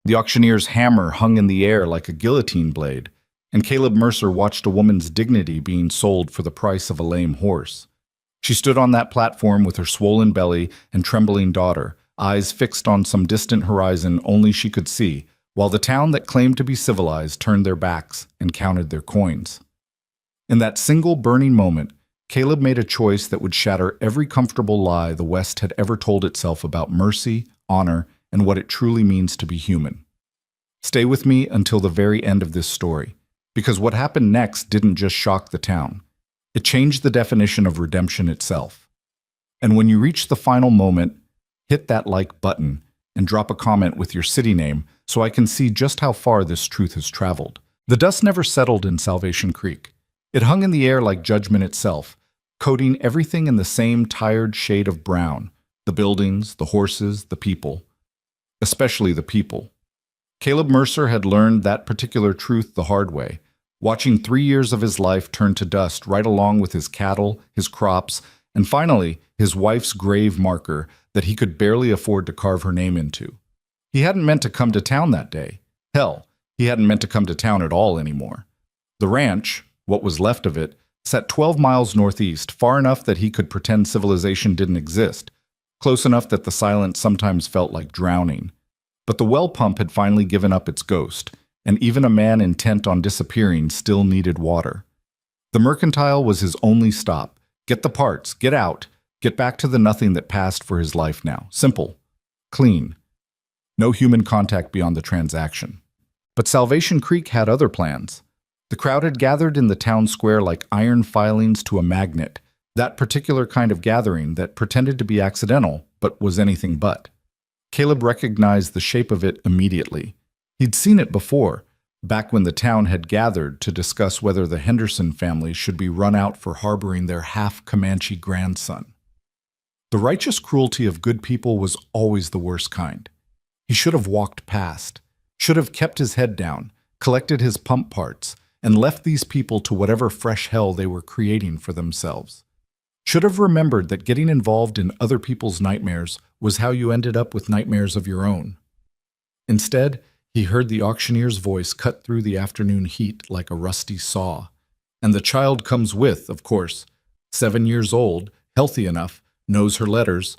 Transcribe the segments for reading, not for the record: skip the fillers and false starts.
The auctioneer's hammer hung in the air like a guillotine blade, and Caleb Mercer watched a woman's dignity being sold for the price of a lame horse. She stood on that platform with her swollen belly and trembling daughter, eyes fixed on some distant horizon only she could see, while the town that claimed to be civilized turned their backs and counted their coins. In that single burning moment, Caleb made a choice that would shatter every comfortable lie the West had ever told itself about mercy, honor, and what it truly means to be human. Stay with me until the very end of this story, because what happened next didn't just shock the town. It changed the definition of redemption itself. And when you reach the final moment, hit that like button and drop a comment with your city name so I can see just how far this truth has traveled. The dust never settled in Salvation Creek. It hung in the air like judgment itself, coating everything in the same tired shade of brown: the buildings, the horses, the people. Especially the people. Caleb Mercer had learned that particular truth the hard way, watching 3 years of his life turn to dust right along with his cattle, his crops, and finally his wife's grave marker that he could barely afford to carve her name into. He hadn't meant to come to town that day. Hell, he hadn't meant to come to town at all anymore. The ranch, what was left of it, sat 12 miles northeast, far enough that he could pretend civilization didn't exist, close enough that the silence sometimes felt like drowning. But the well pump had finally given up its ghost, and even a man intent on disappearing still needed water. The mercantile was his only stop. Get the parts, get out, get back to the nothing that passed for his life now. Simple, clean. No human contact beyond the transaction. But Salvation Creek had other plans. The crowd had gathered in the town square like iron filings to a magnet, that particular kind of gathering that pretended to be accidental, but was anything but. Caleb recognized the shape of it immediately. He'd seen it before, back when the town had gathered to discuss whether the Henderson family should be run out for harboring their half-Comanche grandson. The righteous cruelty of good people was always the worst kind. He should have walked past, should have kept his head down, collected his pump parts, and left these people to whatever fresh hell they were creating for themselves. Should have remembered that getting involved in other people's nightmares was how you ended up with nightmares of your own. Instead, he heard the auctioneer's voice cut through the afternoon heat like a rusty saw. And the child comes with, of course. 7 years old, healthy enough, knows her letters.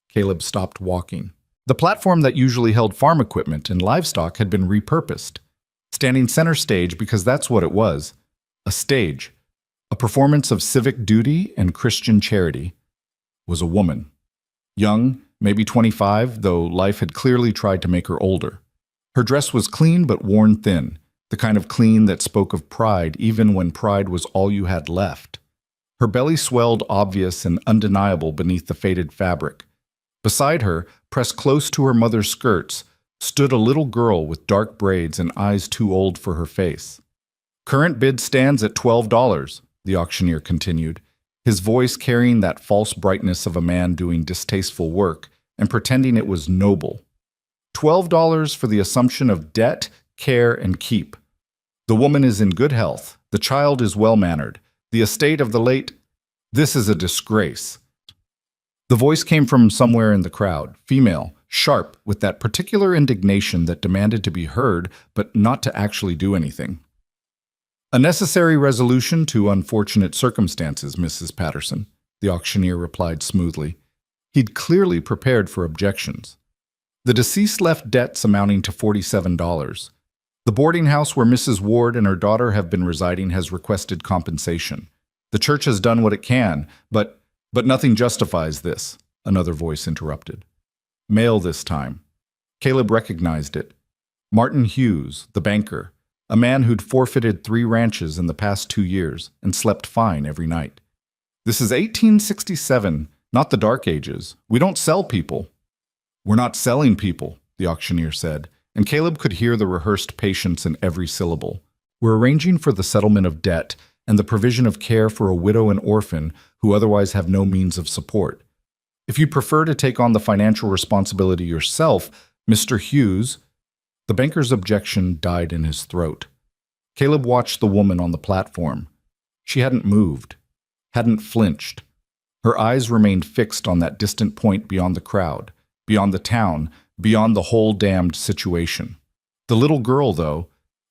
Caleb stopped walking. The platform that usually held farm equipment and livestock had been repurposed, standing center stage because that's what it was, a stage. A performance of civic duty and Christian charity, was a woman. Young, maybe 25, though life had clearly tried to make her older. Her dress was clean but worn thin, the kind of clean that spoke of pride even when pride was all you had left. Her belly swelled obvious and undeniable beneath the faded fabric. Beside her, pressed close to her mother's skirts, stood a little girl with dark braids and eyes too old for her face. "Current bid stands at $12, the auctioneer continued, his voice carrying that false brightness of a man doing distasteful work and pretending it was noble. $12 for the assumption of debt, care, and keep. The woman is in good health. The child is well-mannered. The estate of the late... This is a disgrace." The voice came from somewhere in the crowd, female, sharp, with that particular indignation that demanded to be heard, but not to actually do anything. "A necessary resolution to unfortunate circumstances, Mrs. Patterson," the auctioneer replied smoothly. He'd clearly prepared for objections. "The deceased left debts amounting to $47. The boarding house where Mrs. Ward and her daughter have been residing has requested compensation. The church has done what it can, but nothing justifies this," another voice interrupted. Male this time. Caleb recognized it. Martin Hughes, the banker, a man who'd forfeited 3 ranches in the past 2 years and slept fine every night. "This is 1867, not the Dark Ages. We don't sell people." "We're not selling people," the auctioneer said, and Caleb could hear the rehearsed patience in every syllable. "We're arranging for the settlement of debt and the provision of care for a widow and orphan who otherwise have no means of support. If you prefer to take on the financial responsibility yourself, Mr. Hughes..." The banker's objection died in his throat. Caleb watched the woman on the platform. She hadn't moved, hadn't flinched. Her eyes remained fixed on that distant point beyond the crowd, beyond the town, beyond the whole damned situation. The little girl, though,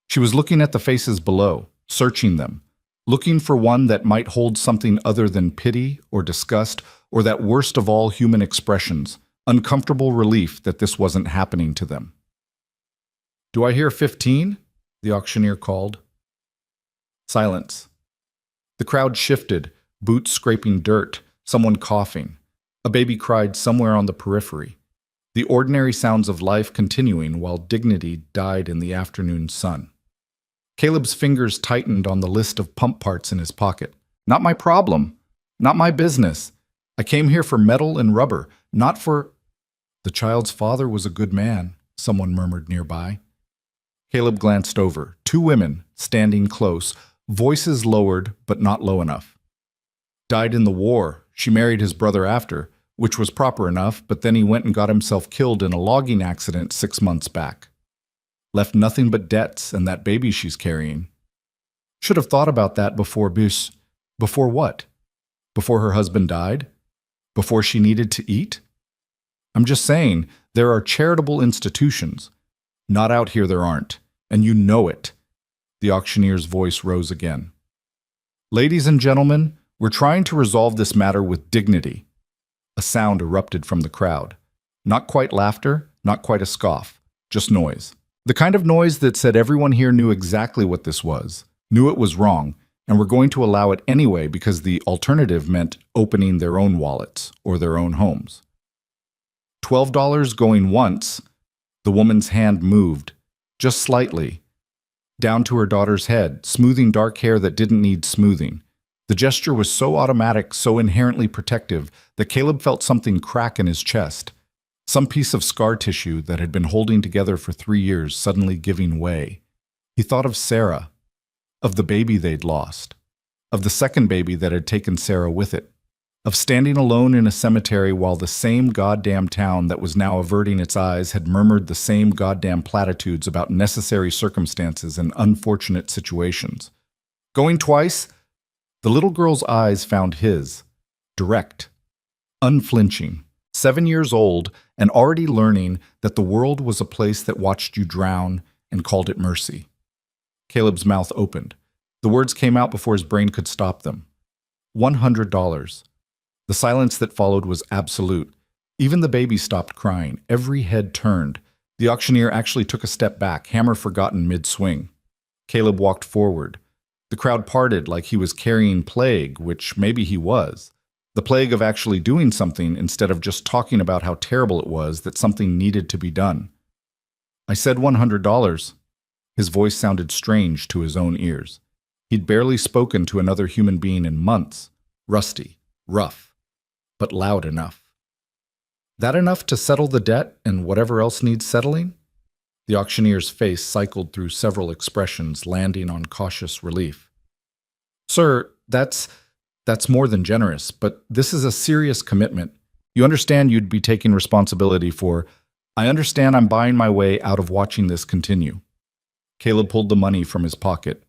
she was looking at the faces below, searching them, looking for one that might hold something other than pity or disgust or that worst of all human expressions, uncomfortable relief that this wasn't happening to them. "Do I hear 15?" the auctioneer called. Silence. The crowd shifted, boots scraping dirt, someone coughing. A baby cried somewhere on the periphery. The ordinary sounds of life continuing while dignity died in the afternoon sun. Caleb's fingers tightened on the list of pump parts in his pocket. "Not my problem. Not my business. I came here for metal and rubber, not for—" "The child's father was a good man," someone murmured nearby. Caleb glanced over. Two women, standing close, voices lowered but not low enough. "Died in the war. She married his brother after, which was proper enough, but then he went and got himself killed in a logging accident 6 months back. Left nothing but debts and that baby she's carrying. Should have thought about that before Before what? Before her husband died? Before she needed to eat? I'm just saying, there are charitable institutions. Not out here there aren't, and you know it." The auctioneer's voice rose again. "Ladies and gentlemen, we're trying to resolve this matter with dignity." A sound erupted from the crowd. Not quite laughter, not quite a scoff, just noise. The kind of noise that said everyone here knew exactly what this was, knew it was wrong, and were going to allow it anyway because the alternative meant opening their own wallets or their own homes. $12 going once. The woman's hand moved, just slightly, down to her daughter's head, smoothing dark hair that didn't need smoothing. The gesture was so automatic, so inherently protective, that Caleb felt something crack in his chest. Some piece of scar tissue that had been holding together for 3 years suddenly giving way. He thought of Sarah, of the baby they'd lost, of the second baby that had taken Sarah with it, of standing alone in a cemetery while the same goddamn town that was now averting its eyes had murmured the same goddamn platitudes about necessary circumstances and unfortunate situations. Going twice? The little girl's eyes found his, direct, unflinching, 7 years old and already learning that the world was a place that watched you drown and called it mercy. Caleb's mouth opened. The words came out before his brain could stop them. $100. The silence that followed was absolute. Even the baby stopped crying. Every head turned. The auctioneer actually took a step back, hammer forgotten mid-swing. Caleb walked forward. The crowd parted like he was carrying plague, which maybe he was. The plague of actually doing something instead of just talking about how terrible it was that something needed to be done. "I said $100. His voice sounded strange to his own ears. He'd barely spoken to another human being in months. Rusty, rough, but loud enough. "That enough to settle the debt and whatever else needs settling?" The auctioneer's face cycled through several expressions, landing on cautious relief. "Sir, that's more than generous, but this is a serious commitment. You understand you'd be taking responsibility for— I understand I'm buying my way out of watching this continue." Caleb pulled the money from his pocket.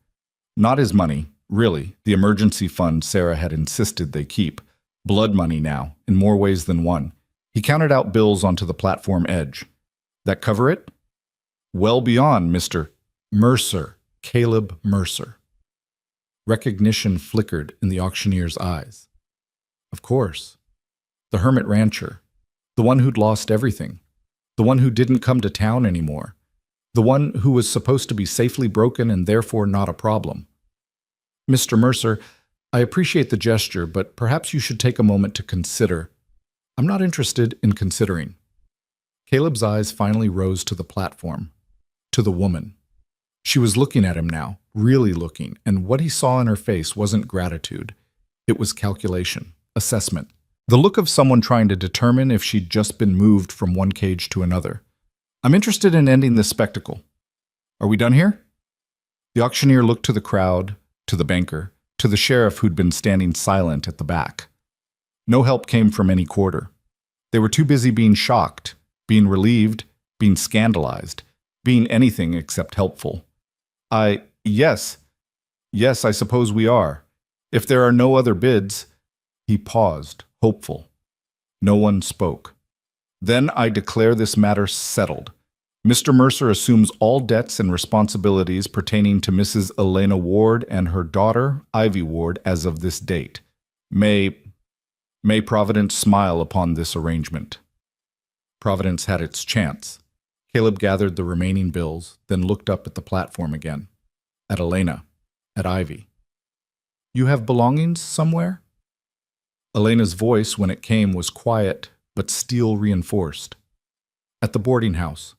Not his money, really, the emergency fund Sarah had insisted they keep. Blood money now, in more ways than one. He counted out bills onto the platform edge. "That cover it?" "Well beyond, Mr. Mercer, Caleb Mercer." Recognition flickered in the auctioneer's eyes. Of course. The hermit rancher. The one who'd lost everything. The one who didn't come to town anymore. The one who was supposed to be safely broken and therefore not a problem. "Mr. Mercer, I appreciate the gesture, but perhaps you should take a moment to consider." "I'm not interested in considering." Caleb's eyes finally rose to the platform, to the woman. She was looking at him now, really looking, and what he saw in her face wasn't gratitude. It was calculation, assessment. The look of someone trying to determine if she'd just been moved from one cage to another. "I'm interested in ending this spectacle. Are we done here?" The auctioneer looked to the crowd, to the banker, to the sheriff who'd been standing silent at the back. No help came from any quarter. They were too busy being shocked, being relieved, being scandalized, being anything except helpful. Yes, I suppose we are. If there are no other bids." He paused, hopeful. No one spoke. "Then I declare this matter settled. Mr. Mercer assumes all debts and responsibilities pertaining to Mrs. Elena Ward and her daughter, Ivy Ward, as of this date. May Providence smile upon this arrangement. Providence had its chance. Caleb gathered the remaining bills, then looked up at the platform again. At Elena. At Ivy. You have belongings somewhere? Elena's voice, when it came, was quiet, but steel reinforced. At the boarding house.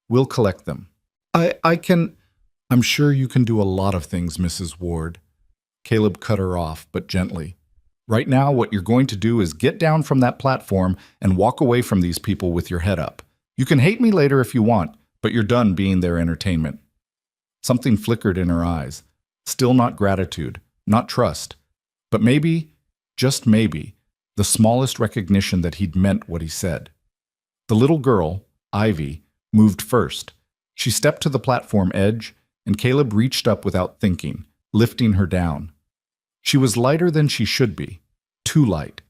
We'll collect them. I'm sure you can do a lot of things, Mrs. Ward. Caleb cut her off, but gently. Right now, what you're going to do is get down from that platform and walk away from these people with your head up. You can hate me later if you want, but you're done being their entertainment. Something flickered in her eyes. Still not gratitude, not trust, but maybe, just maybe, the smallest recognition that he'd meant what he said. The little girl, Ivy, moved first. She stepped to the platform edge, and Caleb reached up without thinking, lifting her down. She was lighter than she should be, too light.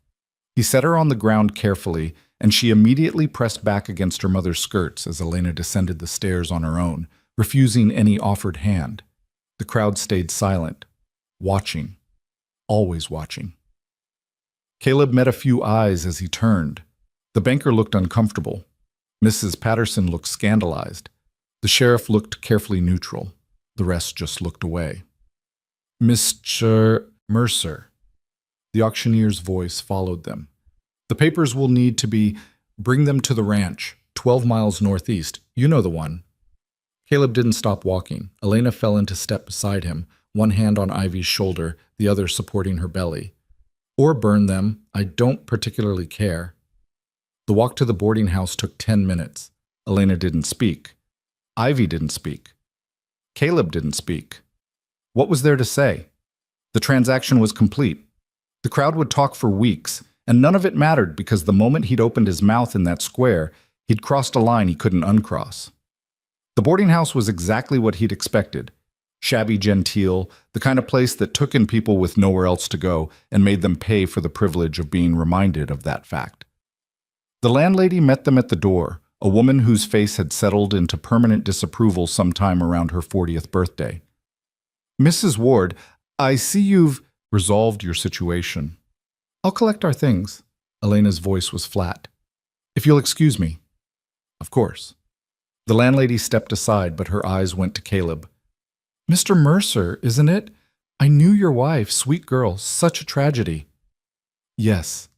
He set her on the ground carefully, and she immediately pressed back against her mother's skirts as Elena descended the stairs on her own, refusing any offered hand. The crowd stayed silent, watching, always watching. Caleb met a few eyes as he turned. The banker looked uncomfortable. Mrs. Patterson looked scandalized. The sheriff looked carefully neutral. The rest just looked away. Mr. Mercer. The auctioneer's voice followed them. The papers will need to be, bring them to the ranch, 12 miles northeast. You know the one. Caleb didn't stop walking. Elena fell into step beside him, one hand on Ivy's shoulder, the other supporting her belly. Or burn them, I don't particularly care. The walk to the boarding house took 10 minutes. Elena didn't speak. Ivy didn't speak. Caleb didn't speak. What was there to say? The transaction was complete. The crowd would talk for weeks, and none of it mattered because the moment he'd opened his mouth in that square, he'd crossed a line he couldn't uncross. The boarding house was exactly what he'd expected. Shabby genteel, the kind of place that took in people with nowhere else to go and made them pay for the privilege of being reminded of that fact. The landlady met them at the door, a woman whose face had settled into permanent disapproval sometime around her 40th birthday. Mrs. Ward, I see you've resolved your situation. I'll collect our things. Elena's voice was flat. If you'll excuse me. Of course. The landlady stepped aside, but her eyes went to Caleb. Mr. Mercer, isn't it? I knew your wife, sweet girl, such a tragedy. Yes.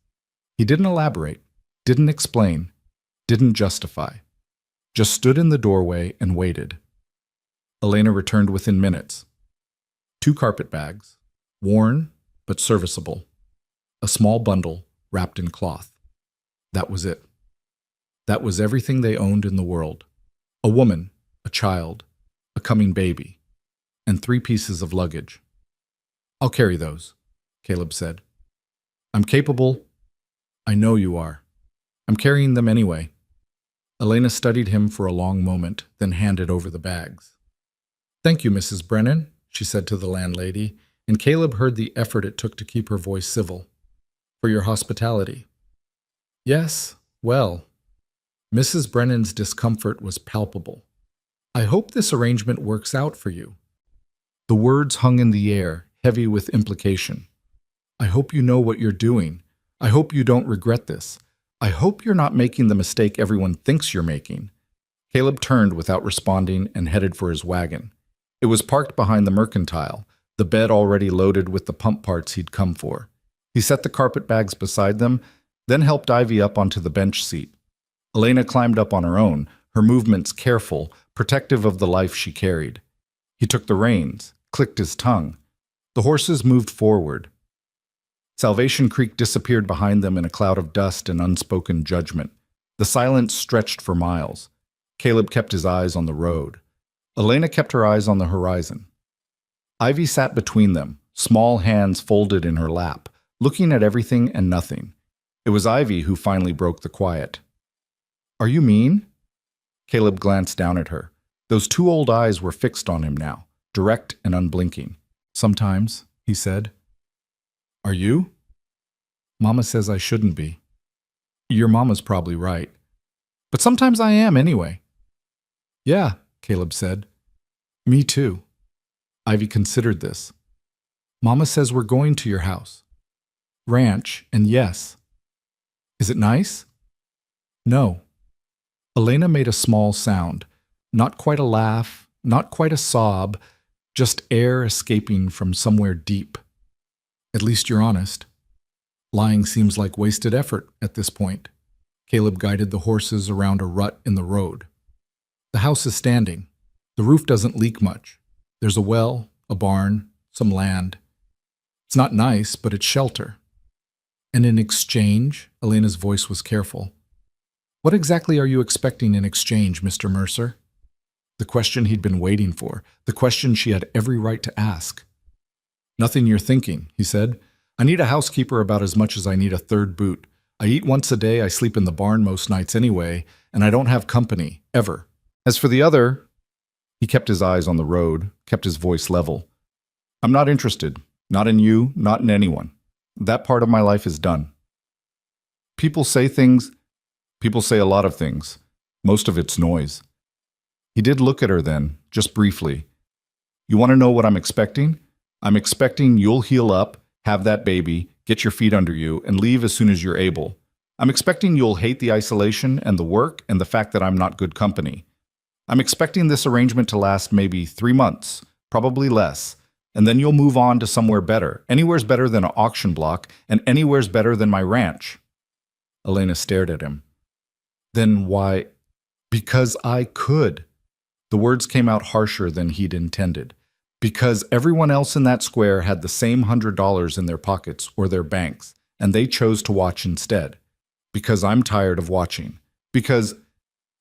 He didn't elaborate, didn't explain, didn't justify. Just stood in the doorway and waited. Elena returned within minutes. 2 carpet bags, worn but serviceable. A small bundle wrapped in cloth. That was it. That was everything they owned in the world. A woman, a child, a coming baby, and 3 pieces of luggage. I'll carry those, Caleb said. I'm capable. I know you are. I'm carrying them anyway. Elena studied him for a long moment, then handed over the bags. Thank you, Mrs. Brennan, she said to the landlady, and Caleb heard the effort it took to keep her voice civil. For your hospitality. Yes, well. Mrs. Brennan's discomfort was palpable. I hope this arrangement works out for you. The words hung in the air, heavy with implication. I hope you know what you're doing. I hope you don't regret this. I hope you're not making the mistake everyone thinks you're making. Caleb turned without responding and headed for his wagon. It was parked behind the mercantile, the bed already loaded with the pump parts he'd come for. He set the carpet bags beside them, then helped Ivy up onto the bench seat. Elena climbed up on her own, her movements careful, protective of the life she carried. He took the reins, clicked his tongue. The horses moved forward. Salvation Creek disappeared behind them in a cloud of dust and unspoken judgment. The silence stretched for miles. Caleb kept his eyes on the road. Elena kept her eyes on the horizon. Ivy sat between them, small hands folded in her lap, looking at everything and nothing. It was Ivy who finally broke the quiet. Are you mean? Caleb glanced down at her. Those 2 old eyes were fixed on him now, direct and unblinking. Sometimes, he said. Are you? Mama says I shouldn't be. Your mama's probably right. But sometimes I am anyway. Yeah, Caleb said. Me too. Ivy considered this. Mama says we're going to your house. Ranch, and yes. Is it nice? No. Elena made a small sound. Not quite a laugh, not quite a sob, just air escaping from somewhere deep. At least you're honest. Lying seems like wasted effort at this point. Caleb guided the horses around a rut in the road. The house is standing. The roof doesn't leak much. There's a well, a barn, some land. It's not nice, but it's shelter. And in exchange, Elena's voice was careful. What exactly are you expecting in exchange, Mr. Mercer? The question he'd been waiting for, the question she had every right to ask. Nothing you're thinking, he said. I need a housekeeper about as much as I need a third boot. I eat once a day, I sleep in the barn most nights anyway, and I don't have company, ever. As for the other, he kept his eyes on the road, kept his voice level. I'm not interested. Not in you, not in anyone. That part of my life is done. People say things. People say a lot of things. Most of it's noise. He did look at her then, just briefly. You want to know what I'm expecting? I'm expecting you'll heal up, have that baby, get your feet under you, and leave as soon as you're able. I'm expecting you'll hate the isolation and the work and the fact that I'm not good company. I'm expecting this arrangement to last maybe 3 months, probably less, and then you'll move on to somewhere better. Anywhere's better than an auction block, and anywhere's better than my ranch. Elena stared at him. Then why? Because I could. The words came out harsher than he'd intended. Because everyone else in that square had the same $100 in their pockets or their banks, and they chose to watch instead. Because I'm tired of watching. Because...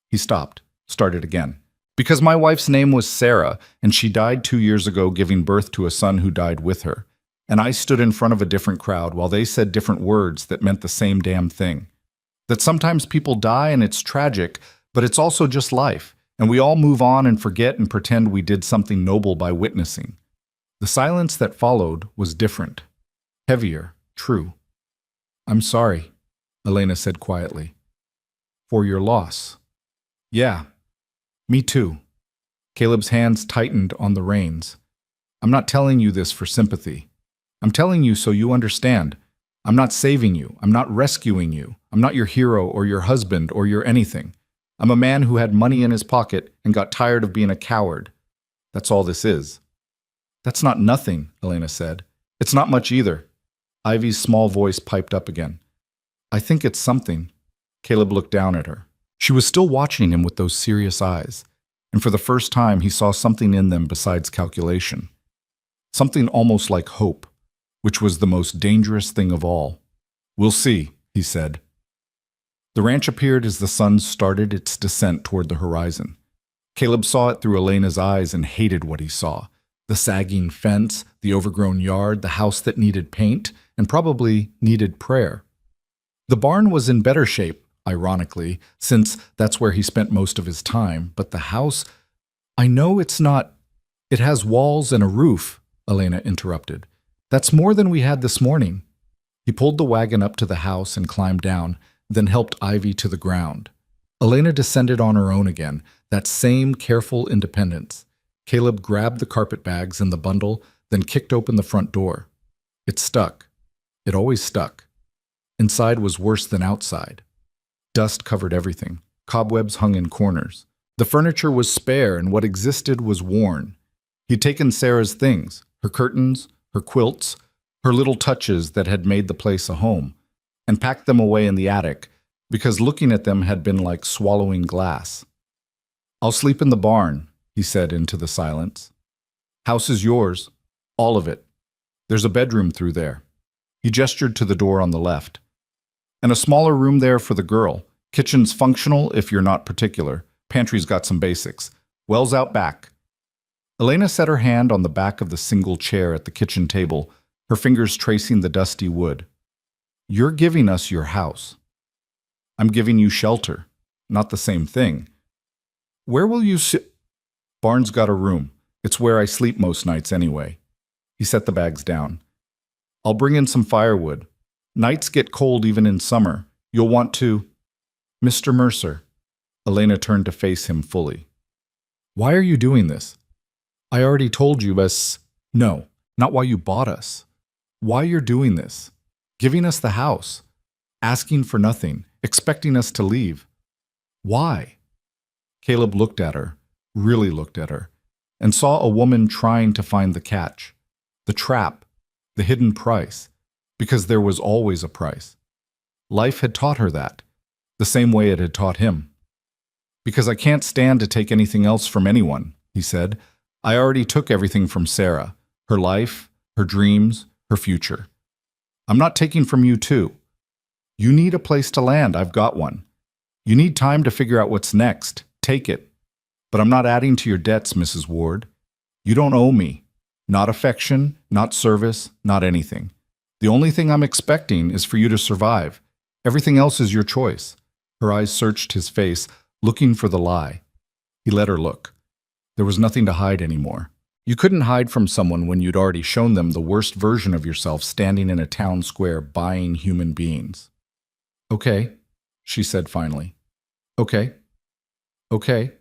He stopped, started again. Because my wife's name was Sarah, and she died 2 years ago giving birth to a son who died with her. And I stood in front of a different crowd while they said different words that meant the same damn thing. That sometimes people die and it's tragic, but it's also just life. And we all move on and forget and pretend we did something noble by witnessing. The silence that followed was different. Heavier, true. I'm sorry, Elena said quietly. For your loss. Yeah, me too. Caleb's hands tightened on the reins. I'm not telling you this for sympathy. I'm telling you so you understand. I'm not saving you. I'm not rescuing you. I'm not your hero or your husband or your anything. I'm a man who had money in his pocket and got tired of being a coward. That's all this is. That's not nothing, Elena said. It's not much either. Ivy's small voice piped up again. I think it's something. Caleb looked down at her. She was still watching him with those serious eyes, and for the first time he saw something in them besides calculation. Something almost like hope, which was the most dangerous thing of all. We'll see, he said. The ranch appeared as the sun started its descent toward the horizon. Caleb saw it through Elena's eyes and hated what he saw. The sagging fence, the overgrown yard, the house that needed paint, and probably needed prayer. The barn was in better shape, ironically, since that's where he spent most of his time, but the house... I know it's not... It has walls and a roof, Elena interrupted. That's more than we had this morning. He pulled the wagon up to the house and climbed down, then helped Ivy to the ground. Elena descended on her own again, that same careful independence. Caleb grabbed the carpetbags and the bundle, then kicked open the front door. It stuck. It always stuck. Inside was worse than outside. Dust covered everything. Cobwebs hung in corners. The furniture was spare and what existed was worn. He'd taken Sarah's things, her curtains, her quilts, her little touches that had made the place a home, and packed them away in the attic, because looking at them had been like swallowing glass. I'll sleep in the barn, he said into the silence. House is yours, all of it. There's a bedroom through there. He gestured to the door on the left. And a smaller room there for the girl. Kitchen's functional if you're not particular. Pantry's got some basics. Well's out back. Elena set her hand on the back of the single chair at the kitchen table, her fingers tracing the dusty wood. You're giving us your house. I'm giving you shelter. Not the same thing. Where will you sit? Barn's got a room. It's where I sleep most nights anyway. He set the bags down. I'll bring in some firewood. Nights get cold even in summer. You'll want to... Mr. Mercer. Elena turned to face him fully. Why are you doing this? I already told you, but no, not why you bought us. Why you're doing this. Giving us the house. Asking for nothing. Expecting us to leave. Why? Caleb looked at her, really looked at her, and saw a woman trying to find the catch, the trap, the hidden price, because there was always a price. Life had taught her that, the same way it had taught him. Because I can't stand to take anything else from anyone, he said. I already took everything from Sarah, her life, her dreams, her future. I'm not taking from you too. You need a place to land, I've got one. You need time to figure out what's next. Take it. But I'm not adding to your debts, Mrs. Ward. You don't owe me. Not affection, not service, not anything. The only thing I'm expecting is for you to survive. Everything else is your choice. Her eyes searched his face, looking for the lie. He let her look. There was nothing to hide anymore. You couldn't hide from someone when you'd already shown them the worst version of yourself standing in a town square buying human beings. Okay, she said finally. Okay. Okay.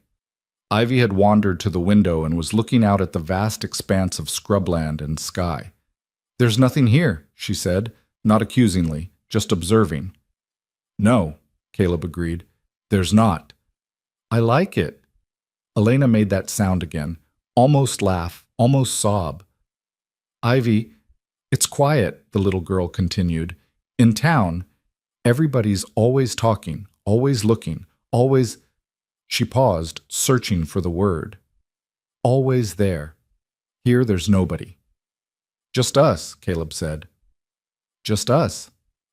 Ivy had wandered to the window and was looking out at the vast expanse of scrubland and sky. There's nothing here, she said, not accusingly, just observing. No, Caleb agreed. There's not. I like it. Elena made that sound again, almost laugh, almost sob. Ivy, it's quiet, the little girl continued. In town, everybody's always talking, always looking, always... She paused, searching for the word. Always there. Here there's nobody. Just us, Caleb said. Just us,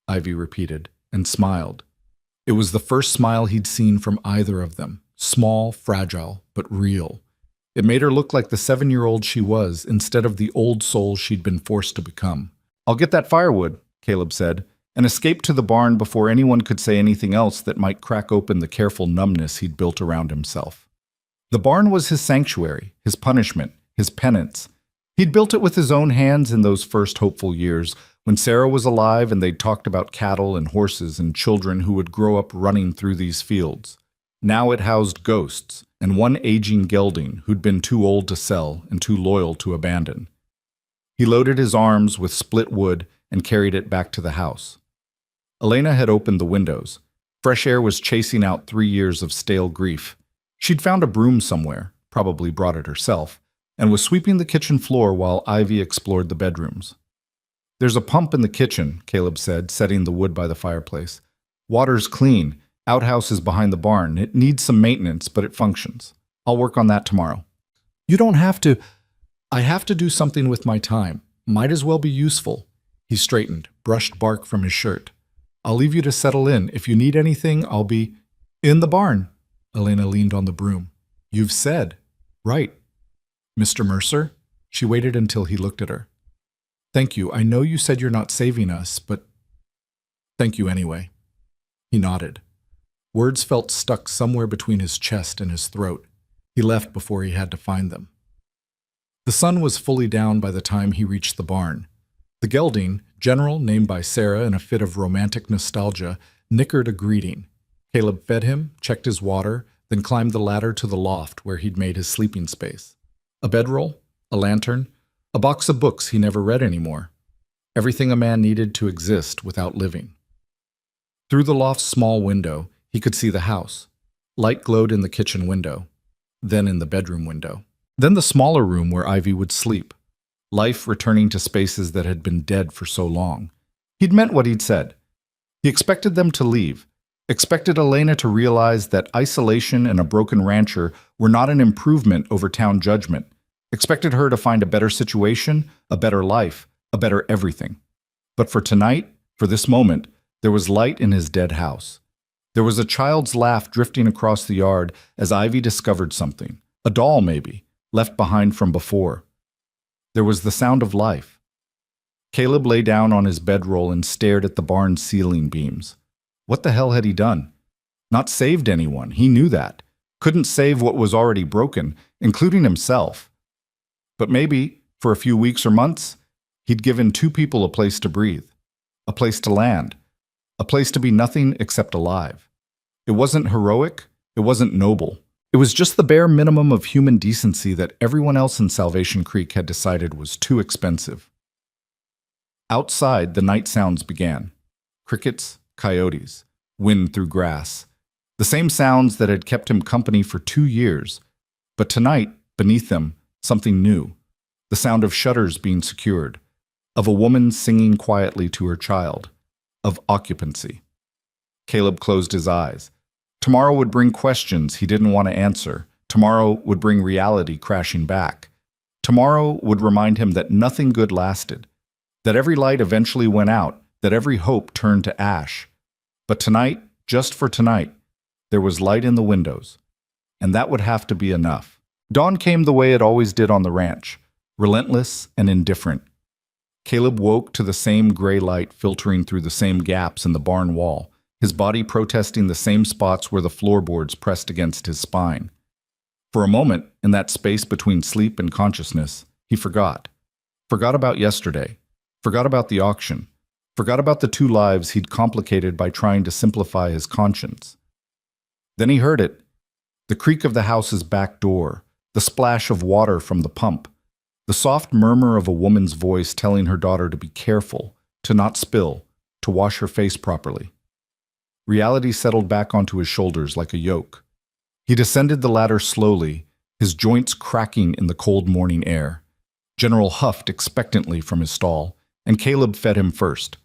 Ivy repeated, and smiled. It was the first smile he'd seen from either of them, small, fragile, but real. It made her look like the 7-year-old she was instead of the old soul she'd been forced to become. I'll get that firewood, Caleb said, and escaped to the barn before anyone could say anything else that might crack open the careful numbness he'd built around himself. The barn was his sanctuary, his punishment, his penance. He'd built it with his own hands in those first hopeful years, when Sarah was alive and they'd talked about cattle and horses and children who would grow up running through these fields. Now it housed ghosts and one aging gelding who'd been too old to sell and too loyal to abandon. He loaded his arms with split wood and carried it back to the house. Elena had opened the windows. Fresh air was chasing out 3 years of stale grief. She'd found a broom somewhere, probably brought it herself, and was sweeping the kitchen floor while Ivy explored the bedrooms. There's a pump in the kitchen, Caleb said, setting the wood by the fireplace. Water's clean. Outhouse is behind the barn. It needs some maintenance, but it functions. I'll work on that tomorrow. You don't have to. I have to do something with my time. Might as well be useful. He straightened, brushed bark from his shirt. I'll leave you to settle in. If you need anything, I'll be... In the barn. Elena leaned on the broom. You've said. Right. Mr. Mercer? She waited until he looked at her. Thank you. I know you said you're not saving us, but... Thank you anyway. He nodded. Words felt stuck somewhere between his chest and his throat. He left before he had to find them. The sun was fully down by the time he reached the barn. The gelding, General, named by Sarah in a fit of romantic nostalgia, nickered a greeting. Caleb fed him, checked his water, then climbed the ladder to the loft where he'd made his sleeping space. A bedroll, a lantern, a box of books he never read anymore. Everything a man needed to exist without living. Through the loft's small window, he could see the house. Light glowed in the kitchen window, then in the bedroom window. Then the smaller room where Ivy would sleep. Life returning to spaces that had been dead for so long. He'd meant what he'd said. He expected them to leave, expected Elena to realize that isolation and a broken rancher were not an improvement over town judgment, expected her to find a better situation, a better life, a better everything. But for tonight, for this moment, there was light in his dead house. There was a child's laugh drifting across the yard as Ivy discovered something, a doll maybe, left behind from before. There was the sound of life. Caleb lay down on his bedroll and stared at the barn's ceiling beams. What the hell had he done? Not saved anyone, he knew that. Couldn't save what was already broken, including himself. But maybe, for a few weeks or months, he'd given 2 people a place to breathe, a place to land, a place to be nothing except alive. It wasn't heroic, it wasn't noble, It was just the bare minimum of human decency that everyone else in Salvation Creek had decided was too expensive. Outside, the night sounds began. Crickets, coyotes, wind through grass. The same sounds that had kept him company for 2 years. But tonight, beneath them, something new. The sound of shutters being secured. Of a woman singing quietly to her child. Of occupancy. Caleb closed his eyes. Tomorrow would bring questions he didn't want to answer. Tomorrow would bring reality crashing back. Tomorrow would remind him that nothing good lasted. That every light eventually went out. That every hope turned to ash. But tonight, just for tonight, there was light in the windows. And that would have to be enough. Dawn came the way it always did on the ranch. Relentless and indifferent. Caleb woke to the same gray light filtering through the same gaps in the barn wall, his body protesting the same spots where the floorboards pressed against his spine. For a moment, in that space between sleep and consciousness, he forgot. Forgot about yesterday. Forgot about the auction. Forgot about the 2 lives he'd complicated by trying to simplify his conscience. Then he heard it. The creak of the house's back door, the splash of water from the pump, the soft murmur of a woman's voice telling her daughter to be careful, to not spill, to wash her face properly. Reality settled back onto his shoulders like a yoke. He descended the ladder slowly, his joints cracking in the cold morning air. General huffed expectantly from his stall, and Caleb fed him first.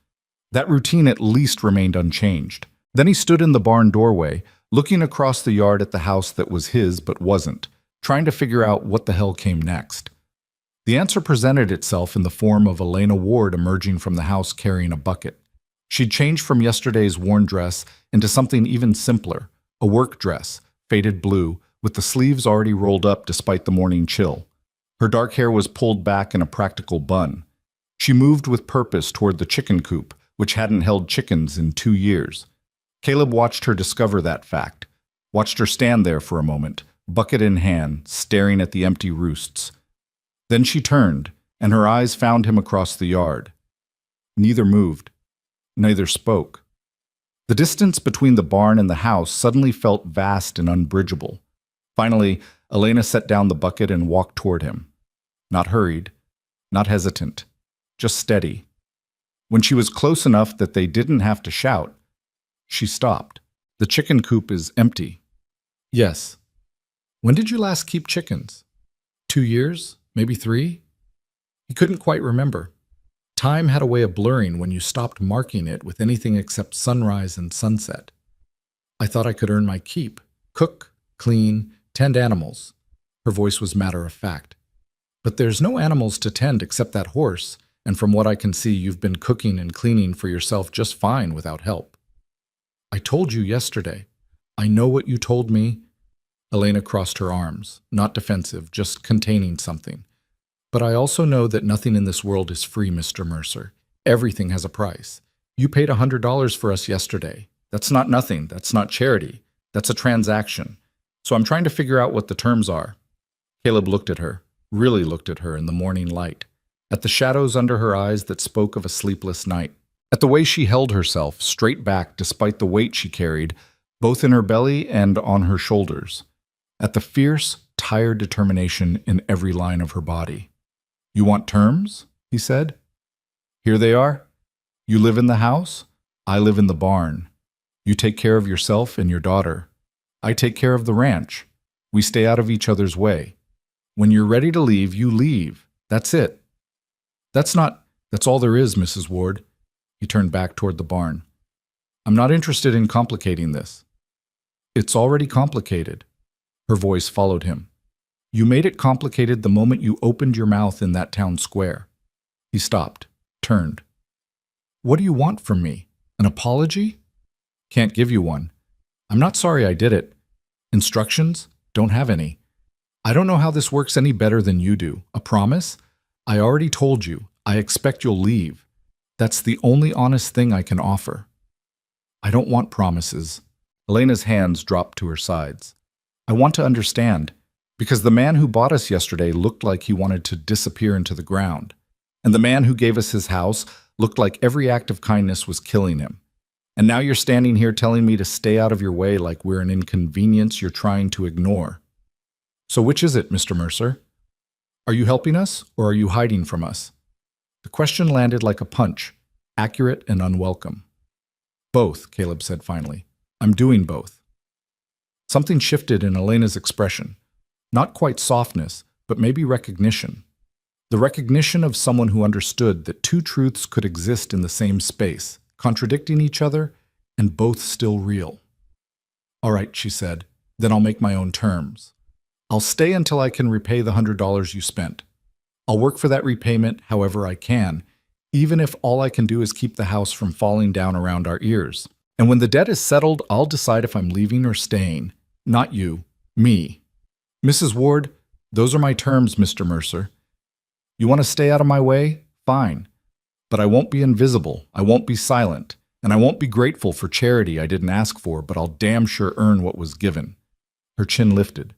That routine at least remained unchanged. Then he stood in the barn doorway, looking across the yard at the house that was his but wasn't, trying to figure out what the hell came next. The answer presented itself in the form of Elena Ward emerging from the house carrying a bucket. She'd changed from yesterday's worn dress into something even simpler, a work dress, faded blue, with the sleeves already rolled up despite the morning chill. Her dark hair was pulled back in a practical bun. She moved with purpose toward the chicken coop, which hadn't held chickens in 2 years. Caleb watched her discover that fact, watched her stand there for a moment, bucket in hand, staring at the empty roosts. Then she turned, and her eyes found him across the yard. Neither moved. Neither spoke. The distance between the barn and the house suddenly felt vast and unbridgeable. Finally, Elena set down the bucket and walked toward him. Not hurried, not hesitant, just steady. When she was close enough that they didn't have to shout, she stopped. The chicken coop is empty. Yes. When did you last keep chickens? 2 years? Maybe 3? He couldn't quite remember. Time had a way of blurring when you stopped marking it with anything except sunrise and sunset. I thought I could earn my keep. Cook, clean, tend animals. Her voice was matter of fact. But there's no animals to tend except that horse, and from what I can see, you've been cooking and cleaning for yourself just fine without help. I told you yesterday. I know what you told me. Elena crossed her arms, not defensive, just containing something. But I also know that nothing in this world is free, Mr. Mercer. Everything has a price. You paid $100 for us yesterday. That's not nothing. That's not charity. That's a transaction. So I'm trying to figure out what the terms are. Caleb looked at her, really looked at her in the morning light, at the shadows under her eyes that spoke of a sleepless night, at the way she held herself straight back despite the weight she carried, both in her belly and on her shoulders, at the fierce, tired determination in every line of her body. You want terms? He said. Here they are. You live in the house. I live in the barn. You take care of yourself and your daughter. I take care of the ranch. We stay out of each other's way. When you're ready to leave, you leave. That's it. That's all there is, Mrs. Ward. He turned back toward the barn. I'm not interested in complicating this. It's already complicated. Her voice followed him. You made it complicated the moment you opened your mouth in that town square. He stopped, turned. What do you want from me? An apology? Can't give you one. I'm not sorry I did it. Instructions? Don't have any. I don't know how this works any better than you do. A promise? I already told you. I expect you'll leave. That's the only honest thing I can offer. I don't want promises. Elena's hands dropped to her sides. I want to understand. Because the man who bought us yesterday looked like he wanted to disappear into the ground. And the man who gave us his house looked like every act of kindness was killing him. And now you're standing here telling me to stay out of your way like we're an inconvenience you're trying to ignore. So which is it, Mr. Mercer? Are you helping us or are you hiding from us? The question landed like a punch, accurate and unwelcome. Both, Caleb said finally. I'm doing both. Something shifted in Elena's expression. Not quite softness, but maybe recognition. The recognition of someone who understood that two truths could exist in the same space, contradicting each other, and both still real. All right, she said, then I'll make my own terms. I'll stay until I can repay the $100 you spent. I'll work for that repayment however I can, even if all I can do is keep the house from falling down around our ears. And when the debt is settled, I'll decide if I'm leaving or staying. Not you, me. Mrs. Ward, those are my terms, Mr. Mercer. You want to stay out of my way? Fine. But I won't be invisible, I won't be silent, and I won't be grateful for charity I didn't ask for, but I'll damn sure earn what was given. Her chin lifted.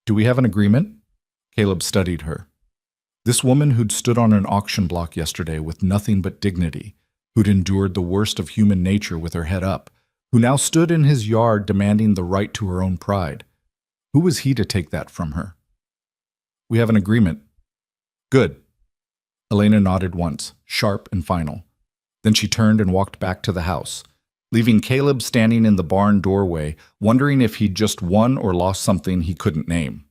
Do we have an agreement? Caleb studied her. This woman who'd stood on an auction block yesterday with nothing but dignity, who'd endured the worst of human nature with her head up, who now stood in his yard demanding the right to her own pride. Who was he to take that from her? We have an agreement. Good. Elena nodded once, sharp and final. Then she turned and walked back to the house, leaving Caleb standing in the barn doorway, wondering if he'd just won or lost something he couldn't name.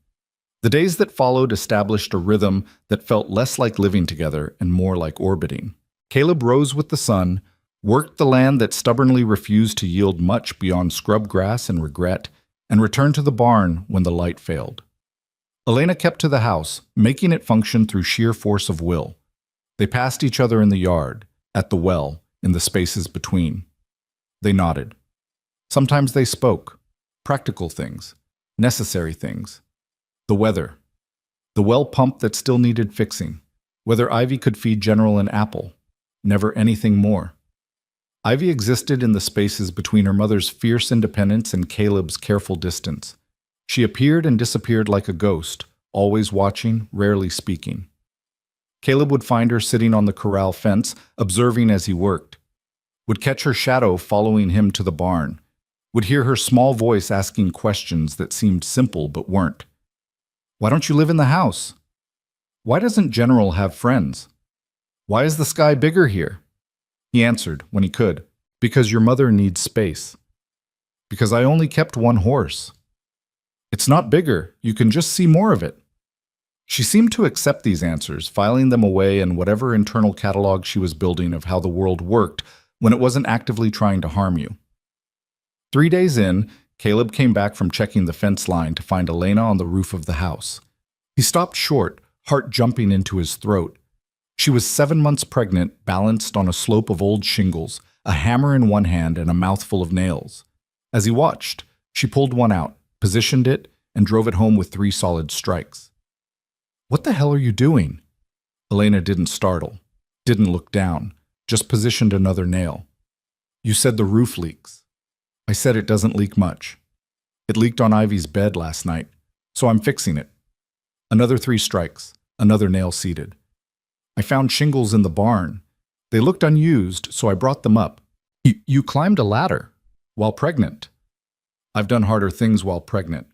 The days that followed established a rhythm that felt less like living together and more like orbiting. Caleb rose with the sun, worked the land that stubbornly refused to yield much beyond scrub grass and regret, and returned to the barn when the light failed. Elena kept to the house, making it function through sheer force of will. They passed each other in the yard, at the well, in the spaces between. They nodded. Sometimes they spoke. Practical things. Necessary things. The weather. The well pump that still needed fixing. Whether Ivy could feed General an apple. Never anything more. Ivy existed in the spaces between her mother's fierce independence and Caleb's careful distance. She appeared and disappeared like a ghost, always watching, rarely speaking. Caleb would find her sitting on the corral fence, observing as he worked. Would catch her shadow following him to the barn. Would hear her small voice asking questions that seemed simple but weren't. Why don't you live in the house? Why doesn't General have friends? Why is the sky bigger here? He answered, when he could, because your mother needs space. Because I only kept one horse. It's not bigger, you can just see more of it. She seemed to accept these answers, filing them away in whatever internal catalog she was building of how the world worked when it wasn't actively trying to harm you. 3 days in, Caleb came back from checking the fence line to find Elena on the roof of the house. He stopped short, heart jumping into his throat. She was 7 months pregnant, balanced on a slope of old shingles, a hammer in one hand and a mouthful of nails. As he watched, she pulled one out, positioned it, and drove it home with 3 solid strikes. What the hell are you doing? Elena didn't startle, didn't look down, just positioned another nail. You said the roof leaks. I said it doesn't leak much. It leaked on Ivy's bed last night, so I'm fixing it. Another 3 strikes, another nail seated. I found shingles in the barn. They looked unused, so I brought them up. You climbed a ladder while pregnant. I've done harder things while pregnant.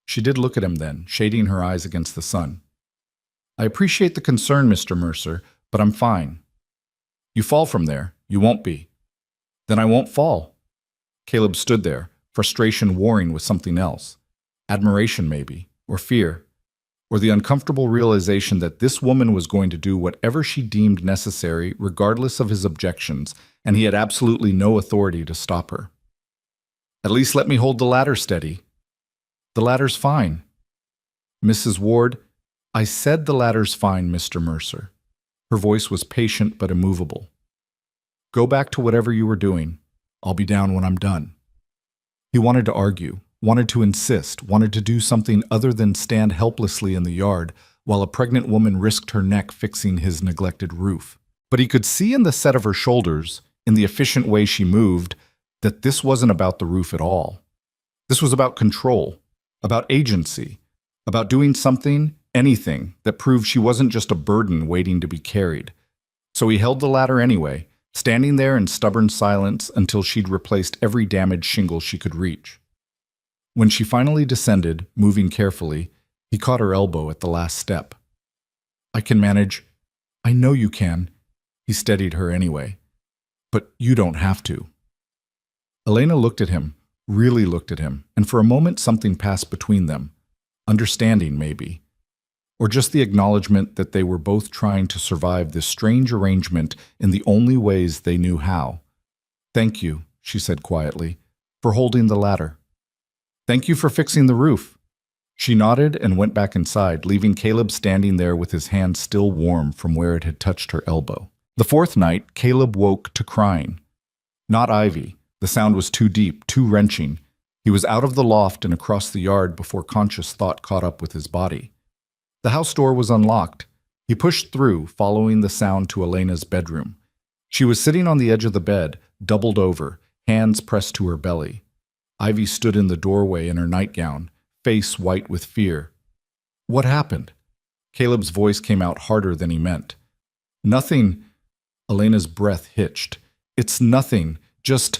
She did look at him then, shading her eyes against the sun. I appreciate the concern, Mr. Mercer, but I'm fine. You fall from there, you won't be. Then I won't fall. Caleb stood there, frustration warring with something else. Admiration, maybe, or fear, or the uncomfortable realization that this woman was going to do whatever she deemed necessary regardless of his objections, and he had absolutely no authority to stop her. At least let me hold the ladder steady. The ladder's fine. Mrs. Ward, I said the ladder's fine, Mr. Mercer. Her voice was patient but immovable. Go back to whatever you were doing. I'll be down when I'm done. He wanted to argue, wanted to insist, wanted to do something other than stand helplessly in the yard while a pregnant woman risked her neck fixing his neglected roof. But he could see in the set of her shoulders, in the efficient way she moved, that this wasn't about the roof at all. This was about control, about agency, about doing something, anything, that proved she wasn't just a burden waiting to be carried. So he held the ladder anyway, standing there in stubborn silence until she'd replaced every damaged shingle she could reach. When she finally descended, moving carefully, he caught her elbow at the last step. "I can manage." "I know you can." He steadied her anyway. "But you don't have to." Elena looked at him, really looked at him, and for a moment something passed between them. Understanding, maybe. Or just the acknowledgement that they were both trying to survive this strange arrangement in the only ways they knew how. "Thank you," she said quietly, "for holding the ladder. Thank you for fixing the roof." She nodded and went back inside, leaving Caleb standing there with his hand still warm from where it had touched her elbow. The fourth night, Caleb woke to crying. Not Ivy. The sound was too deep, too wrenching. He was out of the loft and across the yard before conscious thought caught up with his body. The house door was unlocked. He pushed through, following the sound to Elena's bedroom. She was sitting on the edge of the bed, doubled over, hands pressed to her belly. Ivy stood in the doorway in her nightgown, face white with fear. "What happened?" Caleb's voice came out harder than he meant. "Nothing." Elena's breath hitched. "It's nothing. Just—"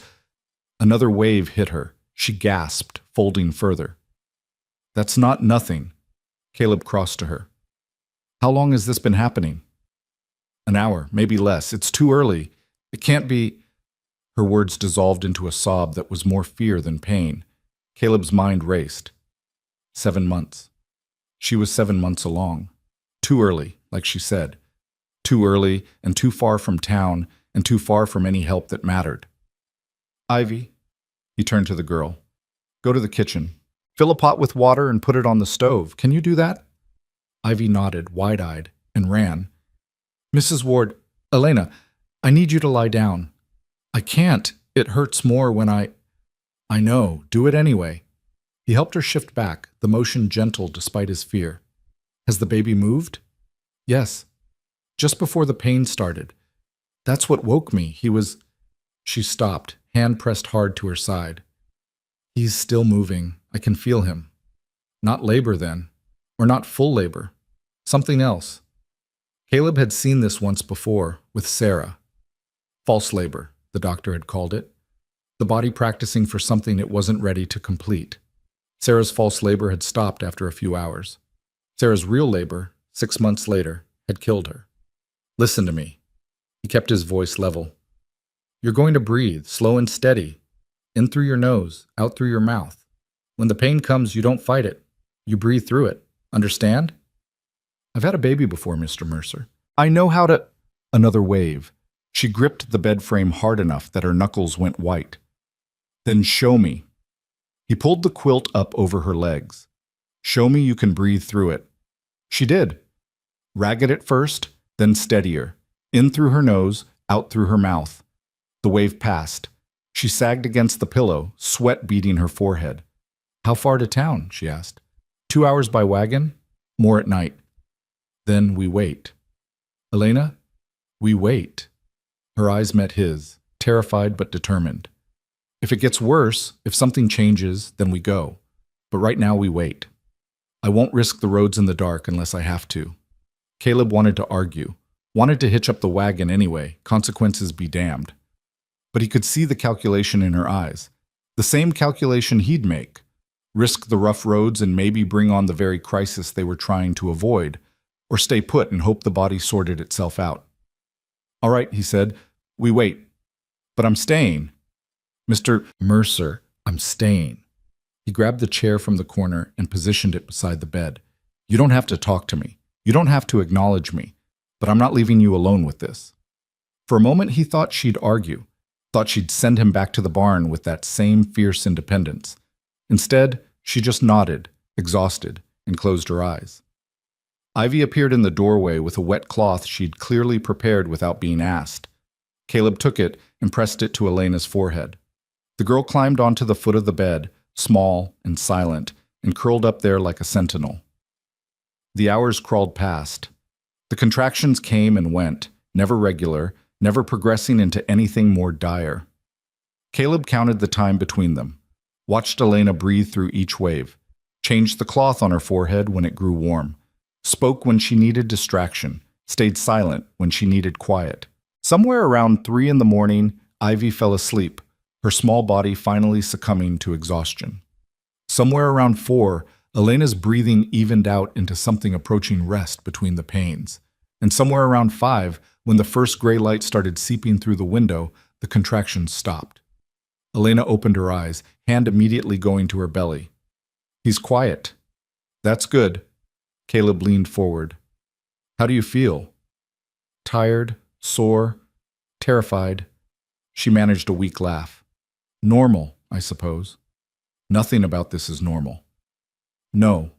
Another wave hit her. She gasped, folding further. "That's not nothing." Caleb crossed to her. "How long has this been happening?" "An hour, maybe less. It's too early. It can't be—" Her words dissolved into a sob that was more fear than pain. Caleb's mind raced. 7 months. She was 7 months along. Too early, like she said. Too early and too far from town and too far from any help that mattered. "Ivy," he turned to the girl, "go to the kitchen. Fill a pot with water and put it on the stove. Can you do that?" Ivy nodded, wide-eyed, and ran. "Mrs. Ward, Elena, I need you to lie down." "I can't. It hurts more when I—" "I know. Do it anyway." He helped her shift back, the motion gentle despite his fear. "Has the baby moved?" "Yes. Just before the pain started. That's what woke me. He was—" She stopped, hand pressed hard to her side. "He's still moving. I can feel him. Not labor then. Or not full labor. Something else." Caleb had seen this once before, with Sarah. False labor, the doctor had called it. The body practicing for something it wasn't ready to complete. Sarah's false labor had stopped after a few hours. Sarah's real labor, 6 months later, had killed her. "Listen to me." He kept his voice level. "You're going to breathe, slow and steady. In through your nose, out through your mouth. When the pain comes, you don't fight it. You breathe through it. Understand?" "I've had a baby before, Mr. Mercer. I know how to—" Another wave. She gripped the bed frame hard enough that her knuckles went white. "Then show me." He pulled the quilt up over her legs. "Show me you can breathe through it." She did. Ragged at first, then steadier. In through her nose, out through her mouth. The wave passed. She sagged against the pillow, sweat beading her forehead. "How far to town?" she asked. 2 hours by wagon? More at night." "Then we wait." "Elena, we wait." Her eyes met his, terrified but determined. "If it gets worse, if something changes, then we go. But right now we wait. I won't risk the roads in the dark unless I have to." Caleb wanted to argue, wanted to hitch up the wagon anyway, consequences be damned. But he could see the calculation in her eyes. The same calculation he'd make. Risk the rough roads and maybe bring on the very crisis they were trying to avoid, or stay put and hope the body sorted itself out. "All right," he said, "we wait. But I'm staying. Mr. Mercer, I'm staying." He grabbed the chair from the corner and positioned it beside the bed. "You don't have to talk to me. You don't have to acknowledge me. But I'm not leaving you alone with this." For a moment he thought she'd argue, thought she'd send him back to the barn with that same fierce independence. Instead, she just nodded, exhausted, and closed her eyes. Ivy appeared in the doorway with a wet cloth she'd clearly prepared without being asked. Caleb took it and pressed it to Elena's forehead. The girl climbed onto the foot of the bed, small and silent, and curled up there like a sentinel. The hours crawled past. The contractions came and went, never regular, never progressing into anything more dire. Caleb counted the time between them, watched Elena breathe through each wave, changed the cloth on her forehead when it grew warm, spoke when she needed distraction, stayed silent when she needed quiet. Somewhere around 3 in the morning, Ivy fell asleep, her small body finally succumbing to exhaustion. Somewhere around 4, Elena's breathing evened out into something approaching rest between the pains. And somewhere around 5, when the first gray light started seeping through the window, the contractions stopped. Elena opened her eyes, hand immediately going to her belly. "He's quiet." "That's good." Caleb leaned forward. "How do you feel?" "Tired, sore, terrified." She managed a weak laugh. "Normal, I suppose." "Nothing about this is normal." "No."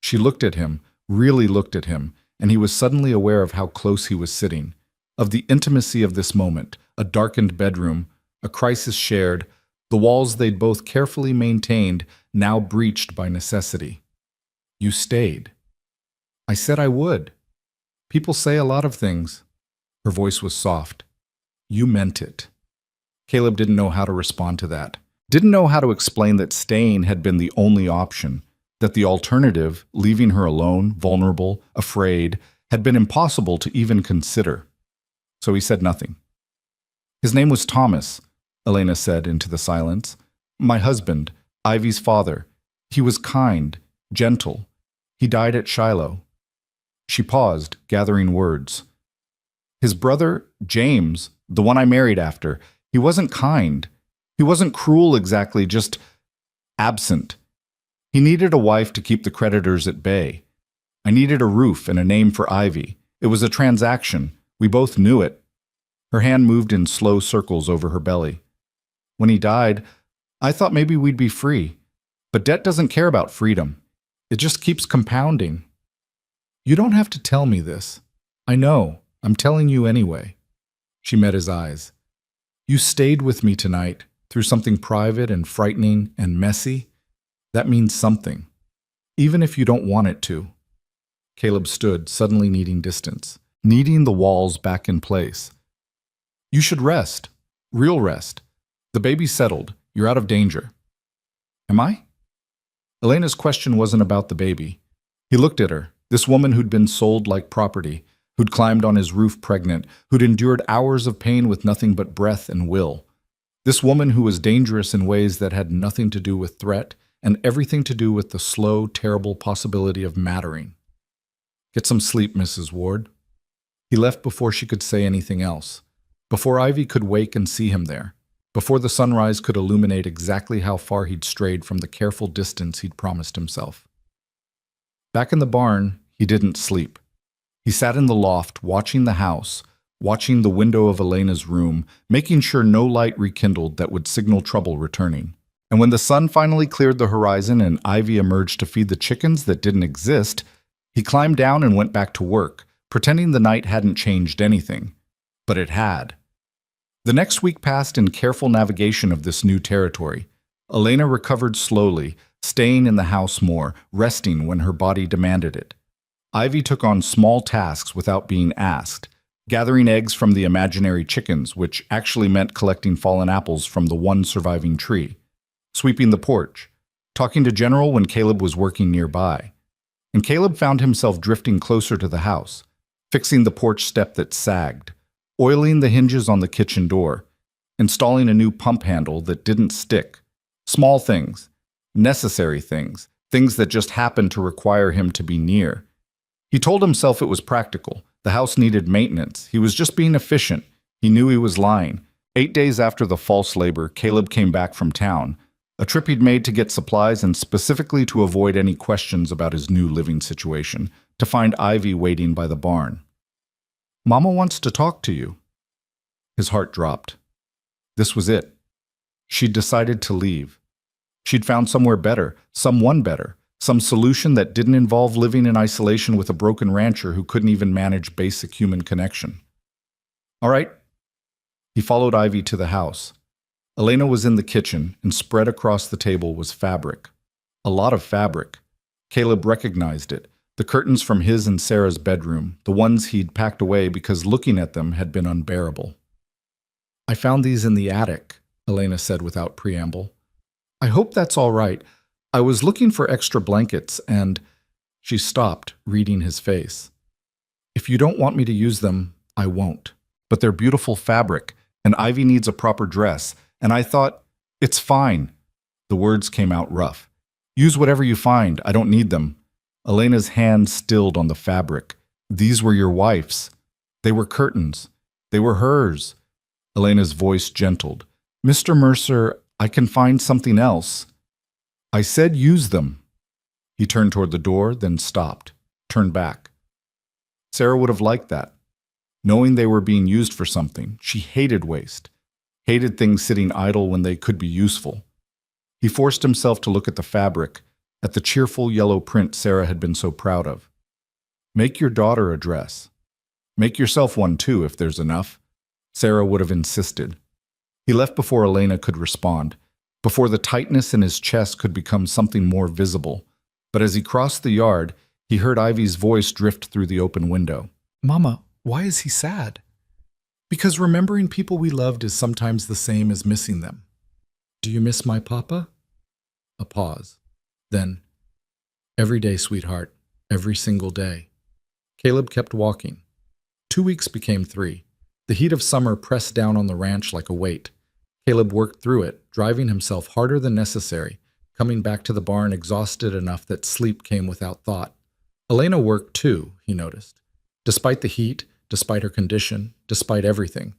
She looked at him, really looked at him, and he was suddenly aware of how close he was sitting, of the intimacy of this moment, a darkened bedroom, a crisis shared, the walls they'd both carefully maintained, now breached by necessity. "You stayed." "I said I would. People say a lot of things." Her voice was soft. "You meant it." Caleb didn't know how to respond to that. Didn't know how to explain that staying had been the only option, that the alternative, leaving her alone, vulnerable, afraid, had been impossible to even consider. So he said nothing. "His name was Thomas," Elena said into the silence. "My husband, Ivy's father. He was kind, gentle. He died at Shiloh." She paused, gathering words. "His brother, James, the one I married after, he wasn't kind. He wasn't cruel exactly, just absent. He needed a wife to keep the creditors at bay. I needed a roof and a name for Ivy. It was a transaction. We both knew it." Her hand moved in slow circles over her belly. "When he died, I thought maybe we'd be free. But debt doesn't care about freedom. It just keeps compounding." "You don't have to tell me this. I know. I'm telling you anyway." She met his eyes. "You stayed with me tonight through something private and frightening and messy. That means something, even if you don't want it to." Caleb stood, suddenly needing distance, needing the walls back in place. "You should rest. Real rest. The baby's settled. You're out of danger." "Am I?" Elena's question wasn't about the baby. He looked at her, this woman who'd been sold like property, who'd climbed on his roof pregnant, who'd endured hours of pain with nothing but breath and will. This woman who was dangerous in ways that had nothing to do with threat and everything to do with the slow, terrible possibility of mattering. "Get some sleep, Mrs. Ward." He left before she could say anything else, before Ivy could wake and see him there, before the sunrise could illuminate exactly how far he'd strayed from the careful distance he'd promised himself. Back in the barn, he didn't sleep. He sat in the loft, watching the house, watching the window of Elena's room, making sure no light rekindled that would signal trouble returning. And when the sun finally cleared the horizon and Ivy emerged to feed the chickens that didn't exist, he climbed down and went back to work, pretending the night hadn't changed anything. But it had. The next week passed in careful navigation of this new territory. Elena recovered slowly, staying in the house more, resting when her body demanded it. Ivy took on small tasks without being asked, gathering eggs from the imaginary chickens, which actually meant collecting fallen apples from the one surviving tree, sweeping the porch, talking to General when Caleb was working nearby. And Caleb found himself drifting closer to the house, fixing the porch step that sagged, oiling the hinges on the kitchen door, installing a new pump handle that didn't stick. Small things, necessary things, things that just happened to require him to be near. He told himself it was practical. The house needed maintenance. He was just being efficient. He knew he was lying. 8 days after the false labor, Caleb came back from town, a trip he'd made to get supplies and specifically to avoid any questions about his new living situation, to find Ivy waiting by the barn. "Mama wants to talk to you." His heart dropped. This was it. She'd decided to leave. She'd found somewhere better, someone better, some solution that didn't involve living in isolation with a broken rancher who couldn't even manage basic human connection. "All right." He followed Ivy to the house. Elena was in the kitchen, and spread across the table was fabric. A lot of fabric. Caleb recognized it. The curtains from his and Sarah's bedroom, the ones he'd packed away because looking at them had been unbearable. "I found these in the attic," Elena said without preamble. "I hope that's all right. I was looking for extra blankets and—" She stopped, reading his face. "If you don't want me to use them, I won't. but they're beautiful fabric, and Ivy needs a proper dress, and I thought, it's fine. The words came out rough. Use whatever you find, I don't need them. Elena's hand stilled on the fabric. These were your wife's. They were curtains. They were hers. Elena's voice gentled. Mr. Mercer, I can find something else. I said use them. He turned toward the door, then stopped, turned back. Sarah would have liked that. Knowing they were being used for something, she hated waste, hated things sitting idle when they could be useful. He forced himself to look at the fabric, at the cheerful yellow print Sarah had been so proud of. Make your daughter a dress. Make yourself one too, if there's enough. Sarah would have insisted. He left before Elena could respond, before the tightness in his chest could become something more visible. But as he crossed the yard, he heard Ivy's voice drift through the open window. Mama, why is he sad? Because remembering people we loved is sometimes the same as missing them. Do you miss my papa? A pause. Then, every day, sweetheart, every single day. Caleb kept walking. 2 weeks became 3. The heat of summer pressed down on the ranch like a weight. Caleb worked through it, driving himself harder than necessary, coming back to the barn exhausted enough that sleep came without thought. Elena worked too, he noticed. Despite the heat, despite her condition, despite everything.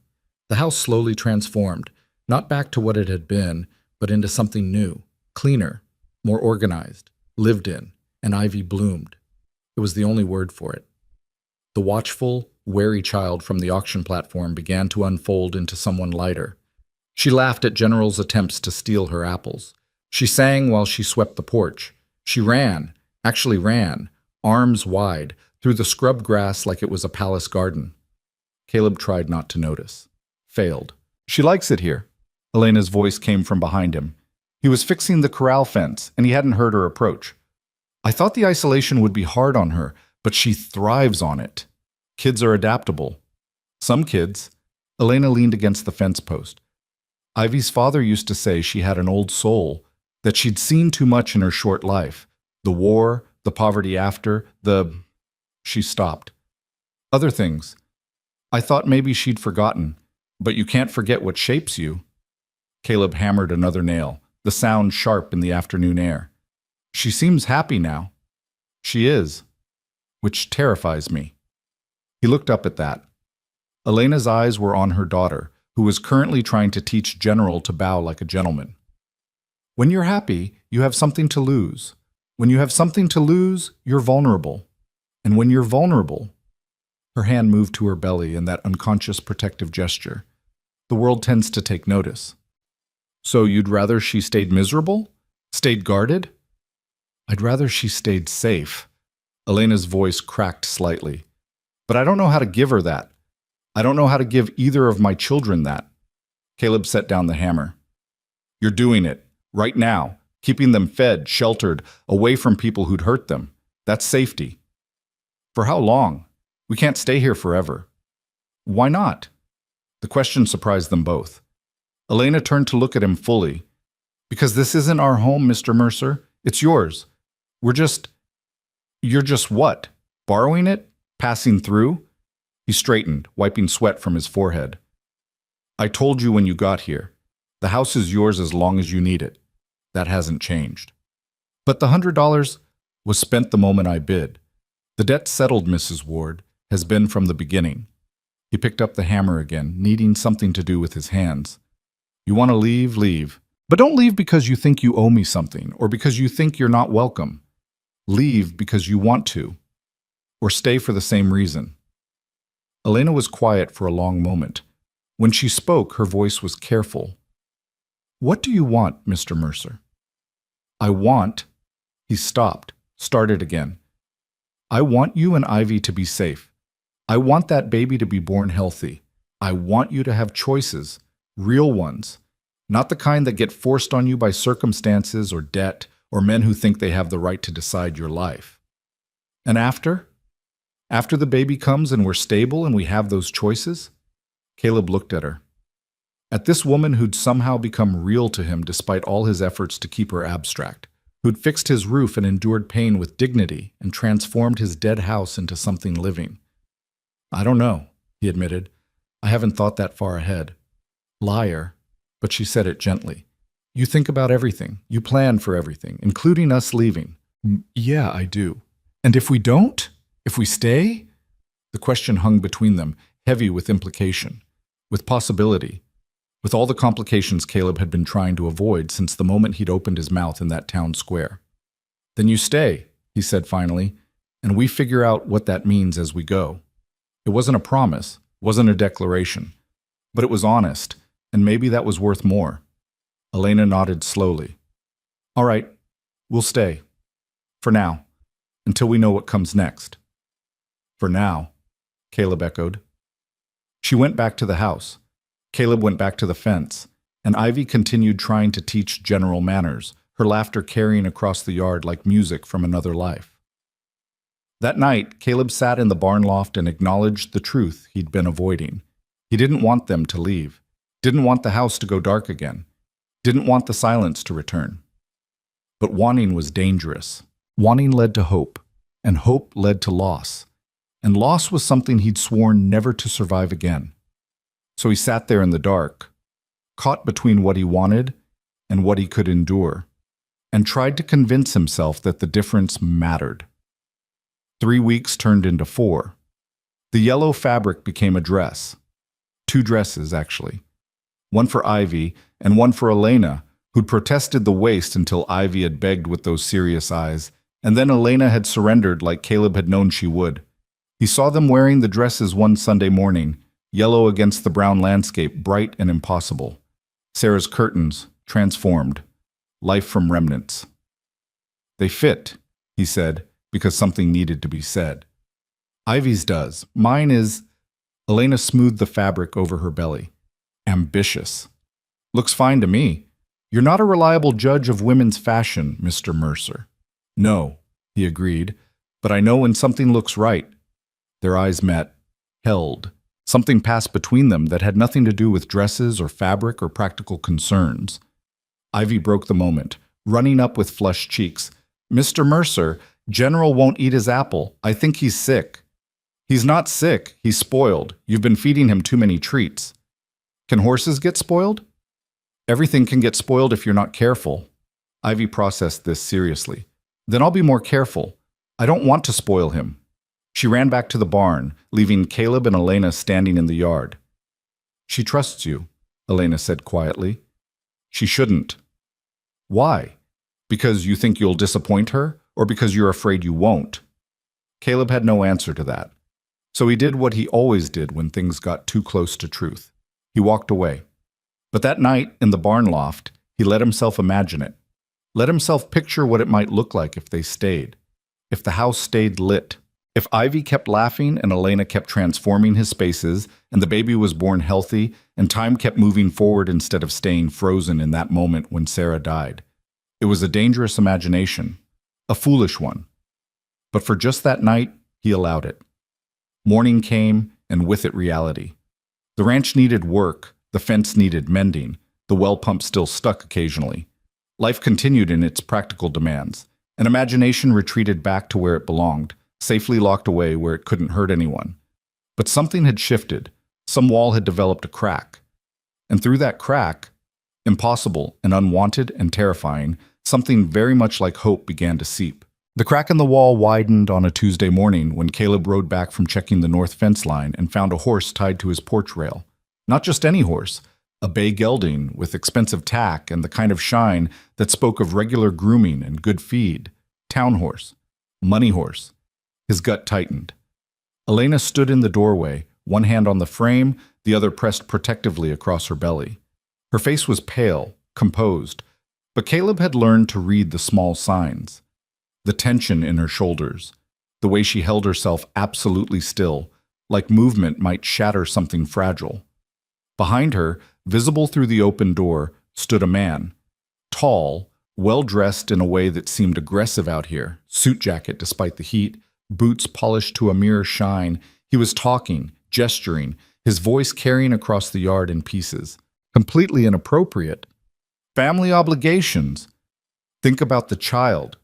The house slowly transformed, not back to what it had been, but into something new, cleaner, more organized, lived in, and Ivy bloomed. It was the only word for it. The watchful, wary child from the auction platform began to unfold into someone lighter. She laughed at General's attempts to steal her apples. She sang while she swept the porch. She ran, actually ran, arms wide, through the scrub grass like it was a palace garden. Caleb tried not to notice. Failed. She likes it here. Elena's voice came from behind him. He was fixing the corral fence, and he hadn't heard her approach. I thought the isolation would be hard on her, but she thrives on it. Kids are adaptable. Some kids. Elena leaned against the fence post. Ivy's father used to say she had an old soul, that she'd seen too much in her short life. The war, the poverty after, She stopped. Other things. I thought maybe she'd forgotten, but you can't forget what shapes you. Caleb hammered another nail, the sound sharp in the afternoon air. She seems happy now. She is, which terrifies me. He looked up at that. Elena's eyes were on her daughter, who was currently trying to teach General to bow like a gentleman. When you're happy, you have something to lose. When you have something to lose, you're vulnerable. And when you're vulnerable, her hand moved to her belly in that unconscious protective gesture. The world tends to take notice. So you'd rather she stayed miserable? Stayed guarded? I'd rather she stayed safe. Elena's voice cracked slightly. But I don't know how to give her that. I don't know how to give either of my children that. Caleb set down the hammer. You're doing it, right now, keeping them fed, sheltered, away from people who'd hurt them. That's safety. For how long? We can't stay here forever. Why not? The question surprised them both. Elena turned to look at him fully. Because this isn't our home, Mr. Mercer. It's yours. You're just what? Borrowing it? Passing through? He straightened, wiping sweat from his forehead. I told you when you got here. The house is yours as long as you need it. That hasn't changed. But the $100 was spent the moment I bid. The debt settled, Mrs. Ward, has been from the beginning. He picked up the hammer again, needing something to do with his hands. You want to leave, leave. But don't leave because you think you owe me something, or because you think you're not welcome. Leave because you want to, or stay for the same reason. Elena was quiet for a long moment. When she spoke, her voice was careful. What do you want, Mr. Mercer? I want... He stopped, started again. I want you and Ivy to be safe. I want that baby to be born healthy. I want you to have choices, real ones, not the kind that get forced on you by circumstances or debt or men who think they have the right to decide your life. And after? After the baby comes and we're stable and we have those choices? Caleb looked at her. At this woman who'd somehow become real to him despite all his efforts to keep her abstract, who'd fixed his roof and endured pain with dignity and transformed his dead house into something living. I don't know, he admitted. I haven't thought that far ahead. Liar. But she said it gently. You think about everything. You plan for everything, including us leaving. Yeah, I do. And if we don't? If we stay? The question hung between them, heavy with implication, with possibility, with all the complications Caleb had been trying to avoid since the moment he'd opened his mouth in that town square. Then you stay, he said finally, and we figure out what that means as we go. It wasn't a promise, wasn't a declaration, but it was honest, and maybe that was worth more. Elena nodded slowly. All right, we'll stay. For now, until we know what comes next. For now, Caleb echoed. She went back to the house. Caleb went back to the fence, and Ivy continued trying to teach general manners, her laughter carrying across the yard like music from another life. That night, Caleb sat in the barn loft and acknowledged the truth he'd been avoiding. He didn't want them to leave, didn't want the house to go dark again, didn't want the silence to return. But wanting was dangerous. Wanting led to hope, and hope led to loss. And loss was something he'd sworn never to survive again. So he sat there in the dark, caught between what he wanted and what he could endure, and tried to convince himself that the difference mattered. 3 weeks turned into 4. The yellow fabric became a dress. 2 dresses, actually. One for Ivy and one for Elena, who'd protested the waist until Ivy had begged with those serious eyes, and then Elena had surrendered like Caleb had known she would. He saw them wearing the dresses one Sunday morning, yellow against the brown landscape, bright and impossible. Sarah's curtains, transformed. Life from remnants. They fit, he said, because something needed to be said. Ivy's does. Mine is... Elena smoothed the fabric over her belly. Ambitious. Looks fine to me. You're not a reliable judge of women's fashion, Mr. Mercer. No, he agreed, but I know when something looks right. Their eyes met, held. Something passed between them that had nothing to do with dresses or fabric or practical concerns. Ivy broke the moment, running up with flushed cheeks. Mr. Mercer, General won't eat his apple. I think he's sick. He's not sick. He's spoiled. You've been feeding him too many treats. Can horses get spoiled? Everything can get spoiled if you're not careful. Ivy processed this seriously. Then I'll be more careful. I don't want to spoil him. She ran back to the barn, leaving Caleb and Elena standing in the yard. She trusts you, Elena said quietly. She shouldn't. Why? Because you think you'll disappoint her, or because you're afraid you won't? Caleb had no answer to that. So he did what he always did when things got too close to truth. He walked away. But that night, in the barn loft, he let himself imagine it. Let himself picture what it might look like if they stayed. If the house stayed lit. If Ivy kept laughing and Elena kept transforming his spaces, and the baby was born healthy, and time kept moving forward instead of staying frozen in that moment when Sarah died. It was a dangerous imagination. A foolish one. But for just that night, he allowed it. Morning came, and with it reality. The ranch needed work, the fence needed mending, the well pump still stuck occasionally. Life continued in its practical demands, and imagination retreated back to where it belonged, safely locked away where it couldn't hurt anyone. But something had shifted, some wall had developed a crack. And through that crack, impossible and unwanted and terrifying, something very much like hope began to seep. The crack in the wall widened on a Tuesday morning when Caleb rode back from checking the north fence line and found a horse tied to his porch rail. Not just any horse, a bay gelding with expensive tack and the kind of shine that spoke of regular grooming and good feed. Town horse. Money horse. His gut tightened. Elena stood in the doorway, one hand on the frame, the other pressed protectively across her belly. Her face was pale, composed, but Caleb had learned to read the small signs. The tension in her shoulders, the way she held herself absolutely still, like movement might shatter something fragile. Behind her, visible through the open door, stood a man. Tall, well-dressed in a way that seemed aggressive out here, suit jacket despite the heat, boots polished to a mirror shine. He was talking, gesturing, his voice carrying across the yard in pieces. Completely inappropriate. Family obligations. Think about the child.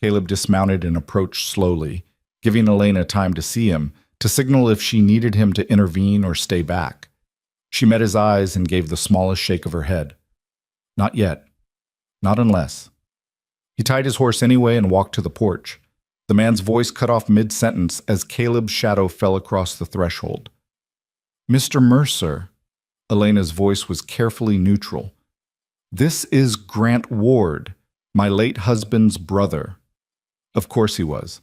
Caleb dismounted and approached slowly, giving Elena time to see him, to signal if she needed him to intervene or stay back. She met his eyes and gave the smallest shake of her head. Not yet. Not unless. He tied his horse anyway and walked to the porch. The man's voice cut off mid-sentence as Caleb's shadow fell across the threshold. Mr. Mercer. Elena's voice was carefully neutral. This is Grant Ward, my late husband's brother. Of course he was.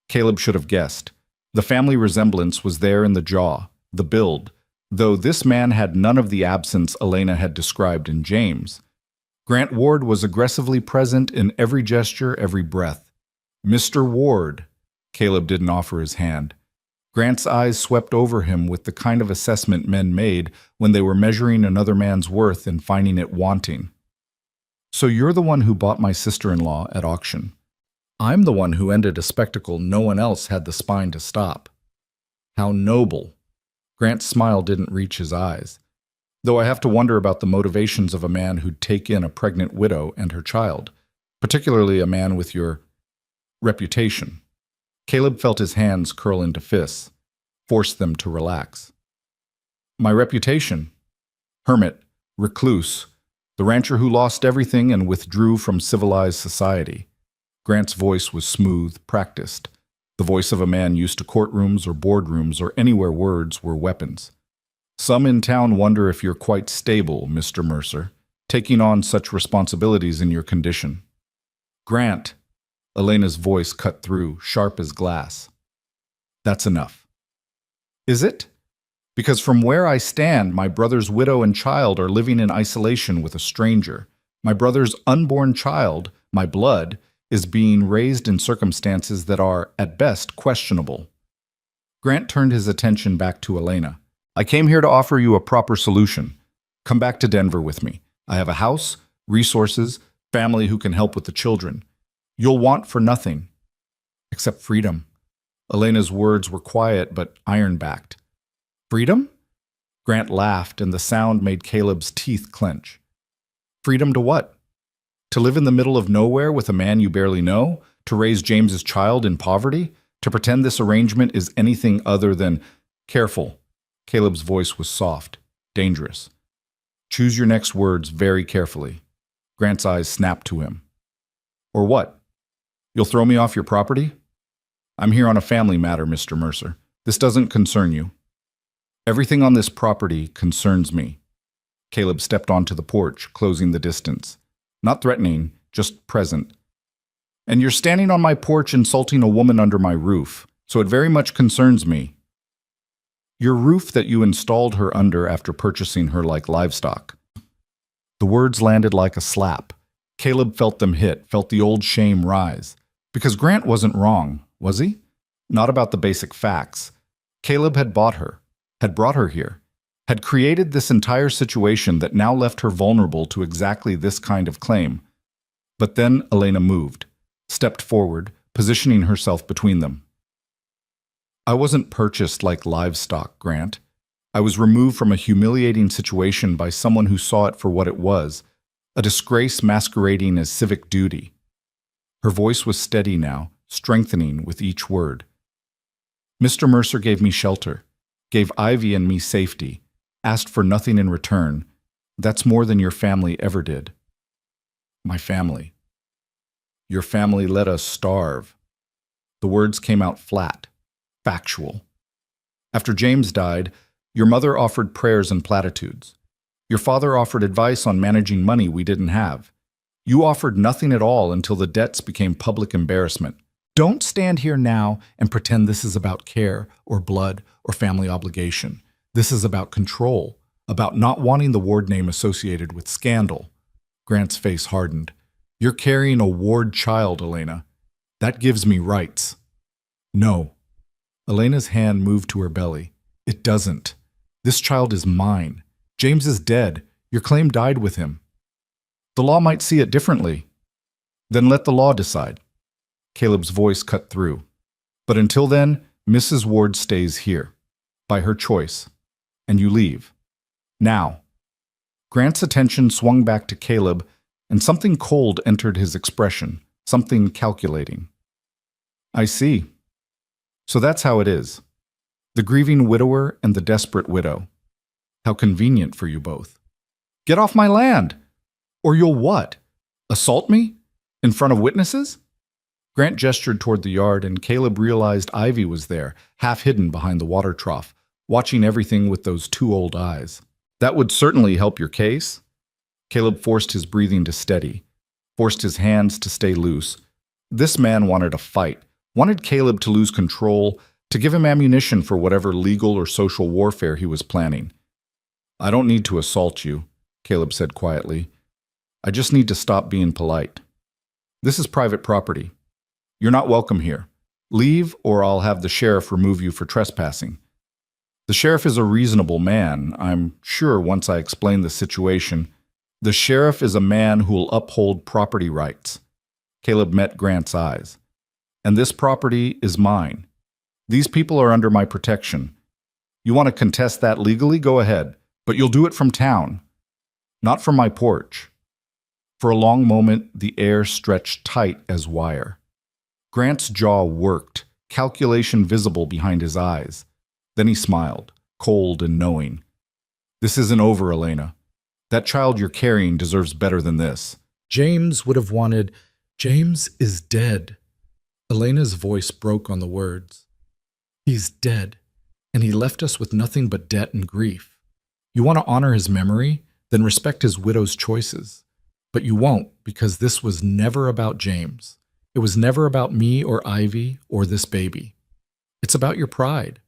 Caleb should have guessed. The family resemblance was there in the jaw, the build, though this man had none of the absence Elena had described in James. Grant Ward was aggressively present in every gesture, every breath. Mr. Ward. Caleb didn't offer his hand. Grant's eyes swept over him with the kind of assessment men made when they were measuring another man's worth and finding it wanting. So you're the one who bought my sister-in-law at auction. I'm the one who ended a spectacle no one else had the spine to stop. How noble. Grant's smile didn't reach his eyes, though I have to wonder about the motivations of a man who'd take in a pregnant widow and her child, particularly a man with your reputation. Caleb felt his hands curl into fists, forced them to relax. My reputation? Hermit, recluse, the rancher who lost everything and withdrew from civilized society. Grant's voice was smooth, practiced, the voice of a man used to courtrooms or boardrooms or anywhere words were weapons. Some in town wonder if you're quite stable, Mr. Mercer, taking on such responsibilities in your condition. Grant, Elena's voice cut through, sharp as glass. That's enough. Is it? Because from where I stand, my brother's widow and child are living in isolation with a stranger. My brother's unborn child, my blood, is being raised in circumstances that are, at best, questionable. Grant turned his attention back to Elena. I came here to offer you a proper solution. Come back to Denver with me. I have a house, resources, family who can help with the children. You'll want for nothing. Except freedom. Elena's words were quiet but iron-backed. Freedom? Grant laughed, and the sound made Caleb's teeth clench. Freedom to what? To live in the middle of nowhere with a man you barely know? To raise James's child in poverty? To pretend this arrangement is anything other than careful? Caleb's voice was soft, dangerous. Choose your next words very carefully. Grant's eyes snapped to him. Or what? You'll throw me off your property? I'm here on a family matter, Mr. Mercer. This doesn't concern you. Everything on this property concerns me. Caleb stepped onto the porch, closing the distance. Not threatening, just present. And you're standing on my porch insulting a woman under my roof, so it very much concerns me. Your roof that you installed her under after purchasing her like livestock. The words landed like a slap. Caleb felt them hit, felt the old shame rise. Because Grant wasn't wrong, was he? Not about the basic facts. Caleb had bought her, had brought her here, had created this entire situation that now left her vulnerable to exactly this kind of claim. But then Elena moved, stepped forward, positioning herself between them. I wasn't purchased like livestock, Grant. I was removed from a humiliating situation by someone who saw it for what it was, a disgrace masquerading as civic duty. Her voice was steady now, strengthening with each word. Mr. Mercer gave me shelter, gave Ivy and me safety, asked for nothing in return. That's more than your family ever did. My family. Your family let us starve. The words came out flat, factual. After James died, your mother offered prayers and platitudes. Your father offered advice on managing money we didn't have. You offered nothing at all until the debts became public embarrassment. Don't stand here now and pretend this is about care or blood or family obligation. This is about control, about not wanting the Ward name associated with scandal. Grant's face hardened. You're carrying a Ward child, Elena. That gives me rights. No. Elena's hand moved to her belly. It doesn't. This child is mine. James is dead. Your claim died with him. The law might see it differently. Then let the law decide. Caleb's voice cut through. But until then, Mrs. Ward stays here, by her choice, and you leave. Now. Grant's attention swung back to Caleb, and something cold entered his expression, something calculating. I see. So that's how it is. The grieving widower and the desperate widow. How convenient for you both. Get off my land! Or you'll what? Assault me? In front of witnesses? Grant gestured toward the yard, and Caleb realized Ivy was there, half hidden behind the water trough, watching everything with those two old eyes. That would certainly help your case. Caleb forced his breathing to steady, forced his hands to stay loose. This man wanted a fight, wanted Caleb to lose control, to give him ammunition for whatever legal or social warfare he was planning. I don't need to assault you, Caleb said quietly. I just need to stop being polite. This is private property. You're not welcome here. Leave, or I'll have the sheriff remove you for trespassing. The sheriff is a reasonable man, I'm sure once I explain the situation. The sheriff is a man who will uphold property rights. Caleb met Grant's eyes. And this property is mine. These people are under my protection. You want to contest that legally? Go ahead. But you'll do it from town, not from my porch. For a long moment, the air stretched tight as wire. Grant's jaw worked, calculation visible behind his eyes. Then he smiled, cold and knowing. This isn't over, Elena. That child you're carrying deserves better than this. James would have wanted, James is dead. Elena's voice broke on the words. He's dead, and he left us with nothing but debt and grief. You want to honor his memory? Then respect his widow's choices. But you won't, because this was never about James. It was never about me or Ivy or this baby. It's about your pride,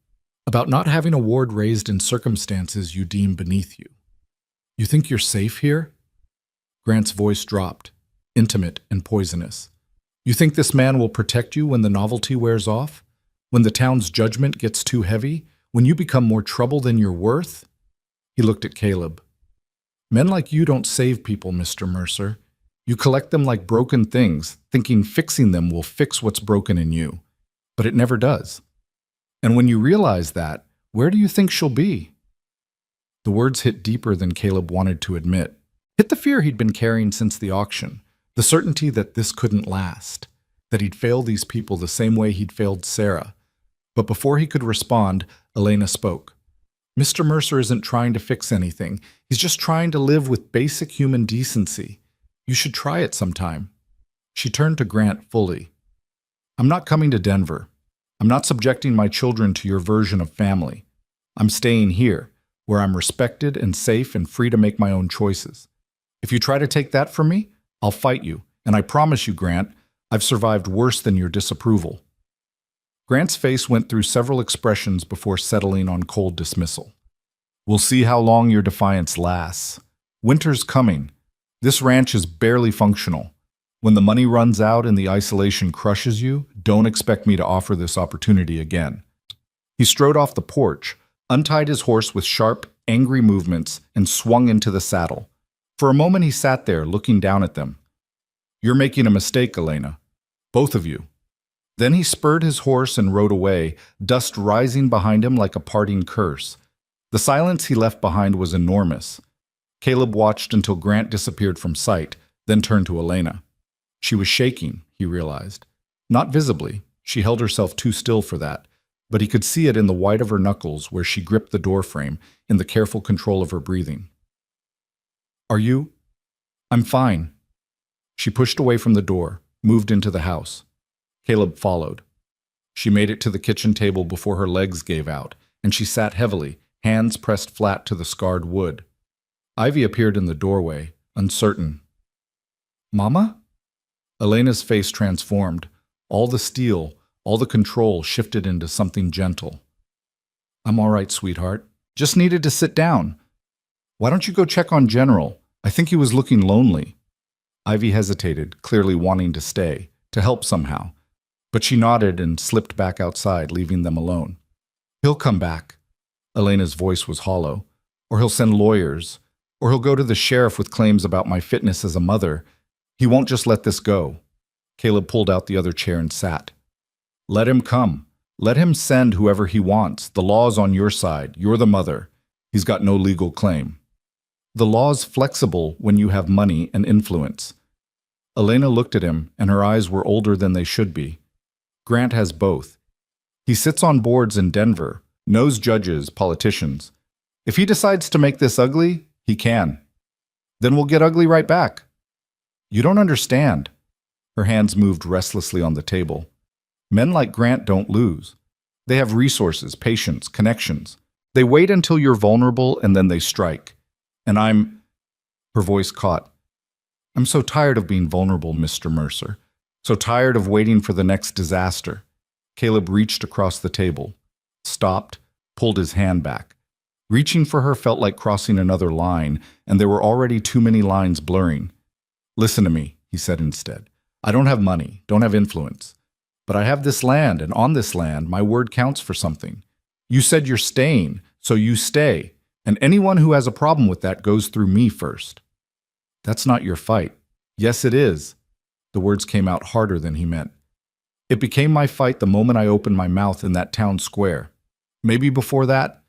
about not having a ward raised in circumstances you deem beneath you. You think you're safe here? Grant's voice dropped, intimate and poisonous. You think this man will protect you when the novelty wears off? When the town's judgment gets too heavy? When you become more trouble than you're worth? He looked at Caleb. Men like you don't save people, Mr. Mercer. You collect them like broken things, thinking fixing them will fix what's broken in you. But it never does. And when you realize that, where do you think she'll be? The words hit deeper than Caleb wanted to admit. Hit the fear he'd been carrying since the auction, the certainty that this couldn't last, that he'd fail these people the same way he'd failed Sarah. But before he could respond, Elena spoke. Mr. Mercer isn't trying to fix anything. He's just trying to live with basic human decency. You should try it sometime. She turned to Grant fully. I'm not coming to Denver. I'm not subjecting my children to your version of family. I'm staying here, where I'm respected and safe and free to make my own choices. If you try to take that from me, I'll fight you. And I promise you, Grant, I've survived worse than your disapproval. Grant's face went through several expressions before settling on cold dismissal. We'll see how long your defiance lasts. Winter's coming. This ranch is barely functional. When the money runs out and the isolation crushes you, don't expect me to offer this opportunity again. He strode off the porch, untied his horse with sharp, angry movements, and swung into the saddle. For a moment he sat there, looking down at them. You're making a mistake, Elena. Both of you. Then he spurred his horse and rode away, dust rising behind him like a parting curse. The silence he left behind was enormous. Caleb watched until Grant disappeared from sight, then turned to Elena. She was shaking, he realized. Not visibly, she held herself too still for that, but he could see it in the white of her knuckles where she gripped the doorframe, in the careful control of her breathing. Are you? I'm fine. She pushed away from the door, moved into the house. Caleb followed. She made it to the kitchen table before her legs gave out, and she sat heavily, hands pressed flat to the scarred wood. Ivy appeared in the doorway, uncertain. Mama? Elena's face transformed. All the steel, all the control shifted into something gentle. I'm all right, sweetheart. Just needed to sit down. Why don't you go check on General? I think he was looking lonely. Ivy hesitated, clearly wanting to stay, to help somehow. But she nodded and slipped back outside, leaving them alone. He'll come back. Elena's voice was hollow. Or he'll send lawyers. Or he'll go to the sheriff with claims about my fitness as a mother. He won't just let this go. Caleb pulled out the other chair and sat. Let him come. Let him send whoever he wants. The law's on your side. You're the mother. He's got no legal claim. The law's flexible when you have money and influence. Elena looked at him, and her eyes were older than they should be. Grant has both. He sits on boards in Denver, knows judges, politicians. If he decides to make this ugly, he can. Then we'll get ugly right back. You don't understand. Her hands moved restlessly on the table. Men like Grant don't lose. They have resources, patience, connections. They wait until you're vulnerable and then they strike. And her voice caught. I'm so tired of being vulnerable, Mr. Mercer. So tired of waiting for the next disaster. Caleb reached across the table, stopped, pulled his hand back. Reaching for her felt like crossing another line, and there were already too many lines blurring. Listen to me, he said instead. I don't have money, don't have influence. But I have this land, and on this land, my word counts for something. You said you're staying, so you stay. And anyone who has a problem with that goes through me first. That's not your fight. Yes, it is. The words came out harder than he meant. It became my fight the moment I opened my mouth in that town square. Maybe before that.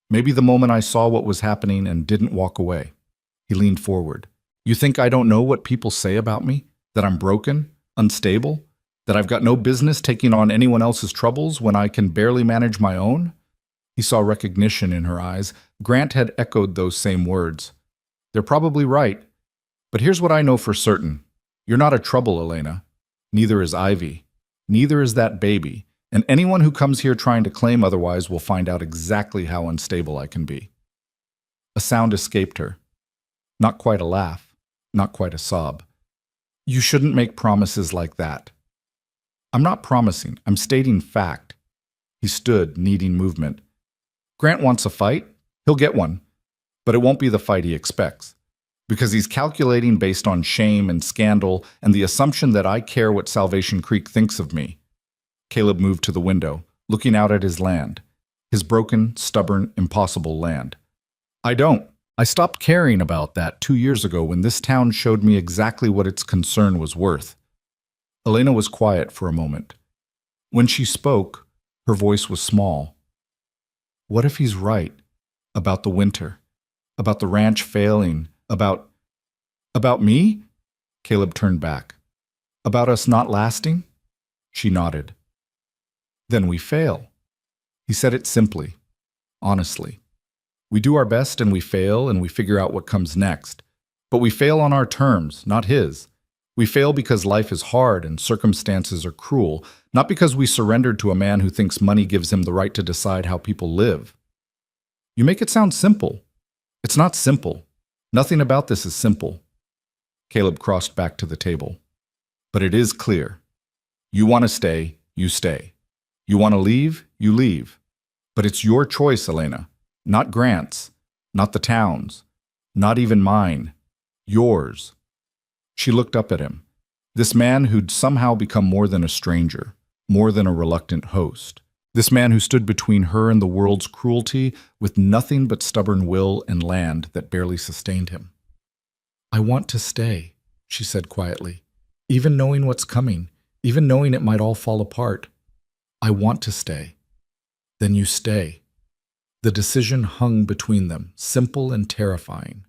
Maybe the moment I saw what was happening and didn't walk away. He leaned forward. You think I don't know what people say about me? That I'm broken? Unstable? That I've got no business taking on anyone else's troubles when I can barely manage my own? He saw recognition in her eyes. Grant had echoed those same words. They're probably right. But here's what I know for certain. You're not a trouble, Elena. Neither is Ivy. Neither is that baby. And anyone who comes here trying to claim otherwise will find out exactly how unstable I can be. A sound escaped her. Not quite a laugh. Not quite a sob. You shouldn't make promises like that. I'm not promising. I'm stating fact. He stood, needing movement. Grant wants a fight. He'll get one. But it won't be the fight he expects. Because he's calculating based on shame and scandal and the assumption that I care what Salvation Creek thinks of me. Caleb moved to the window, looking out at his land. His broken, stubborn, impossible land. I don't. I stopped caring about that 2 years ago when this town showed me exactly what its concern was worth. Elena was quiet for a moment. When she spoke, her voice was small. What if he's right? About the winter? About the ranch failing? About me? Caleb turned back. About us not lasting? She nodded. Then we fail. He said it simply, honestly. We do our best and we fail and we figure out what comes next. But we fail on our terms, not his. We fail because life is hard and circumstances are cruel, not because we surrendered to a man who thinks money gives him the right to decide how people live. You make it sound simple. It's not simple. Nothing about this is simple. Caleb crossed back to the table. But it is clear. You want to stay, you stay. You want to leave, you leave. But it's your choice, Elena. Not Grant's. Not the town's. Not even mine. Yours. She looked up at him. This man who'd somehow become more than a stranger, more than a reluctant host. This man who stood between her and the world's cruelty with nothing but stubborn will and land that barely sustained him. I want to stay, she said quietly. Even knowing what's coming, even knowing it might all fall apart. I want to stay. Then you stay. The decision hung between them, simple and terrifying.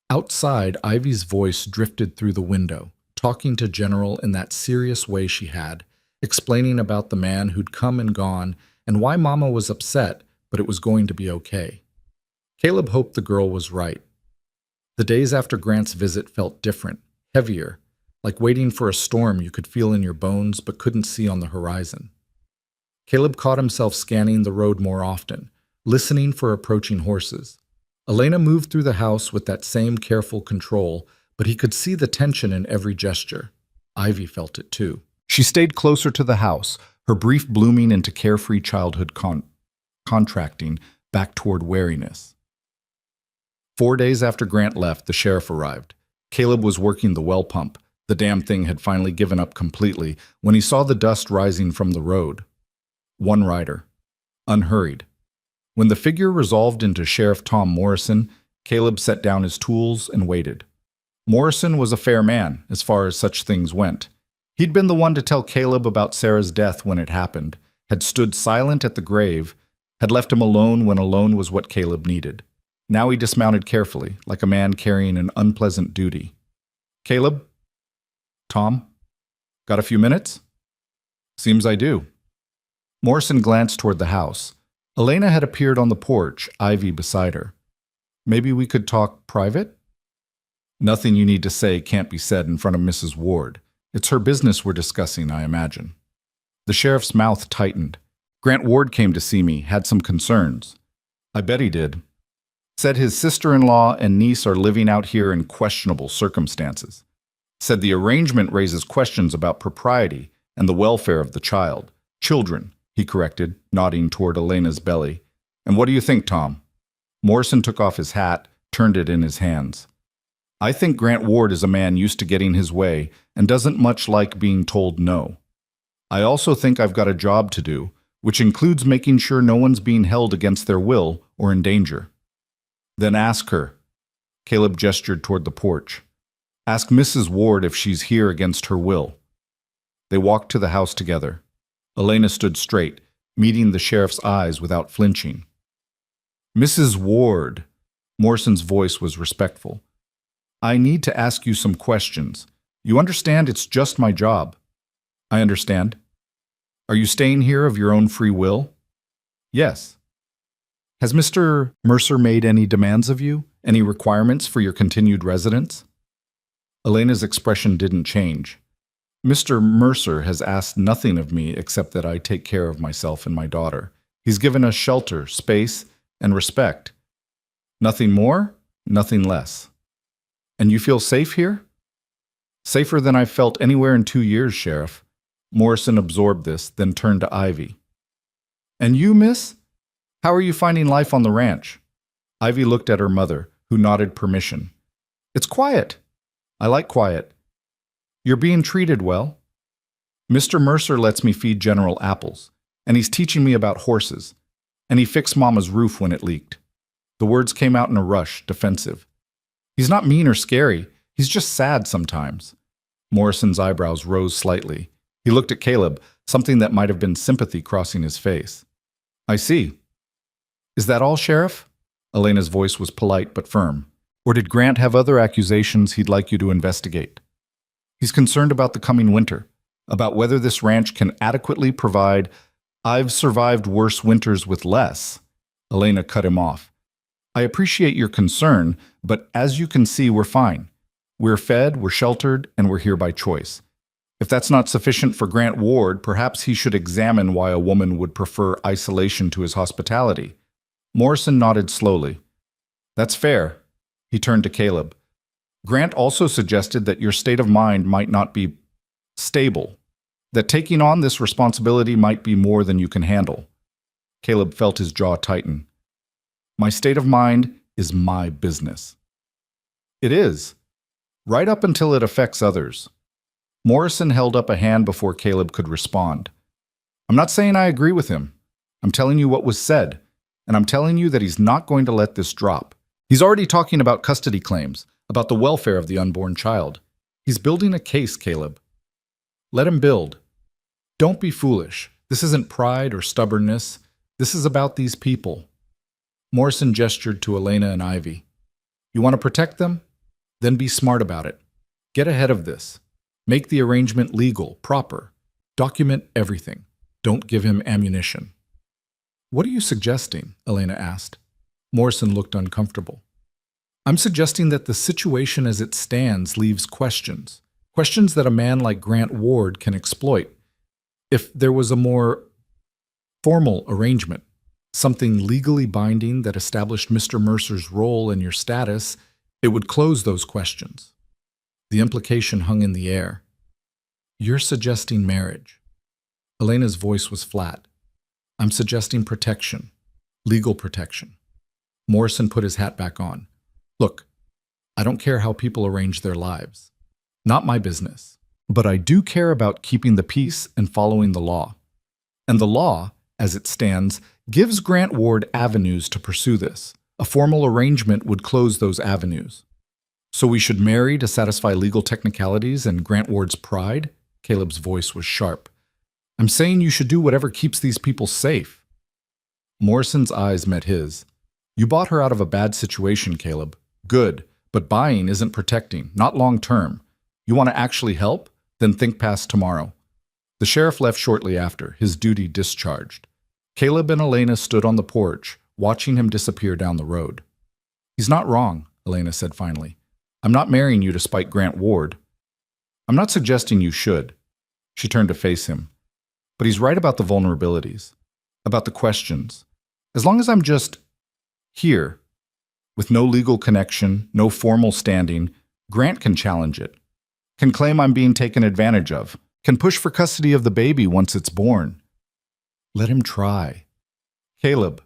Outside, Ivy's voice drifted through the window, talking to General in that serious way she had, explaining about the man who'd come and gone and why Mama was upset, but it was going to be okay. Caleb hoped the girl was right. The days after Grant's visit felt different, heavier, like waiting for a storm you could feel in your bones but couldn't see on the horizon. Caleb caught himself scanning the road more often, listening for approaching horses. Elena moved through the house with that same careful control, but he could see the tension in every gesture. Ivy felt it too. She stayed closer to the house, her brief blooming into carefree childhood contracting back toward wariness. 4 days after Grant left, the sheriff arrived. Caleb was working the well pump. The damn thing had finally given up completely when he saw the dust rising from the road. One rider. Unhurried. When the figure resolved into Sheriff Tom Morrison, Caleb set down his tools and waited. Morrison was a fair man, as far as such things went. He'd been the one to tell Caleb about Sarah's death when it happened, had stood silent at the grave, had left him alone when alone was what Caleb needed. Now he dismounted carefully, like a man carrying an unpleasant duty. Caleb? Tom? Got a few minutes? Seems I do. Morrison glanced toward the house. Elena had appeared on the porch, Ivy beside her. Maybe we could talk private? Nothing you need to say can't be said in front of Mrs. Ward. It's her business we're discussing, I imagine. The sheriff's mouth tightened. Grant Ward came to see me, had some concerns. I bet he did. Said his sister-in-law and niece are living out here in questionable circumstances. Said the arrangement raises questions about propriety and the welfare of the child. Children, he corrected, nodding toward Elena's belly. And what do you think, Tom? Morrison took off his hat, turned it in his hands. I think Grant Ward is a man used to getting his way and doesn't much like being told no. I also think I've got a job to do, which includes making sure no one's being held against their will or in danger. Then ask her. Caleb gestured toward the porch. Ask Mrs. Ward if she's here against her will. They walked to the house together. Elena stood straight, meeting the sheriff's eyes without flinching. Mrs. Ward, Morrison's voice was respectful. I need to ask you some questions. You understand it's just my job. I understand. Are you staying here of your own free will? Yes. Has Mr. Mercer made any demands of you? Any requirements for your continued residence? Elena's expression didn't change. Mr. Mercer has asked nothing of me except that I take care of myself and my daughter. He's given us shelter, space, and respect. Nothing more, nothing less. And you feel safe here? Safer than I've felt anywhere in 2 years, Sheriff. Morrison absorbed this, then turned to Ivy. And you, miss? How are you finding life on the ranch? Ivy looked at her mother, who nodded permission. It's quiet. I like quiet. You're being treated well. Mr. Mercer lets me feed General apples, and he's teaching me about horses, and he fixed Mama's roof when it leaked. The words came out in a rush, defensive. He's not mean or scary. He's just sad sometimes. Morrison's eyebrows rose slightly. He looked at Caleb, something that might have been sympathy crossing his face. I see. Is that all, Sheriff? Elena's voice was polite but firm. Or did Grant have other accusations he'd like you to investigate? He's concerned about the coming winter, about whether this ranch can adequately provide. I've survived worse winters with less. Elena cut him off. I appreciate your concern, but as you can see, we're fine. We're fed, we're sheltered, and we're here by choice. If that's not sufficient for Grant Ward, perhaps he should examine why a woman would prefer isolation to his hospitality. Morrison nodded slowly. That's fair. He turned to Caleb. Grant also suggested that your state of mind might not be stable, that taking on this responsibility might be more than you can handle. Caleb felt his jaw tighten. My state of mind is my business. It is, right up until it affects others. Morrison held up a hand before Caleb could respond. I'm not saying I agree with him. I'm telling you what was said, and I'm telling you that he's not going to let this drop. He's already talking about custody claims, about the welfare of the unborn child. He's building a case, Caleb. Let him build. Don't be foolish. This isn't pride or stubbornness. This is about these people. Morrison gestured to Elena and Ivy. You want to protect them? Then be smart about it. Get ahead of this. Make the arrangement legal, proper. Document everything. Don't give him ammunition. What are you suggesting? Elena asked. Morrison looked uncomfortable. I'm suggesting that the situation as it stands leaves questions. Questions that a man like Grant Ward can exploit. If there was a more formal arrangement, something legally binding that established Mr. Mercer's role and your status, it would close those questions. The implication hung in the air. You're suggesting marriage. Elena's voice was flat. I'm suggesting protection. Legal protection. Morrison put his hat back on. Look, I don't care how people arrange their lives. Not my business. But I do care about keeping the peace and following the law. And the law, as it stands, gives Grant Ward avenues to pursue this. A formal arrangement would close those avenues. So we should marry to satisfy legal technicalities and Grant Ward's pride? Caleb's voice was sharp. I'm saying you should do whatever keeps these people safe. Morrison's eyes met his. You bought her out of a bad situation, Caleb. Good, but buying isn't protecting, not long term. You want to actually help? Then think past tomorrow. The sheriff left shortly after, his duty discharged. Caleb and Elena stood on the porch, watching him disappear down the road. "He's not wrong," Elena said finally. "I'm not marrying you to spite Grant Ward. I'm not suggesting you should." She turned to face him. "But he's right about the vulnerabilities, about the questions. As long as I'm just here, with no legal connection, no formal standing, Grant can challenge it, can claim I'm being taken advantage of, can push for custody of the baby once it's born. Let him try." Caleb.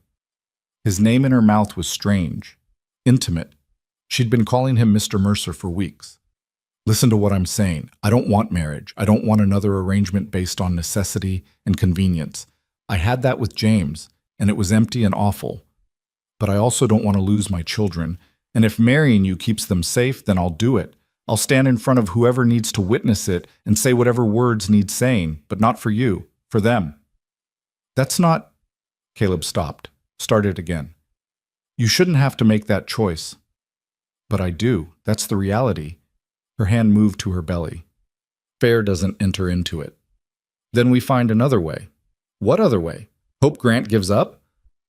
His name in her mouth was strange, intimate. She'd been calling him Mr. Mercer for weeks. "Listen to what I'm saying. I don't want marriage. I don't want another arrangement based on necessity and convenience. I had that with James, and it was empty and awful. But I also don't want to lose my children, and if marrying you keeps them safe, then I'll do it. I'll stand in front of whoever needs to witness it and say whatever words need saying, but not for you, for them." "That's not—" Caleb stopped, started again. "You shouldn't have to make that choice." "But I do. That's the reality." Her hand moved to her belly. "Fair doesn't enter into it. Then we find another way." "What other way? Hope Grant gives up?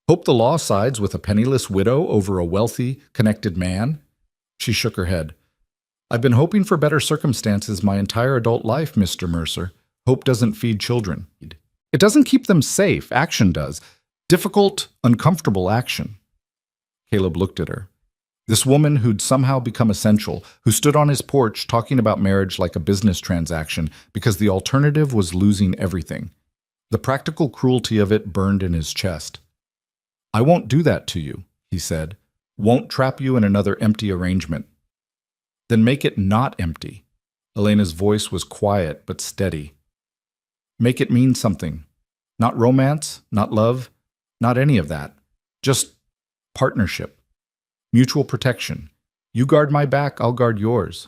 Hope the law sides with a penniless widow over a wealthy, connected man?" She shook her head. "I've been hoping for better circumstances my entire adult life, Mr. Mercer. Hope doesn't feed children. It doesn't keep them safe. Action does. Difficult, uncomfortable action." Caleb looked at her. This woman who'd somehow become essential, who stood on his porch talking about marriage like a business transaction because the alternative was losing everything. The practical cruelty of it burned in his chest. "I won't do that to you," he said. "Won't trap you in another empty arrangement." "Then make it not empty." Elena's voice was quiet but steady. "Make it mean something. Not romance, not love, not any of that. Just partnership. Mutual protection. You guard my back, I'll guard yours.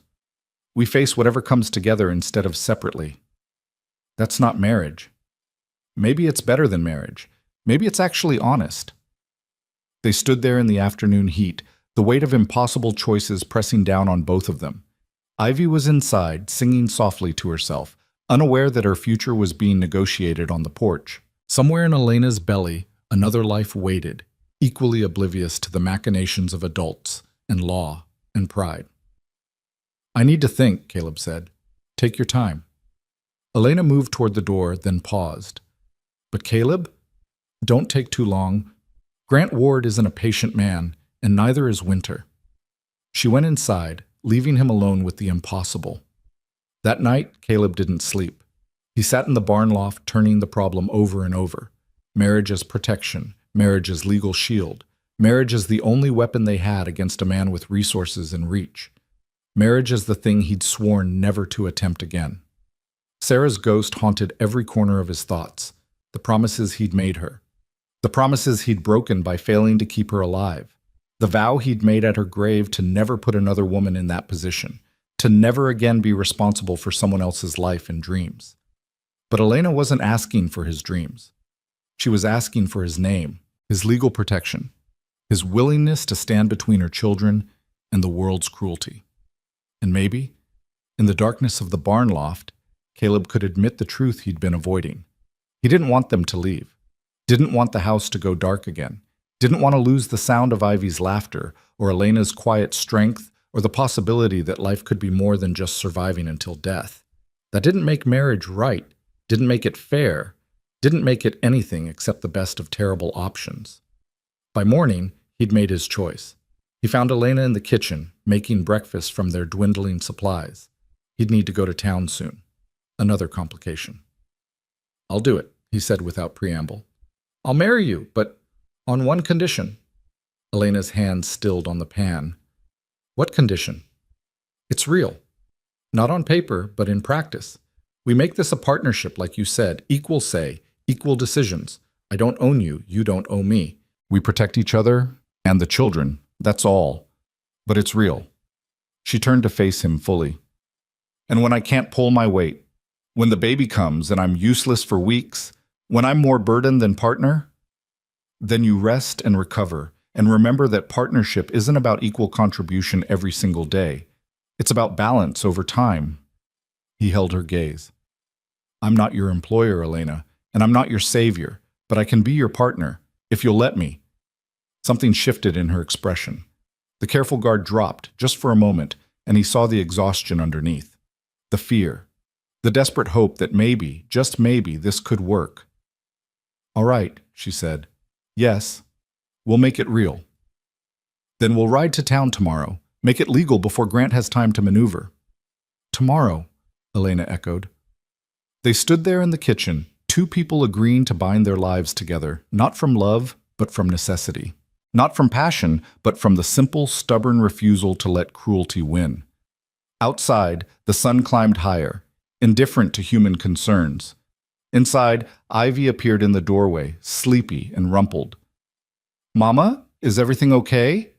We face whatever comes together instead of separately. That's not marriage. Maybe it's better than marriage. Maybe it's actually honest." They stood there in the afternoon heat, the weight of impossible choices pressing down on both of them. Ivy was inside, singing softly to herself, unaware that her future was being negotiated on the porch. Somewhere in Elena's belly, another life waited, equally oblivious to the machinations of adults and law and pride. "I need to think," Caleb said. "Take your time." Elena moved toward the door, then paused. "But Caleb, don't take too long. Grant Ward isn't a patient man, and neither is Winter." She went inside, leaving him alone with the impossible. That night, Caleb didn't sleep. He sat in the barn loft, turning the problem over and over. Marriage as protection, marriage as legal shield, marriage as the only weapon they had against a man with resources and reach. Marriage as the thing he'd sworn never to attempt again. Sarah's ghost haunted every corner of his thoughts, the promises he'd made her, the promises he'd broken by failing to keep her alive, the vow he'd made at her grave to never put another woman in that position, to never again be responsible for someone else's life and dreams. But Elena wasn't asking for his dreams. She was asking for his name, his legal protection, his willingness to stand between her children and the world's cruelty. And maybe, in the darkness of the barn loft, Caleb could admit the truth he'd been avoiding. He didn't want them to leave, didn't want the house to go dark again, didn't want to lose the sound of Ivy's laughter or Elena's quiet strength or the possibility that life could be more than just surviving until death. That didn't make marriage right, didn't make it fair, didn't make it anything except the best of terrible options. By morning, he'd made his choice. He found Elena in the kitchen, making breakfast from their dwindling supplies. He'd need to go to town soon. Another complication. "I'll do it," he said without preamble. "I'll marry you, but on one condition." Elena's hand stilled on the pan. "What condition?" "It's real. Not on paper, but in practice. We make this a partnership, like you said, equal say, equal decisions. I don't own you, you don't owe me. We protect each other and the children, that's all. But it's real." She turned to face him fully. "And when I can't pull my weight, when the baby comes and I'm useless for weeks, when I'm more burden than partner, then you rest and recover and remember that partnership isn't about equal contribution every single day. It's about balance over time." He held her gaze. "I'm not your employer, Elena, and I'm not your savior, But I can be your partner, if you'll let me. Something shifted in her expression. The careful guard dropped, just for a moment, and he saw the exhaustion underneath. The fear. The desperate hope that maybe, just maybe, this could work. All right, she said. Yes, we'll make it real. Then we'll ride to town tomorrow. Make it legal before Grant has time to maneuver. Tomorrow, Elena echoed. They stood there in the kitchen, two people agreeing to bind their lives together, not from love, but from necessity. Not from passion, but from the simple, stubborn refusal to let cruelty win. Outside, the sun climbed higher, indifferent to human concerns. Inside, Ivy appeared in the doorway, sleepy and rumpled. Mama, is everything okay?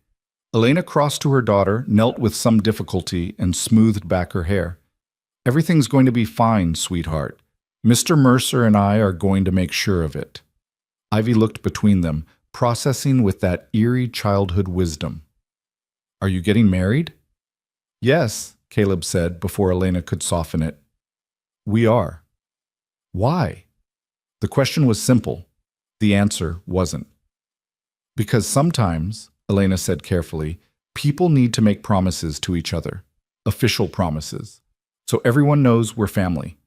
Elena crossed to her daughter, knelt with some difficulty, and smoothed back her hair. Everything's going to be fine, sweetheart. Mr. Mercer and I are going to make sure of it. Ivy looked between them, processing with that eerie childhood wisdom. Are you getting married? Yes, Caleb said before Elena could soften it. We are. Why? The question was simple. The answer wasn't. Because sometimes, Elena said carefully, people need to make promises to each other, official promises, so everyone knows we're family.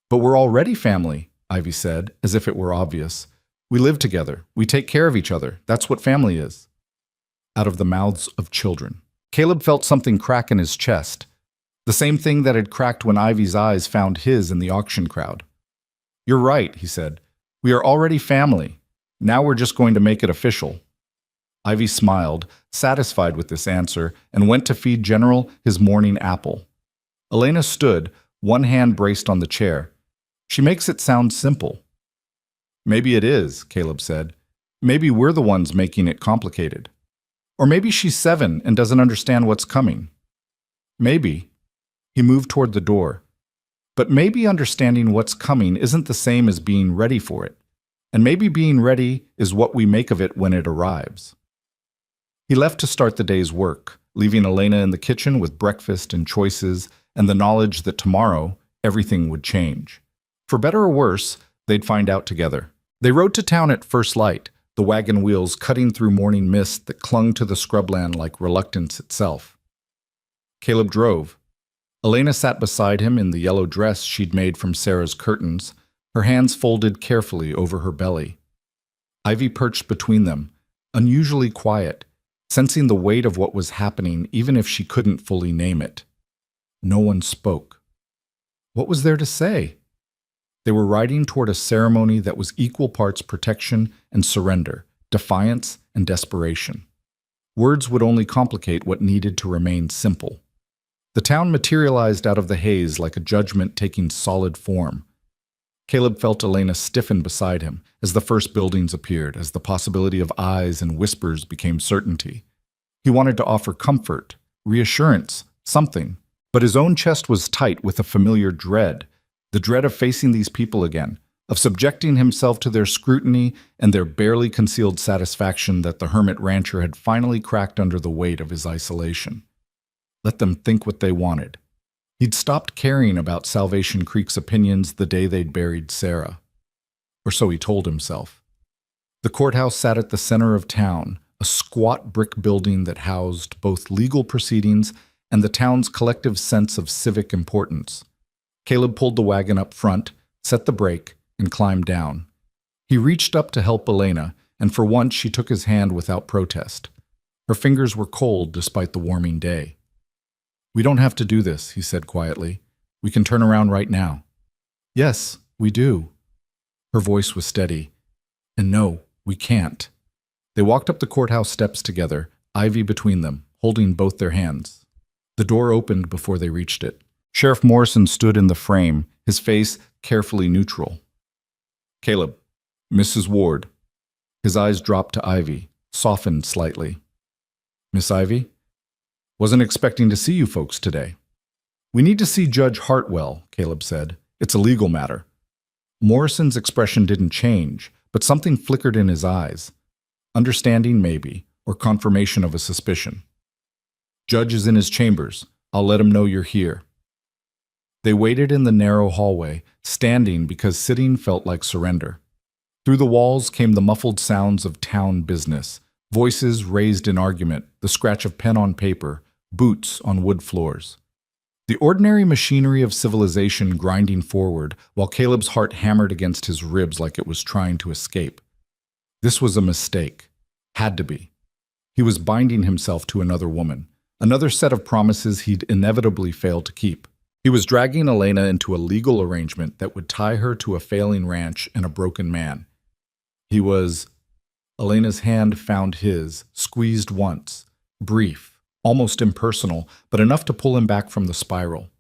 But we're already family, Ivy said, as if it were obvious. We live together. We take care of each other. That's what family is. Out of the mouths of children. Caleb felt something crack in his chest, the same thing that had cracked when Ivy's eyes found his in the auction crowd. You're right, he said. We are already family. Now we're just going to make it official. Ivy smiled, satisfied with this answer, and went to feed General his morning apple. Elena stood, one hand braced on the chair. She makes it sound simple. Maybe it is, Caleb said. Maybe we're the ones making it complicated. Or maybe she's 7 and doesn't understand what's coming. Maybe. He moved toward the door. But maybe understanding what's coming isn't the same as being ready for it. And maybe being ready is what we make of it when it arrives. He left to start the day's work, leaving Elena in the kitchen with breakfast and choices and the knowledge that tomorrow everything would change. For better or worse, they'd find out together. They rode to town at first light, the wagon wheels cutting through morning mist that clung to the scrubland like reluctance itself. Caleb drove. Elena sat beside him in the yellow dress she'd made from Sarah's curtains, her hands folded carefully over her belly. Ivy perched between them, unusually quiet, sensing the weight of what was happening even if she couldn't fully name it. No one spoke. What was there to say? They were riding toward a ceremony that was equal parts protection and surrender, defiance and desperation. Words would only complicate what needed to remain simple. The town materialized out of the haze like a judgment taking solid form. Caleb felt Elena stiffen beside him as the first buildings appeared, as the possibility of eyes and whispers became certainty. He wanted to offer comfort, reassurance, something, but his own chest was tight with a familiar dread, the dread of facing these people again, of subjecting himself to their scrutiny and their barely concealed satisfaction that the hermit rancher had finally cracked under the weight of his isolation. Let them think what they wanted. He'd stopped caring about Salvation Creek's opinions the day they'd buried Sarah. Or so he told himself. The courthouse sat at the center of town, a squat brick building that housed both legal proceedings and the town's collective sense of civic importance. Caleb pulled the wagon up front, set the brake, and climbed down. He reached up to help Elena, and for once she took his hand without protest. Her fingers were cold despite the warming day. We don't have to do this, he said quietly. We can turn around right now. Yes, we do. Her voice was steady. And no, we can't. They walked up the courthouse steps together, Ivy between them, holding both their hands. The door opened before they reached it. Sheriff Morrison stood in the frame, his face carefully neutral. Caleb, Mrs. Ward. His eyes dropped to Ivy, softened slightly. Miss Ivy? Wasn't expecting to see you folks today. We need to see Judge Hartwell, Caleb said. It's a legal matter. Morrison's expression didn't change, but something flickered in his eyes. Understanding, maybe, or confirmation of a suspicion. Judge is in his chambers. I'll let him know you're here. They waited in the narrow hallway, standing because sitting felt like surrender. Through the walls came the muffled sounds of town business, voices raised in argument, the scratch of pen on paper, boots on wood floors. The ordinary machinery of civilization grinding forward, while Caleb's heart hammered against his ribs like it was trying to escape. This was a mistake. Had to be. He was binding himself to another woman, another set of promises he'd inevitably fail to keep. He was dragging Elena into a legal arrangement that would tie her to a failing ranch and a broken man. He was... Elena's hand found his, squeezed once, brief, almost impersonal, but enough to pull him back from the spiral.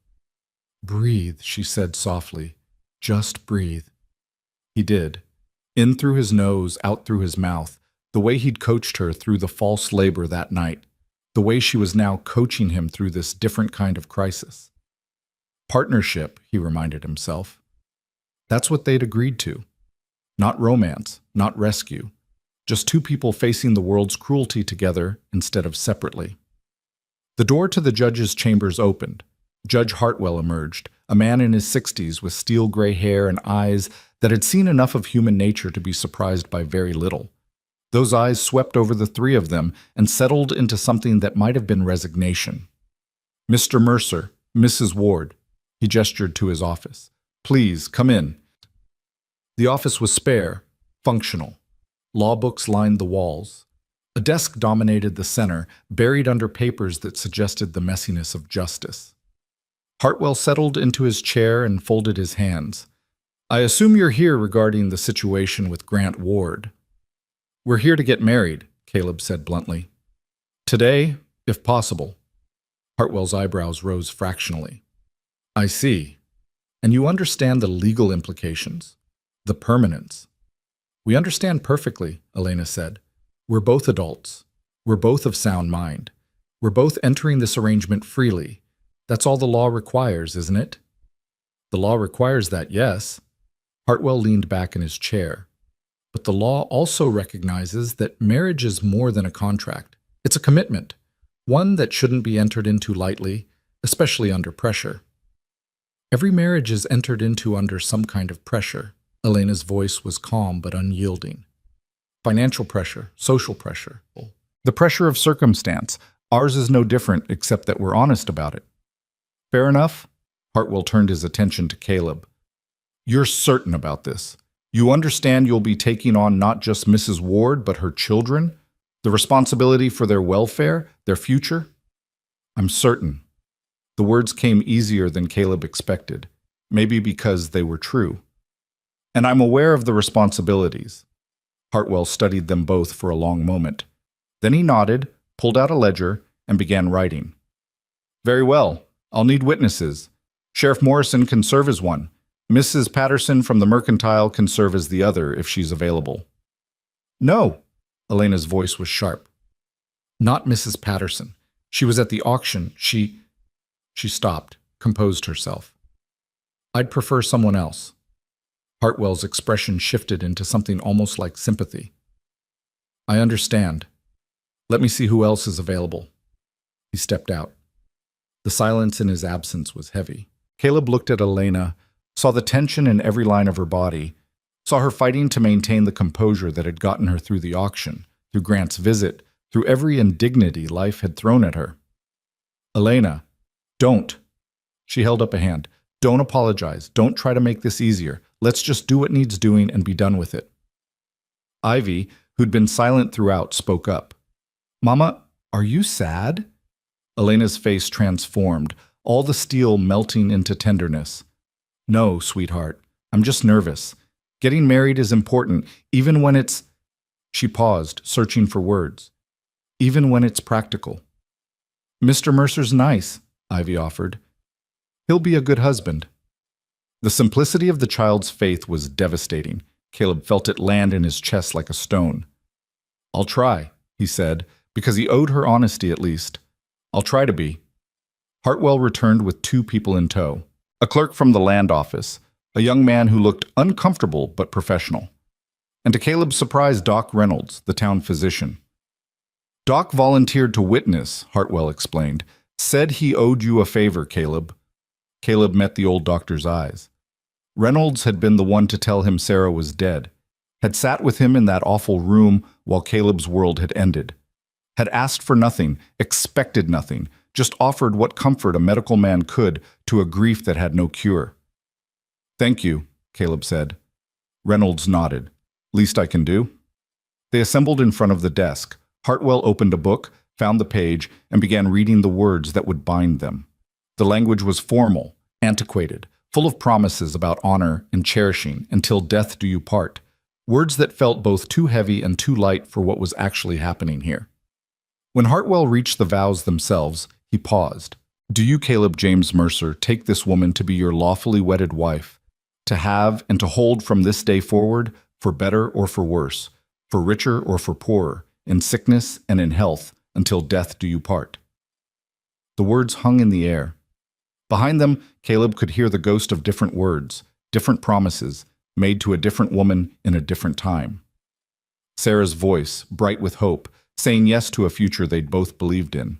"Breathe," she said softly. "Just breathe." He did. In through his nose, out through his mouth, the way he'd coached her through the false labor that night, the way she was now coaching him through this different kind of crisis. Partnership, he reminded himself. That's what they'd agreed to. Not romance, not rescue. Just two people facing the world's cruelty together instead of separately. The door to the judge's chambers opened. Judge Hartwell emerged, a man in his 60s with steel-gray hair and eyes that had seen enough of human nature to be surprised by very little. Those eyes swept over the three of them and settled into something that might have been resignation. "Mr. Mercer, Mrs. Ward," he gestured to his office. "Please, come in." The office was spare, functional. Law books lined the walls. A desk dominated the center, buried under papers that suggested the messiness of justice. Hartwell settled into his chair and folded his hands. "I assume you're here regarding the situation with Grant Ward." "We're here to get married," Caleb said bluntly. "Today, if possible." Hartwell's eyebrows rose fractionally. "I see. And you understand the legal implications, the permanence." "We understand perfectly," Elena said. "We're both adults. We're both of sound mind. We're both entering this arrangement freely. That's all the law requires, isn't it?" "The law requires that, yes." Hartwell leaned back in his chair. "But the law also recognizes that marriage is more than a contract. It's a commitment, one that shouldn't be entered into lightly, especially under pressure." "Every marriage is entered into under some kind of pressure." Elena's voice was calm but unyielding. "Financial pressure, social pressure. The pressure of circumstance. Ours is no different except that we're honest about it." "Fair enough?" Hartwell turned his attention to Caleb. "You're certain about this? You understand you'll be taking on not just Mrs. Ward, but her children? The responsibility for their welfare, their future?" "I'm certain." The words came easier than Caleb expected, maybe because they were true. "And I'm aware of the responsibilities." Hartwell studied them both for a long moment. Then he nodded, pulled out a ledger, and began writing. "Very well. I'll need witnesses. Sheriff Morrison can serve as one. Mrs. Patterson from the Mercantile can serve as the other if she's available." "No." Elena's voice was sharp. "Not Mrs. Patterson. She was at the auction. She stopped, composed herself. "I'd prefer someone else." Hartwell's expression shifted into something almost like sympathy. "I understand. Let me see who else is available." He stepped out. The silence in his absence was heavy. Caleb looked at Elena, saw the tension in every line of her body, saw her fighting to maintain the composure that had gotten her through the auction, through Grant's visit, through every indignity life had thrown at her. "Elena, don't." She held up a hand. "Don't apologize. Don't try to make this easier. Let's just do what needs doing and be done with it." Ivy, who'd been silent throughout, spoke up. "Mama, are you sad?" Elena's face transformed, all the steel melting into tenderness. "No, sweetheart. I'm just nervous. Getting married is important, even when it's..." She paused, searching for words. "Even when it's practical." "Mr. Mercer's nice," Ivy offered. "He'll be a good husband." The simplicity of the child's faith was devastating. Caleb felt it land in his chest like a stone. "I'll try," he said, because he owed her honesty at least. "I'll try to be." Hartwell returned with two people in tow. A clerk from the land office, a young man who looked uncomfortable but professional. And to Caleb's surprise, Doc Reynolds, the town physician. "Doc volunteered to witness," Hartwell explained. "Said he owed you a favor, Caleb." Caleb met the old doctor's eyes. Reynolds had been the one to tell him Sarah was dead. had sat with him in that awful room while Caleb's world had ended, had asked for nothing, expected nothing, just offered what comfort a medical man could to a grief that had no cure. "Thank you," Caleb said. Reynolds nodded. "Least I can do." They assembled in front of the desk. Hartwell opened a book, found the page, and began reading the words that would bind them. The language was formal, antiquated, full of promises about honor and cherishing until death do you part, words that felt both too heavy and too light for what was actually happening here. When Hartwell reached the vows themselves, he paused. "Do you, Caleb James Mercer, take this woman to be your lawfully wedded wife, to have and to hold from this day forward, for better or for worse, for richer or for poorer, in sickness and in health, until death do you part?" The words hung in the air. Behind them, Caleb could hear the ghost of different words, different promises, made to a different woman in a different time. Sarah's voice, bright with hope, saying yes to a future they'd both believed in.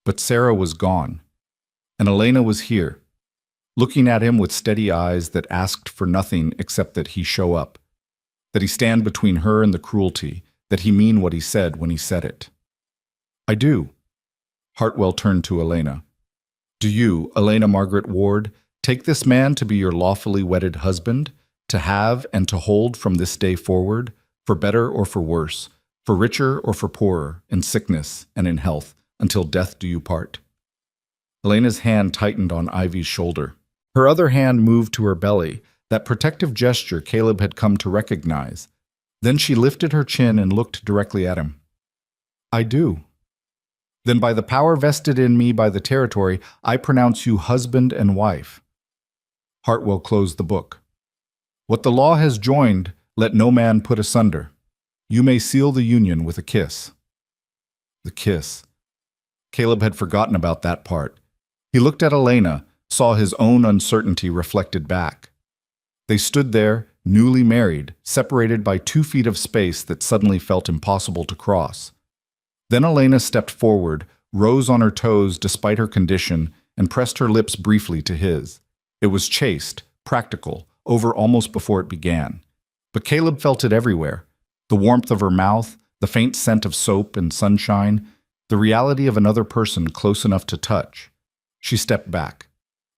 But Sarah was gone, and Elena was here, looking at him with steady eyes that asked for nothing except that he show up, that he stand between her and the cruelty, that he mean what he said when he said it. "I do." Hartwell turned to Elena. "Do you, Elena Margaret Ward, take this man to be your lawfully wedded husband, to have and to hold from this day forward, for better or for worse, for richer or for poorer, in sickness and in health, until death do you part?" Elena's hand tightened on Ivy's shoulder. Her other hand moved to her belly, that protective gesture Caleb had come to recognize. Then she lifted her chin and looked directly at him. "I do." "Then by the power vested in me by the territory, I pronounce you husband and wife." Hartwell closed the book. "What the law has joined, let no man put asunder. You may seal the union with a kiss." The kiss. Caleb had forgotten about that part. He looked at Elena, saw his own uncertainty reflected back. They stood there, newly married, separated by 2 feet of space that suddenly felt impossible to cross. Then Elena stepped forward, rose on her toes despite her condition, and pressed her lips briefly to his. It was chaste, practical, over almost before it began. But Caleb felt it everywhere. The warmth of her mouth, the faint scent of soap and sunshine, the reality of another person close enough to touch. She stepped back.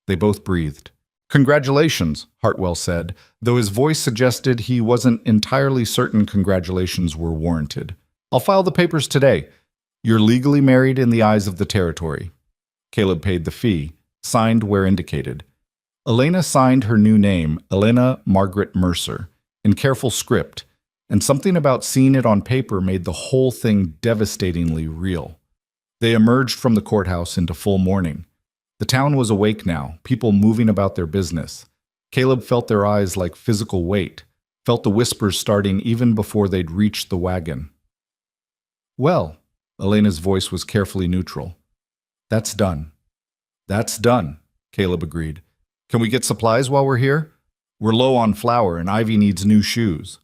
They both breathed. "Congratulations," Hartwell said, though his voice suggested he wasn't entirely certain congratulations were warranted. "I'll file the papers today. You're legally married in the eyes of the territory." Caleb paid the fee, signed where indicated. Elena signed her new name, Elena Margaret Mercer, in careful script, and something about seeing it on paper made the whole thing devastatingly real. They emerged from the courthouse into full mourning. The town was awake now, people moving about their business. Caleb felt their eyes like physical weight, felt the whispers starting even before they'd reached the wagon. "Well," Elena's voice was carefully neutral. "That's done." "That's done," Caleb agreed. "Can we get supplies while we're here? We're low on flour and Ivy needs new shoes."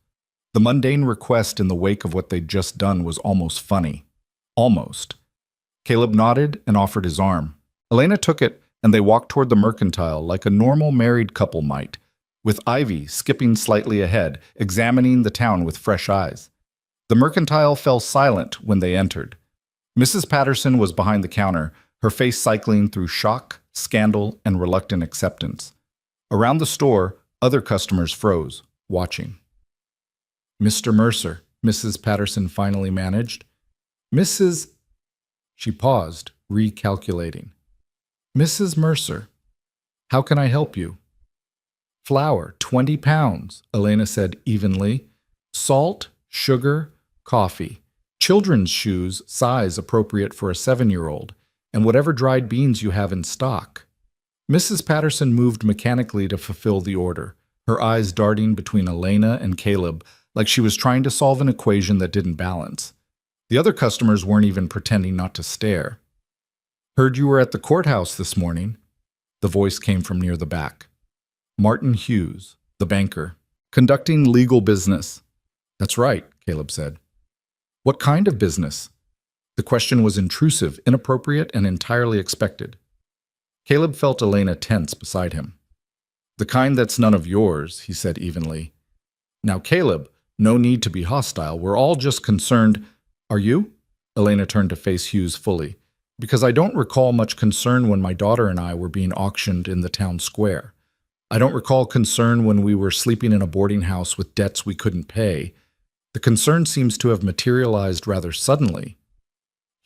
The mundane request in the wake of what they'd just done was almost funny. Almost. Caleb nodded and offered his arm. Elena took it, and they walked toward the mercantile like a normal married couple might, with Ivy skipping slightly ahead, examining the town with fresh eyes. The mercantile fell silent when they entered. Mrs. Patterson was behind the counter, her face cycling through shock, scandal, and reluctant acceptance. Around the store, other customers froze, watching. "Mr. Mercer," Mrs. Patterson finally managed. "Mrs." She paused, recalculating. "Mrs. Mercer, how can I help you?" "Flour, 20 pounds, Elena said evenly. "Salt, sugar, coffee. Children's shoes, size appropriate for a 7-year-old, and whatever dried beans you have in stock." Mrs. Patterson moved mechanically to fulfill the order, her eyes darting between Elena and Caleb like she was trying to solve an equation that didn't balance. The other customers weren't even pretending not to stare. "Heard you were at the courthouse this morning." The voice came from near the back. "Martin Hughes, the banker, conducting legal business." "That's right," Caleb said. "What kind of business?" The question was intrusive, inappropriate, and entirely expected. Caleb felt Elena tense beside him. "The kind that's none of yours," he said evenly. "Now, Caleb, No need to be hostile. We're all just concerned. Are you? Elena turned to face Hughes fully. Because I don't recall much concern when my daughter and I were being auctioned in the town square. I don't recall concern when we were sleeping in a boarding house with debts we couldn't pay. The concern seems to have materialized rather suddenly.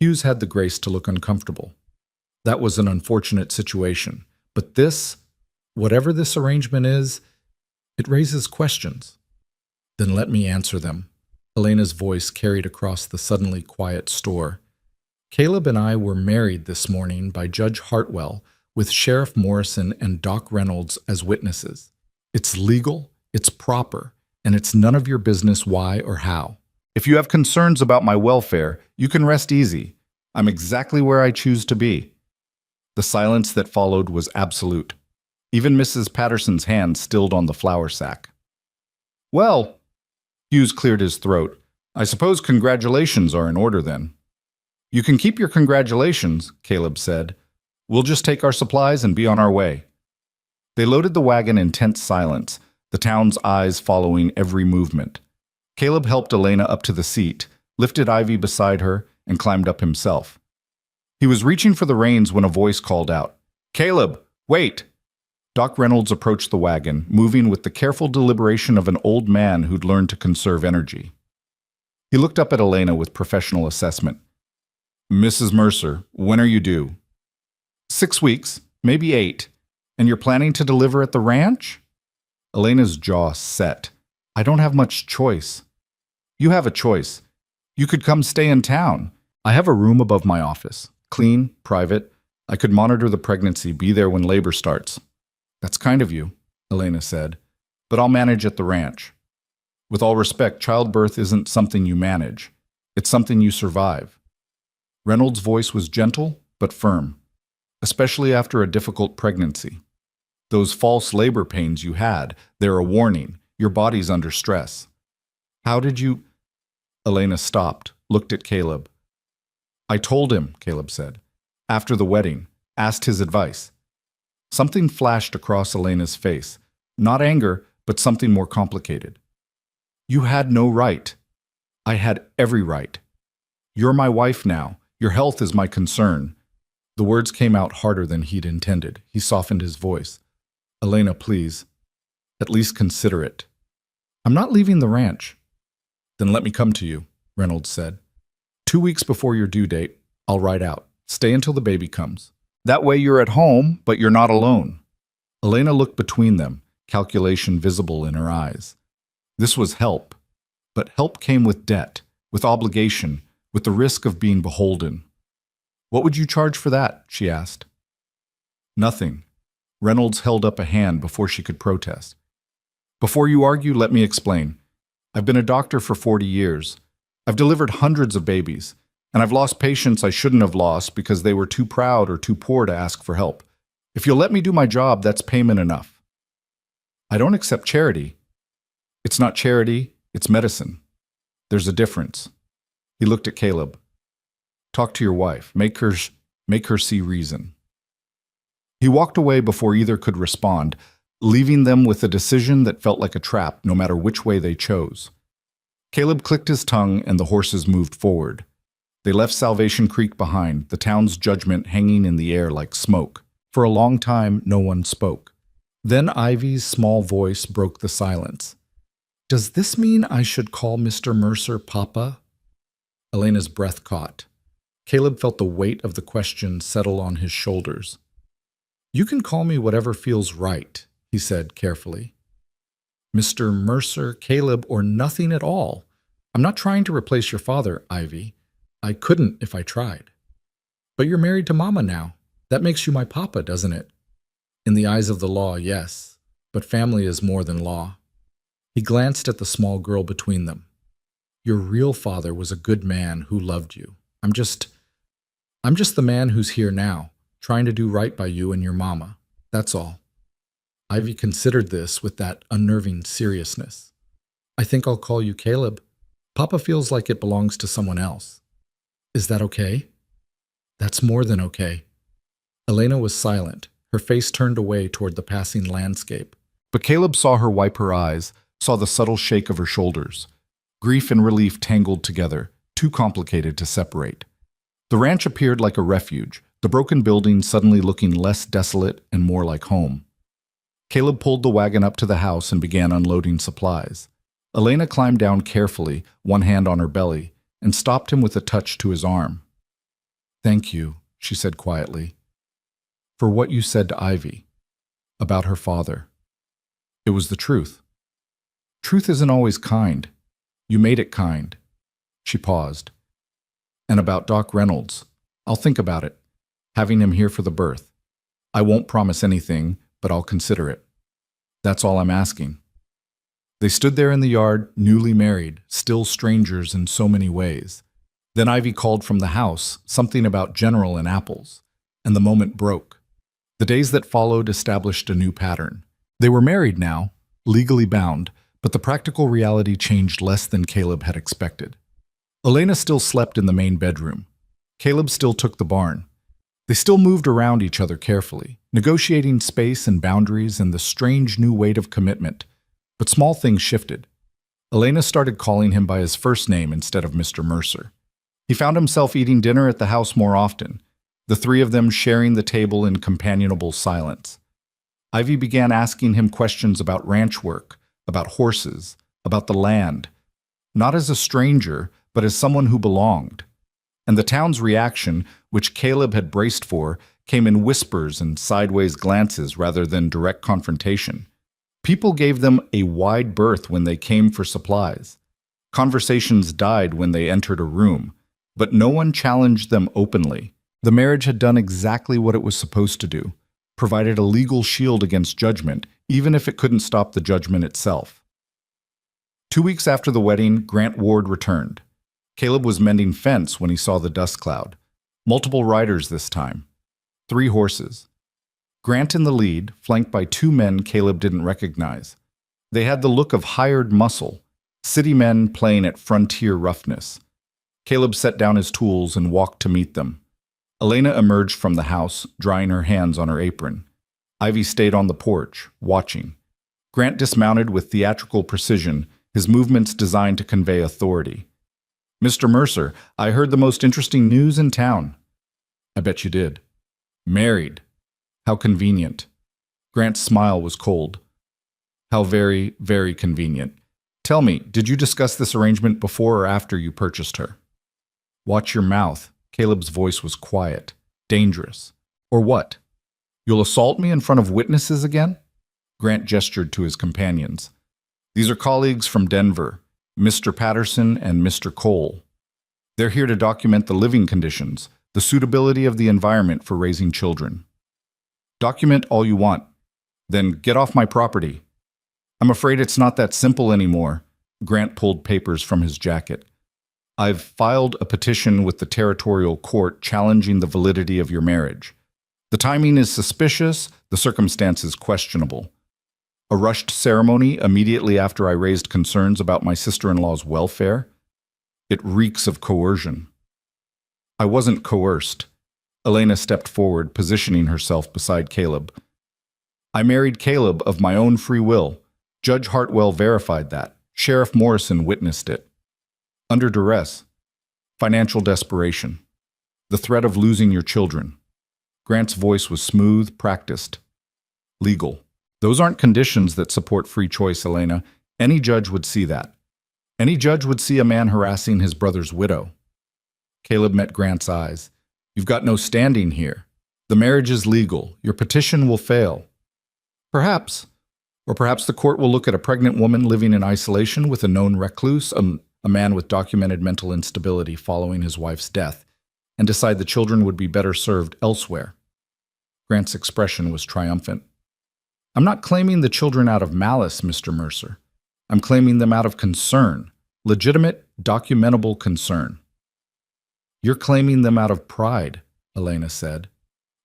Hughes had the grace to look uncomfortable. That was an unfortunate situation. But this, whatever this arrangement is, it raises questions. Then let me answer them. Elena's voice carried across the suddenly quiet store. Caleb and I were married this morning by Judge Hartwell with Sheriff Morrison and Doc Reynolds as witnesses. It's legal, it's proper, and it's none of your business why or how. If you have concerns about my welfare, you can rest easy. I'm exactly where I choose to be. The silence that followed was absolute. Even Mrs. Patterson's hand stilled on the flour sack. Well, Hughes cleared his throat. I suppose congratulations are in order then. You can keep your congratulations, Caleb said. We'll just take our supplies and be on our way. They loaded the wagon in tense silence, the town's eyes following every movement. Caleb helped Elena up to the seat, lifted Ivy beside her, and climbed up himself. He was reaching for the reins when a voice called out, "Caleb, wait!" Doc Reynolds approached the wagon, moving with the careful deliberation of an old man who'd learned to conserve energy. He looked up at Elena with professional assessment. "Mrs. Mercer, when are you due?" 6 weeks, maybe 8. And you're planning to deliver at the ranch? Elena's jaw set. I don't have much choice. You have a choice. You could come stay in town. I have a room above my office. Clean, private. I could monitor the pregnancy, be there when labor starts. That's kind of you, Elena said. But I'll manage at the ranch. With all respect, childbirth isn't something you manage. It's something you survive. Reynolds' voice was gentle, but firm. Especially after a difficult pregnancy. Those false labor pains you had, they're a warning. Your body's under stress. How did you... Elena stopped, looked at Caleb. I told him, Caleb said. After the wedding, asked his advice. Something flashed across Elena's face. Not anger, but something more complicated. You had no right. I had every right. You're my wife now. Your health is my concern. The words came out harder than he'd intended. He softened his voice. Elena, please. At least consider it. I'm not leaving the ranch. Then let me come to you, Reynolds said. 2 weeks before your due date, I'll ride out. Stay until the baby comes. That way you're at home, but you're not alone. Elena looked between them, calculation visible in her eyes. This was help. But help came with debt, with obligation, with the risk of being beholden. What would you charge for that? She asked. Nothing. Reynolds held up a hand before she could protest. Before you argue, let me explain. I've been a doctor for 40 years. I've delivered hundreds of babies, and I've lost patients I shouldn't have lost because they were too proud or too poor to ask for help. If you'll let me do my job, that's payment enough. I don't accept charity. It's not charity, it's medicine. There's a difference. He looked at Caleb. Talk to your wife. Make her see reason. He walked away before either could respond, leaving them with a decision that felt like a trap no matter which way they chose. Caleb clicked his tongue and the horses moved forward. They left Salvation Creek behind, the town's judgment hanging in the air like smoke. For a long time, no one spoke. Then Ivy's small voice broke the silence. Does this mean I should call Mr. Mercer Papa? Elena's breath caught. Caleb felt the weight of the question settle on his shoulders. You can call me whatever feels right, he said carefully. Mr. Mercer, Caleb, or nothing at all. I'm not trying to replace your father, Ivy. I couldn't if I tried. But you're married to Mama now. That makes you my papa, doesn't it? In the eyes of the law, yes. But family is more than law. He glanced at the small girl between them. Your real father was a good man who loved you. I'm just the man who's here now, trying to do right by you and your mama. That's all. Ivy considered this with that unnerving seriousness. I think I'll call you Caleb. Papa feels like it belongs to someone else. Is that okay? That's more than okay. Elena was silent, her face turned away toward the passing landscape. But Caleb saw her wipe her eyes, saw the subtle shake of her shoulders. Grief and relief tangled together, too complicated to separate. The ranch appeared like a refuge, the broken building suddenly looking less desolate and more like home. Caleb pulled the wagon up to the house and began unloading supplies. Elena climbed down carefully, one hand on her belly, and stopped him with a touch to his arm. "Thank you," she said quietly, "for what you said to Ivy about her father. It was the truth. Truth isn't always kind. You made it kind." She paused. "And about Doc Reynolds, I'll think about it, having him here for the birth. I won't promise anything, but I'll consider it. That's all I'm asking." They stood there in the yard, newly married, still strangers in so many ways. Then Ivy called from the house, something about General and apples, and the moment broke. The days that followed established a new pattern. They were married now, legally bound, but the practical reality changed less than Caleb had expected. Elena still slept in the main bedroom. Caleb still took the barn. They still moved around each other carefully, negotiating space and boundaries and the strange new weight of commitment. But small things shifted. Elena started calling him by his first name instead of Mr. Mercer. He found himself eating dinner at the house more often, the three of them sharing the table in companionable silence. Ivy began asking him questions about ranch work, about horses, about the land, not as a stranger, but as someone who belonged. And the town's reaction, which Caleb had braced for, came in whispers and sideways glances rather than direct confrontation. People gave them a wide berth when they came for supplies. Conversations died when they entered a room, but no one challenged them openly. The marriage had done exactly what it was supposed to do, provided a legal shield against judgment, even if it couldn't stop the judgment itself. 2 weeks after the wedding, Grant Ward returned. Caleb was mending fence when he saw the dust cloud. Multiple riders this time. 3 horses. Grant in the lead, flanked by 2 men Caleb didn't recognize. They had the look of hired muscle, city men playing at frontier roughness. Caleb set down his tools and walked to meet them. Elena emerged from the house, drying her hands on her apron. Ivy stayed on the porch, watching. Grant dismounted with theatrical precision, his movements designed to convey authority. "Mr. Mercer, I heard the most interesting news in town." "I bet you did." "Married. How convenient." Grant's smile was cold. "How very, very convenient. Tell me, did you discuss this arrangement before or after you purchased her?" "Watch your mouth." Caleb's voice was quiet, dangerous. "Or what? You'll assault me in front of witnesses again?" Grant gestured to his companions. "These are colleagues from Denver, Mr. Patterson and Mr. Cole. They're here to document the living conditions, the suitability of the environment for raising children." "Document all you want. Then get off my property." "I'm afraid it's not that simple anymore." Grant pulled papers from his jacket. "I've filed a petition with the territorial court challenging the validity of your marriage. The timing is suspicious, the circumstances questionable. A rushed ceremony immediately after I raised concerns about my sister-in-law's welfare? It reeks of coercion." "I wasn't coerced." Elena stepped forward, positioning herself beside Caleb. "I married Caleb of my own free will. Judge Hartwell verified that. Sheriff Morrison witnessed it. Under duress. Financial desperation. The threat of losing your children." Grant's voice was smooth, practiced. "Legal. Those aren't conditions that support free choice, Elena. Any judge would see that. Any judge would see a man harassing his brother's widow." Caleb met Grant's eyes. "You've got no standing here. The marriage is legal. Your petition will fail." "Perhaps. Or perhaps the court will look at a pregnant woman living in isolation with a known recluse, a man with documented mental instability following his wife's death, and decide the children would be better served elsewhere." Grant's expression was triumphant. "I'm not claiming the children out of malice, Mr. Mercer. I'm claiming them out of concern, legitimate, documentable concern." "You're claiming them out of pride," Elena said,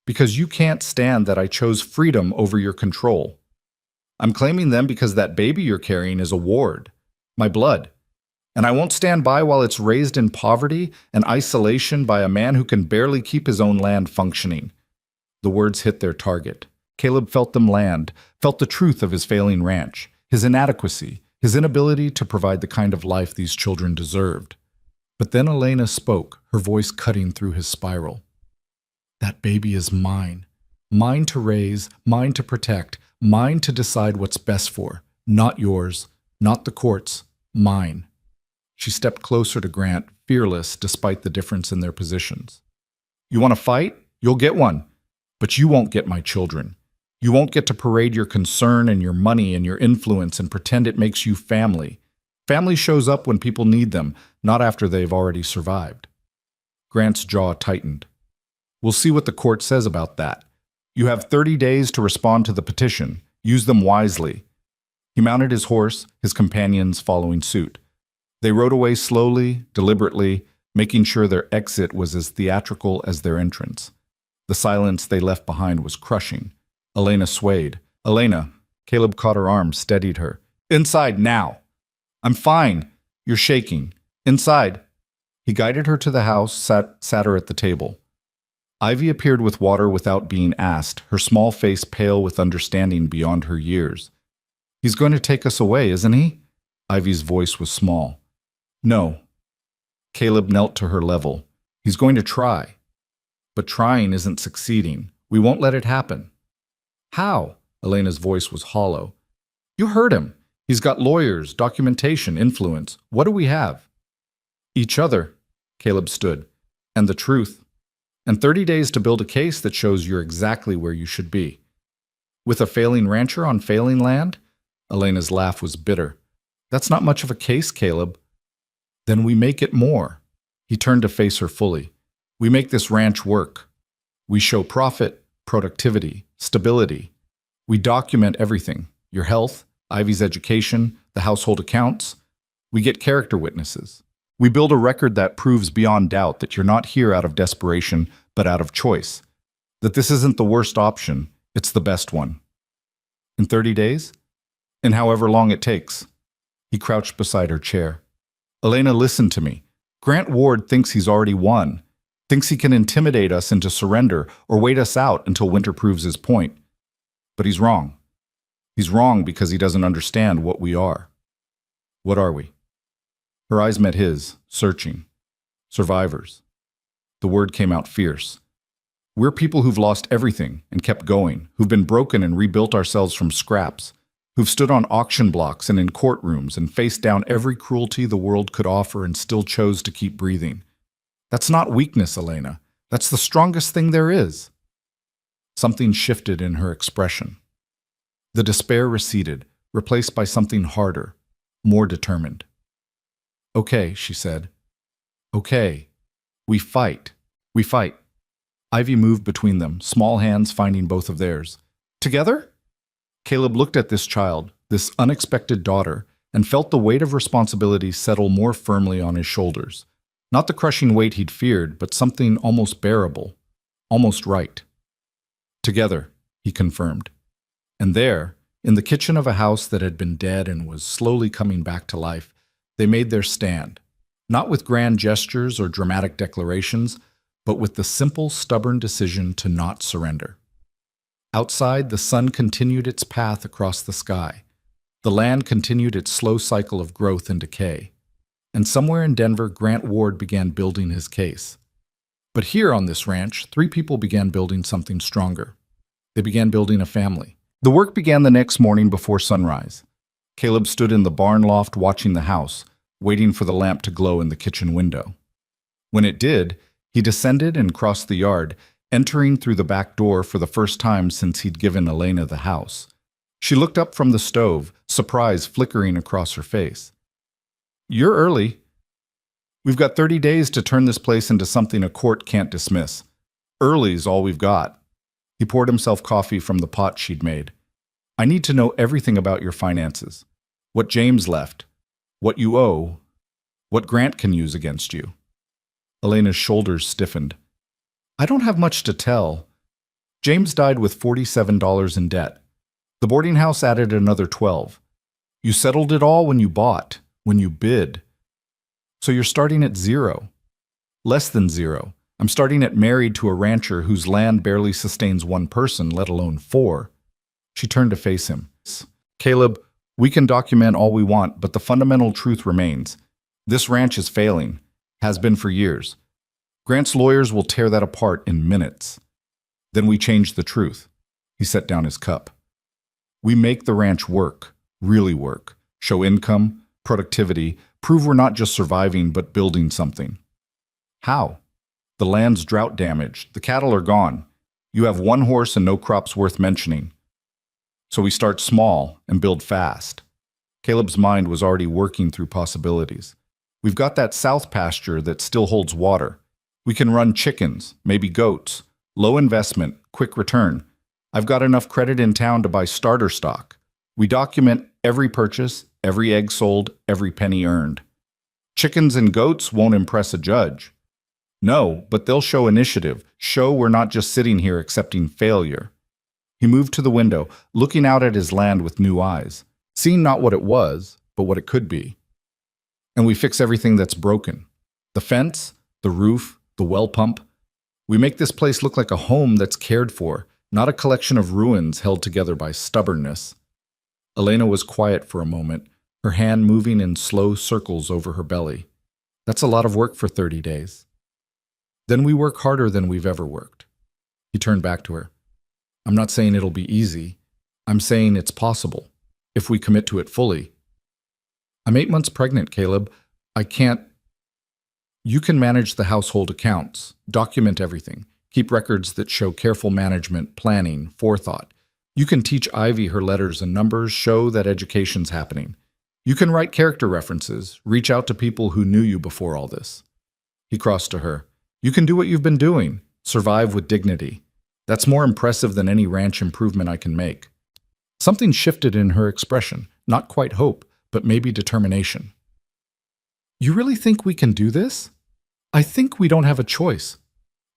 "because you can't stand that I chose freedom over your control. I'm claiming them because that baby you're carrying is a ward, my blood, and I won't stand by while it's raised in poverty and isolation by a man who can barely keep his own land functioning." The words hit their target. Caleb felt them land, felt the truth of his failing ranch, his inadequacy, his inability to provide the kind of life these children deserved. But then Elena spoke, her voice cutting through his spiral. That baby is mine. Mine to raise, mine to protect, mine to decide what's best for. Not yours, not the court's, mine. She stepped closer to Grant, fearless despite the difference in their positions. You want to fight? You'll get one. But you won't get my children. You won't get to parade your concern and your money and your influence and pretend it makes you family. Family shows up when people need them, not after they've already survived. Grant's jaw tightened. We'll see what the court says about that. You have 30 days to respond to the petition. Use them wisely. He mounted his horse, his companions following suit. They rode away slowly, deliberately, making sure their exit was as theatrical as their entrance. The silence they left behind was crushing. Elena swayed. Elena, Caleb caught her arm, steadied her. Inside, now. I'm fine. You're shaking. Inside. He guided her to the house, sat her at the table. Ivy appeared with water without being asked, her small face pale with understanding beyond her years. He's going to take us away, isn't he? Ivy's voice was small. No. Caleb knelt to her level. He's going to try. But trying isn't succeeding. We won't let it happen. How? Elena's voice was hollow. You heard him. He's got lawyers, documentation, influence. What do we have? Each other. Caleb stood. And the truth. And 30 days to build a case that shows you're exactly where you should be. With a failing rancher on failing land? Elena's laugh was bitter. That's not much of a case, Caleb. Then we make it more. He turned to face her fully. We make this ranch work. We show profit, productivity, stability. We document everything. Your health, Ivy's education, the household accounts. We get character witnesses. We build a record that proves beyond doubt that you're not here out of desperation, but out of choice. That this isn't the worst option, it's the best one. In 30 days? In however long it takes. He crouched beside her chair. Elena, listen to me. Grant Ward thinks he's already won. Thinks he can intimidate us into surrender or wait us out until Winter proves his point. But he's wrong. He's wrong because he doesn't understand what we are. What are we? Her eyes met his, searching. Survivors. The word came out fierce. We're people who've lost everything and kept going, who've been broken and rebuilt ourselves from scraps, who've stood on auction blocks and in courtrooms and faced down every cruelty the world could offer and still chose to keep breathing. That's not weakness, Elena. That's the strongest thing there is. Something shifted in her expression. The despair receded, replaced by something harder, more determined. Okay, she said. Okay. We fight. We fight. Ivy moved between them, small hands finding both of theirs. Together? Caleb looked at this child, this unexpected daughter, and felt the weight of responsibility settle more firmly on his shoulders. Not the crushing weight he'd feared, but something almost bearable, almost right. Together, he confirmed. And there, in the kitchen of a house that had been dead and was slowly coming back to life, they made their stand, not with grand gestures or dramatic declarations, but with the simple, stubborn decision to not surrender. Outside, the sun continued its path across the sky. The land continued its slow cycle of growth and decay. And somewhere in Denver, Grant Ward began building his case. But here on this ranch, 3 people began building something stronger. They began building a family. The work began the next morning before sunrise. Caleb stood in the barn loft watching the house, waiting for the lamp to glow in the kitchen window. When it did, he descended and crossed the yard, entering through the back door for the first time since he'd given Elena the house. She looked up from the stove, surprise flickering across her face. You're early. We've got 30 days to turn this place into something a court can't dismiss. Early's all we've got. He poured himself coffee from the pot she'd made. I need to know everything about your finances. What James left. What you owe. What Grant can use against you. Elena's shoulders stiffened. I don't have much to tell. James died with $47 in debt. The boarding house added another $12. You settled it all when you bought, when you bid. So you're starting at 0. Less than 0. I'm starting at married to a rancher whose land barely sustains 1 person, let alone 4. She turned to face him. Caleb, We can document all we want, but the fundamental truth remains. This ranch is failing, has been for years. Grant's lawyers will tear that apart in minutes. Then we change the truth. He set down his cup. We make the ranch work, really work, show income, productivity, prove we're not just surviving but building something. How? The land's drought damaged, the cattle are gone. You have one horse and no crops worth mentioning. So we start small and build fast. Caleb's mind was already working through possibilities. We've got that south pasture that still holds water. We can run chickens, maybe goats. Low investment, quick return. I've got enough credit in town to buy starter stock. We document every purchase, every egg sold, every penny earned. Chickens and goats won't impress a judge. No, but they'll show initiative, show we're not just sitting here accepting failure. He moved to the window, looking out at his land with new eyes, seeing not what it was, but what it could be. And we fix everything that's broken. The fence, the roof, the well pump. We make this place look like a home that's cared for, not a collection of ruins held together by stubbornness. Elena was quiet for a moment, her hand moving in slow circles over her belly. That's a lot of work for 30 days. Then we work harder than we've ever worked. He turned back to her. I'm not saying it'll be easy. I'm saying it's possible, if we commit to it fully. I'm 8 months pregnant, Caleb. I can't. You can manage the household accounts, document everything, keep records that show careful management, planning, forethought. You can teach Ivy her letters and numbers, show that education's happening. You can write character references, reach out to people who knew you before all this. He crossed to her. You can do what you've been doing, survive with dignity. That's more impressive than any ranch improvement I can make. Something shifted in her expression, not quite hope, but maybe determination. You really think we can do this? I think we don't have a choice,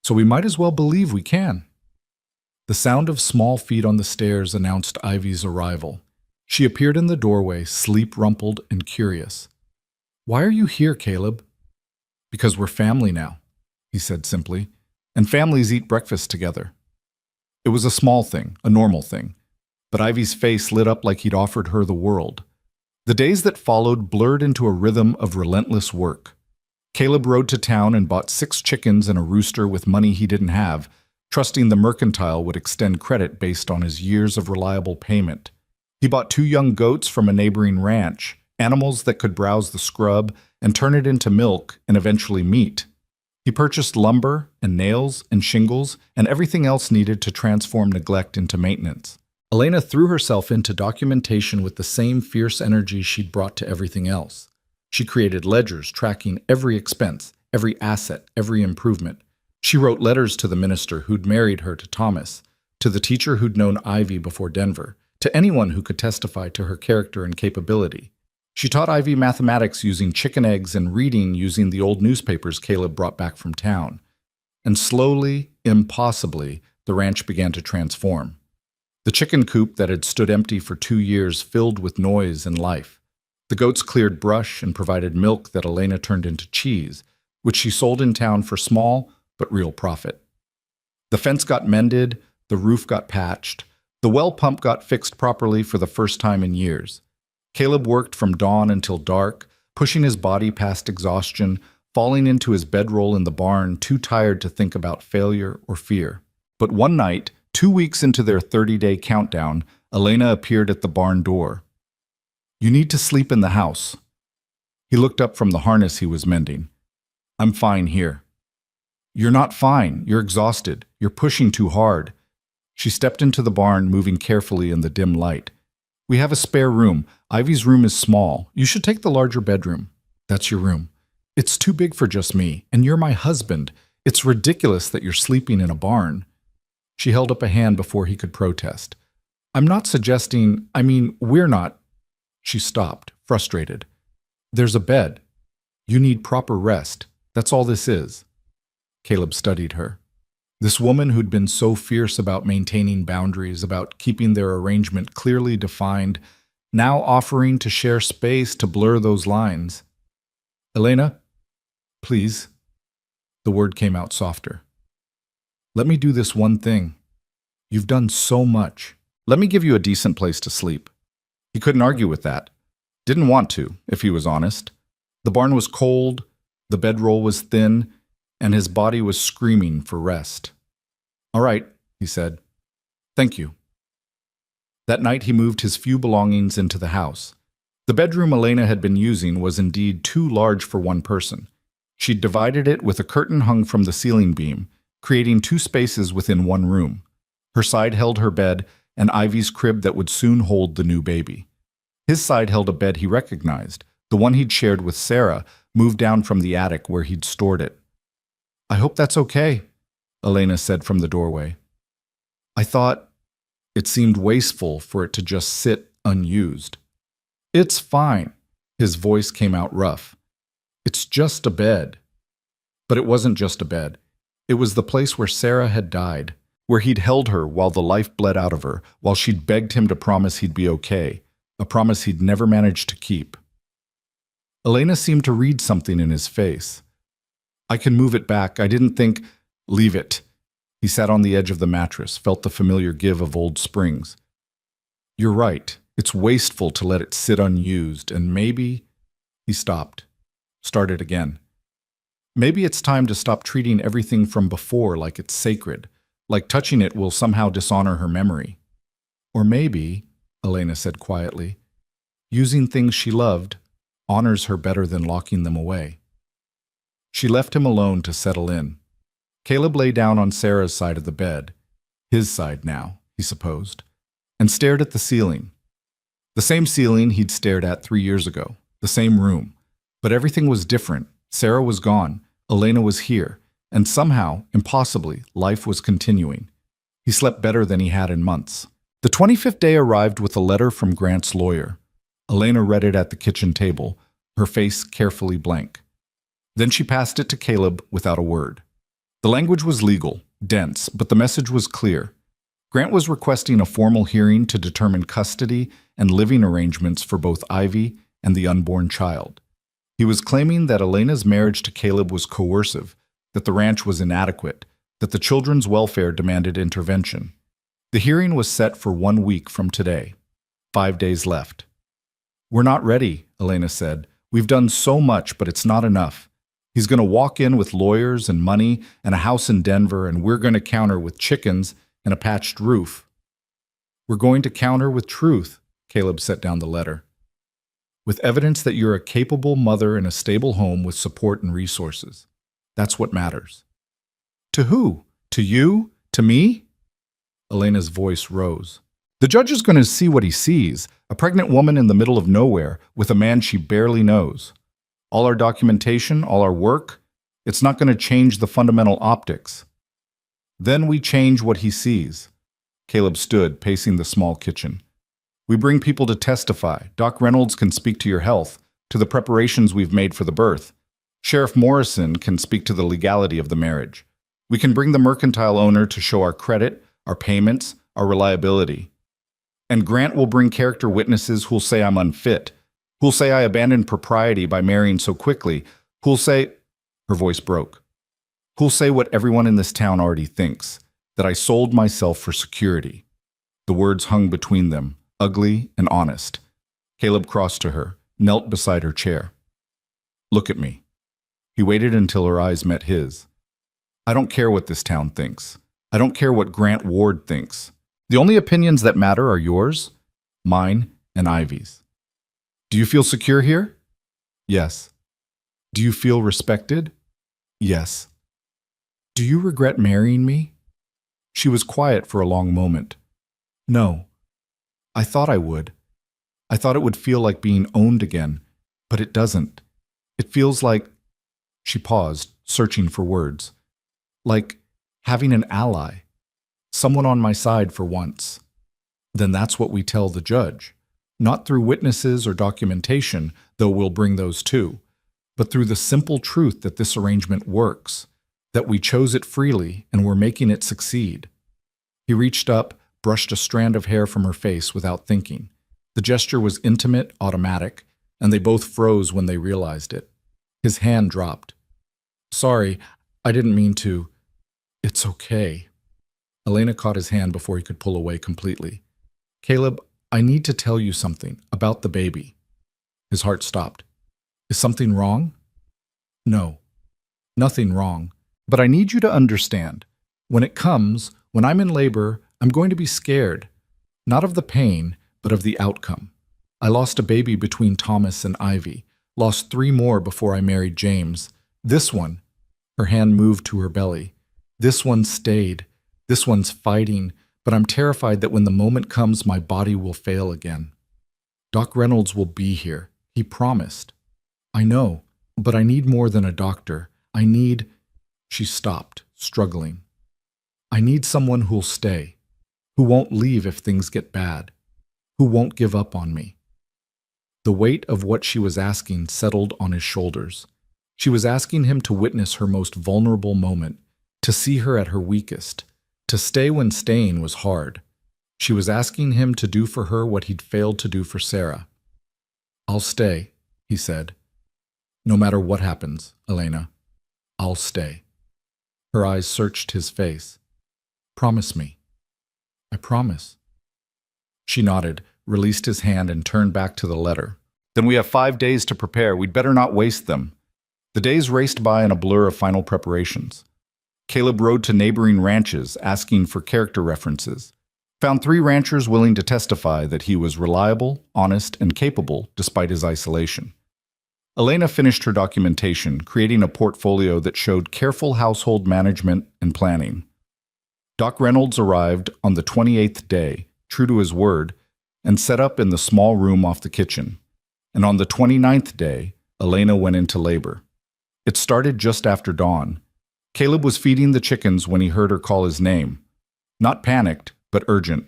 so we might as well believe we can. The sound of small feet on the stairs announced Ivy's arrival. She appeared in the doorway, sleep-rumpled and curious. Why are you here, Caleb? Because we're family now, he said simply, and families eat breakfast together. It was a small thing, a normal thing, but Ivy's face lit up like he'd offered her the world. The days that followed blurred into a rhythm of relentless work. Caleb rode to town and bought 6 chickens and a rooster with money he didn't have, trusting the mercantile would extend credit based on his years of reliable payment. He bought 2 young goats from a neighboring ranch, animals that could browse the scrub and turn it into milk and eventually meat. He purchased lumber and nails and shingles and everything else needed to transform neglect into maintenance. Elena threw herself into documentation with the same fierce energy she'd brought to everything else. She created ledgers tracking every expense, every asset, every improvement. She wrote letters to the minister who'd married her to Thomas, to the teacher who'd known Ivy before Denver, to anyone who could testify to her character and capability. She taught Ivy mathematics using chicken eggs and reading using the old newspapers Caleb brought back from town. And slowly, impossibly, the ranch began to transform. The chicken coop that had stood empty for 2 years filled with noise and life. The goats cleared brush and provided milk that Elena turned into cheese, which she sold in town for small but real profit. The fence got mended, the roof got patched, the well pump got fixed properly for the first time in years. Caleb worked from dawn until dark, pushing his body past exhaustion, falling into his bedroll in the barn, too tired to think about failure or fear. But one night, 2 weeks into their 30-day countdown, Elena appeared at the barn door. You need to sleep in the house. He looked up from the harness he was mending. I'm fine here. You're not fine. You're exhausted. You're pushing too hard. She stepped into the barn, moving carefully in the dim light. We have a spare room. Ivy's room is small. You should take the larger bedroom. That's your room. It's too big for just me, and you're my husband. It's ridiculous that you're sleeping in a barn. She held up a hand before he could protest. I'm not suggesting, we're not. She stopped, frustrated. There's a bed. You need proper rest. That's all this is. Caleb studied her. This woman who'd been so fierce about maintaining boundaries, about keeping their arrangement clearly defined, now offering to share space to blur those lines. Elena, please. The word came out softer. Let me do this one thing. You've done so much. Let me give you a decent place to sleep. He couldn't argue with that. Didn't want to, if he was honest. The barn was cold, the bedroll was thin, and his body was screaming for rest. "All right," he said. "Thank you." That night he moved his few belongings into the house. The bedroom Elena had been using was indeed too large for one person. She'd divided it with a curtain hung from the ceiling beam, creating two spaces within one room. Her side held her bed and Ivy's crib that would soon hold the new baby. His side held a bed he recognized, the one he'd shared with Sarah, moved down from the attic where he'd stored it. "I hope that's okay," Elena said from the doorway. "I thought it seemed wasteful for it to just sit unused." "It's fine." His voice came out rough. "It's just a bed." But it wasn't just a bed. It was the place where Sarah had died, where he'd held her while the life bled out of her, while she'd begged him to promise he'd be okay, a promise he'd never managed to keep. Elena seemed to read something in his face. "I can move it back. I didn't think—" "Leave it." He sat on the edge of the mattress, felt the familiar give of old springs. "You're right. It's wasteful to let it sit unused, and maybe—" He stopped. Started again. "Maybe it's time to stop treating everything from before like it's sacred, like touching it will somehow dishonor her memory. Or maybe," Elena said quietly, "using things she loved honors her better than locking them away." She left him alone to settle in. Caleb lay down on Sarah's side of the bed, his side now, he supposed, and stared at the ceiling. The same ceiling he'd stared at 3 years ago, the same room. But everything was different. Sarah was gone, Elena was here, and somehow, impossibly, life was continuing. He slept better than he had in months. The 25th day arrived with a letter from Grant's lawyer. Elena read it at the kitchen table, her face carefully blank. Then she passed it to Caleb without a word. The language was legal, dense, but the message was clear. Grant was requesting a formal hearing to determine custody and living arrangements for both Ivy and the unborn child. He was claiming that Elena's marriage to Caleb was coercive, that the ranch was inadequate, that the children's welfare demanded intervention. The hearing was set for 1 week from today. 5 days left. "We're not ready," Elena said. "We've done so much, but it's not enough. He's going to walk in with lawyers and money and a house in Denver, and we're going to counter with chickens and a patched roof." "We're going to counter with truth," Caleb set down the letter. "With evidence that you're a capable mother in a stable home with support and resources. That's what matters." "To who? To you? To me?" Elena's voice rose. "The judge is going to see what he sees, a pregnant woman in the middle of nowhere with a man she barely knows. All our documentation, all our work, it's not going to change the fundamental optics. Then we change what he sees." Caleb stood, pacing the small kitchen. "We bring people to testify. Doc Reynolds can speak to your health, to the preparations we've made for the birth. Sheriff Morrison can speak to the legality of the marriage. We can bring the mercantile owner to show our credit, our payments, our reliability. And Grant will bring character witnesses who'll say I'm unfit, who'll say I abandoned propriety by marrying so quickly, who'll say—" Her voice broke. "Who'll say what everyone in this town already thinks, that I sold myself for security." The words hung between them, ugly and honest. Caleb crossed to her, knelt beside her chair. "Look at me." He waited until her eyes met his. "I don't care what this town thinks. I don't care what Grant Ward thinks. The only opinions that matter are yours, mine, and Ivy's. Do you feel secure here?" "Yes." "Do you feel respected?" "Yes." "Do you regret marrying me?" She was quiet for a long moment. "No. I thought I would. I thought it would feel like being owned again, but it doesn't. It feels like—" She paused, searching for words. "Like having an ally. Someone on my side for once." "Then that's what we tell the judge. Not through witnesses or documentation, though we'll bring those too, but through the simple truth that this arrangement works, that we chose it freely and we're making it succeed." He reached up, brushed a strand of hair from her face without thinking. The gesture was intimate, automatic, and they both froze when they realized it. His hand dropped. "Sorry, I didn't mean to." "It's okay." Elena caught his hand before he could pull away completely. "Caleb, I need to tell you something about the baby. His heart stopped. Is something wrong? No, nothing wrong. But I need you to understand. When it comes, when I'm in labor, I'm going to be scared. Not of the pain, but of the outcome. I lost a baby between Thomas and Ivy. Lost 3 more before I married James. This one, her hand moved to her belly. This one stayed. This one's fighting, but I'm terrified that when the moment comes, my body will fail again. Doc Reynolds will be here. He promised. I know, but I need more than a doctor. I need... She stopped, struggling. I need someone who'll stay, who won't leave if things get bad, who won't give up on me. The weight of what she was asking settled on his shoulders. She was asking him to witness her most vulnerable moment, to see her at her weakest, to stay when staying was hard. She was asking him to do for her what he'd failed to do for Sarah. I'll stay, he said. No matter what happens, Elena, I'll stay. Her eyes searched his face. Promise me. I promise. She nodded, released his hand, and turned back to the letter. Then we have 5 days to prepare. We'd better not waste them. The days raced by in a blur of final preparations. Caleb rode to neighboring ranches, asking for character references. Found 3 ranchers willing to testify that he was reliable, honest, and capable despite his isolation. Elena finished her documentation, creating a portfolio that showed careful household management and planning. Doc Reynolds arrived on the 28th day, true to his word, and set up in the small room off the kitchen. And on the 29th day, Elena went into labor. It started just after dawn. Caleb was feeding the chickens when he heard her call his name. Not panicked, but urgent.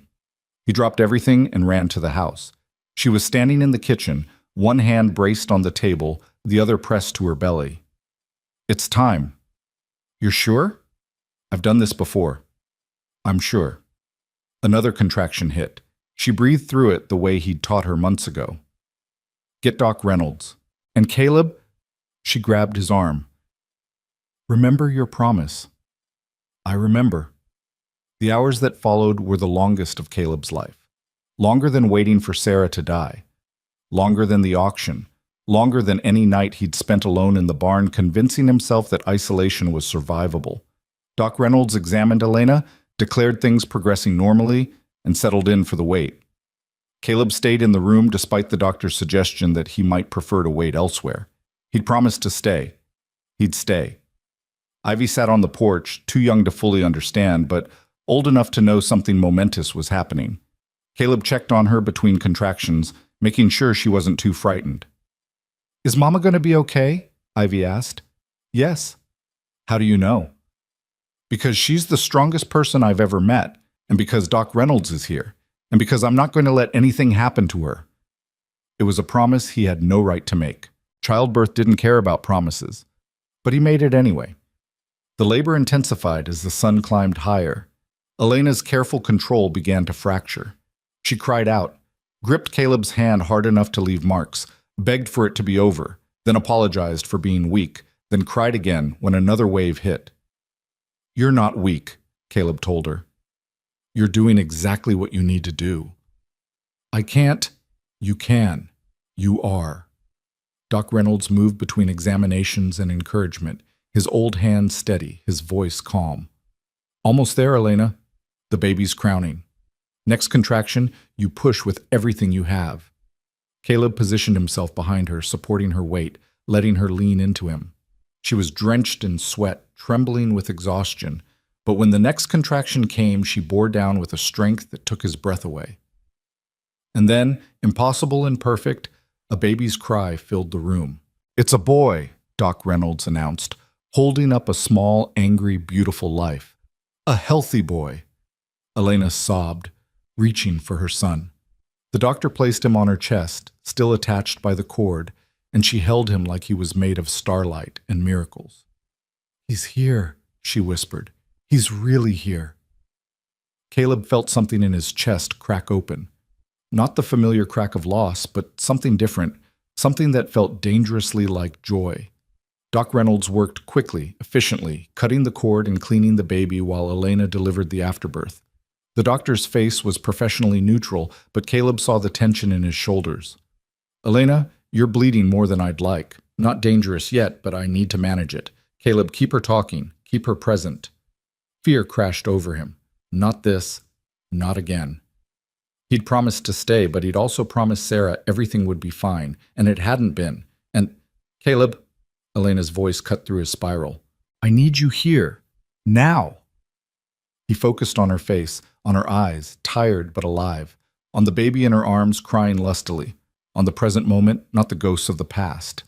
He dropped everything and ran to the house. She was standing in the kitchen, one hand braced on the table, the other pressed to her belly. It's time. You're sure? I've done this before. I'm sure. Another contraction hit. She breathed through it the way he'd taught her months ago. Get Doc Reynolds. And Caleb? She grabbed his arm. Remember your promise. I remember. The hours that followed were the longest of Caleb's life. Longer than waiting for Sarah to die. Longer than the auction. Longer than any night he'd spent alone in the barn convincing himself that isolation was survivable. Doc Reynolds examined Elena, declared things progressing normally, and settled in for the wait. Caleb stayed in the room despite the doctor's suggestion that he might prefer to wait elsewhere. He'd promised to stay. He'd stay. Ivy sat on the porch, too young to fully understand, but old enough to know something momentous was happening. Caleb checked on her between contractions, making sure she wasn't too frightened. Is Mama going to be okay? Ivy asked. Yes. How do you know? Because she's the strongest person I've ever met, and because Doc Reynolds is here, and because I'm not going to let anything happen to her. It was a promise he had no right to make. Childbirth didn't care about promises, but he made it anyway. The labor intensified as the sun climbed higher. Elena's careful control began to fracture. She cried out, gripped Caleb's hand hard enough to leave marks, begged for it to be over, then apologized for being weak, then cried again when another wave hit. You're not weak, Caleb told her. You're doing exactly what you need to do. I can't. You can. You are. Doc Reynolds moved between examinations and encouragement, his old hand steady, his voice calm. Almost there, Elena. The baby's crowning. Next contraction, you push with everything you have. Caleb positioned himself behind her, supporting her weight, letting her lean into him. She was drenched in sweat, trembling with exhaustion, but when the next contraction came, she bore down with a strength that took his breath away. And then, impossible and perfect, a baby's cry filled the room. It's a boy, Doc Reynolds announced, holding up a small, angry, beautiful life. A healthy boy. Elena sobbed, reaching for her son. The doctor placed him on her chest, still attached by the cord, and she held him like he was made of starlight and miracles. He's here, she whispered. He's really here. Caleb felt something in his chest crack open. Not the familiar crack of loss, but something different, something that felt dangerously like joy. Doc Reynolds worked quickly, efficiently, cutting the cord and cleaning the baby while Elena delivered the afterbirth. The doctor's face was professionally neutral, but Caleb saw the tension in his shoulders. Elena, you're bleeding more than I'd like. Not dangerous yet, but I need to manage it. Caleb, keep her talking. Keep her present. Fear crashed over him. Not this. Not again. He'd promised to stay, but he'd also promised Sarah everything would be fine, and it hadn't been. And, Caleb, Elena's voice cut through his spiral. I need you here. Now. He focused on her face, on her eyes, tired but alive, on the baby in her arms crying lustily, on the present moment, not the ghosts of the past.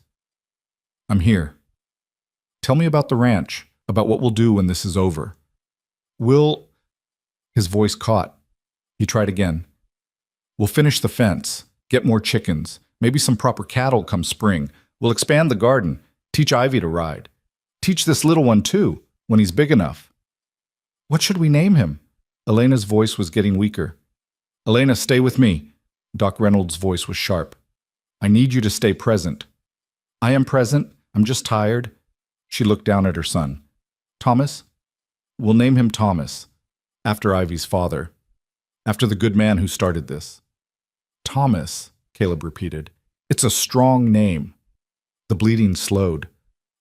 I'm here. Tell me about the ranch, about what we'll do when this is over. His voice caught. He tried again. We'll finish the fence, get more chickens, maybe some proper cattle come spring. We'll expand the garden, teach Ivy to ride. Teach this little one too, when he's big enough. What should we name him? Elena's voice was getting weaker. Elena, stay with me. Doc Reynolds' voice was sharp. I need you to stay present. I am present. I'm just tired. She looked down at her son. Thomas? We'll name him Thomas, after Ivy's father, after the good man who started this. Thomas, Caleb repeated. It's a strong name. The bleeding slowed.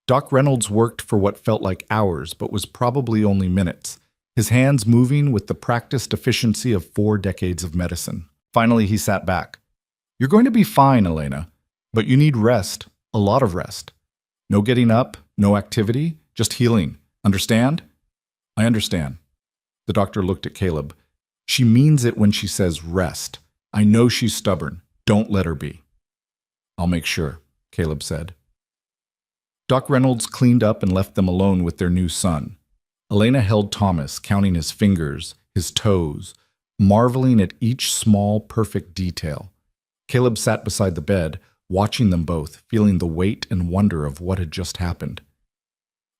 Doc Reynolds worked for what felt like hours, but was probably only minutes, his hands moving with the practiced efficiency of 4 decades of medicine. Finally, he sat back. You're going to be fine, Elena, but you need rest, a lot of rest. No getting up, no activity, just healing. Understand? I understand. The doctor looked at Caleb. She means it when she says rest. I know she's stubborn. Don't let her be. I'll make sure, Caleb said. Doc Reynolds cleaned up and left them alone with their new son. Elena held Thomas, counting his fingers, his toes, marveling at each small, perfect detail. Caleb sat beside the bed, watching them both, feeling the weight and wonder of what had just happened.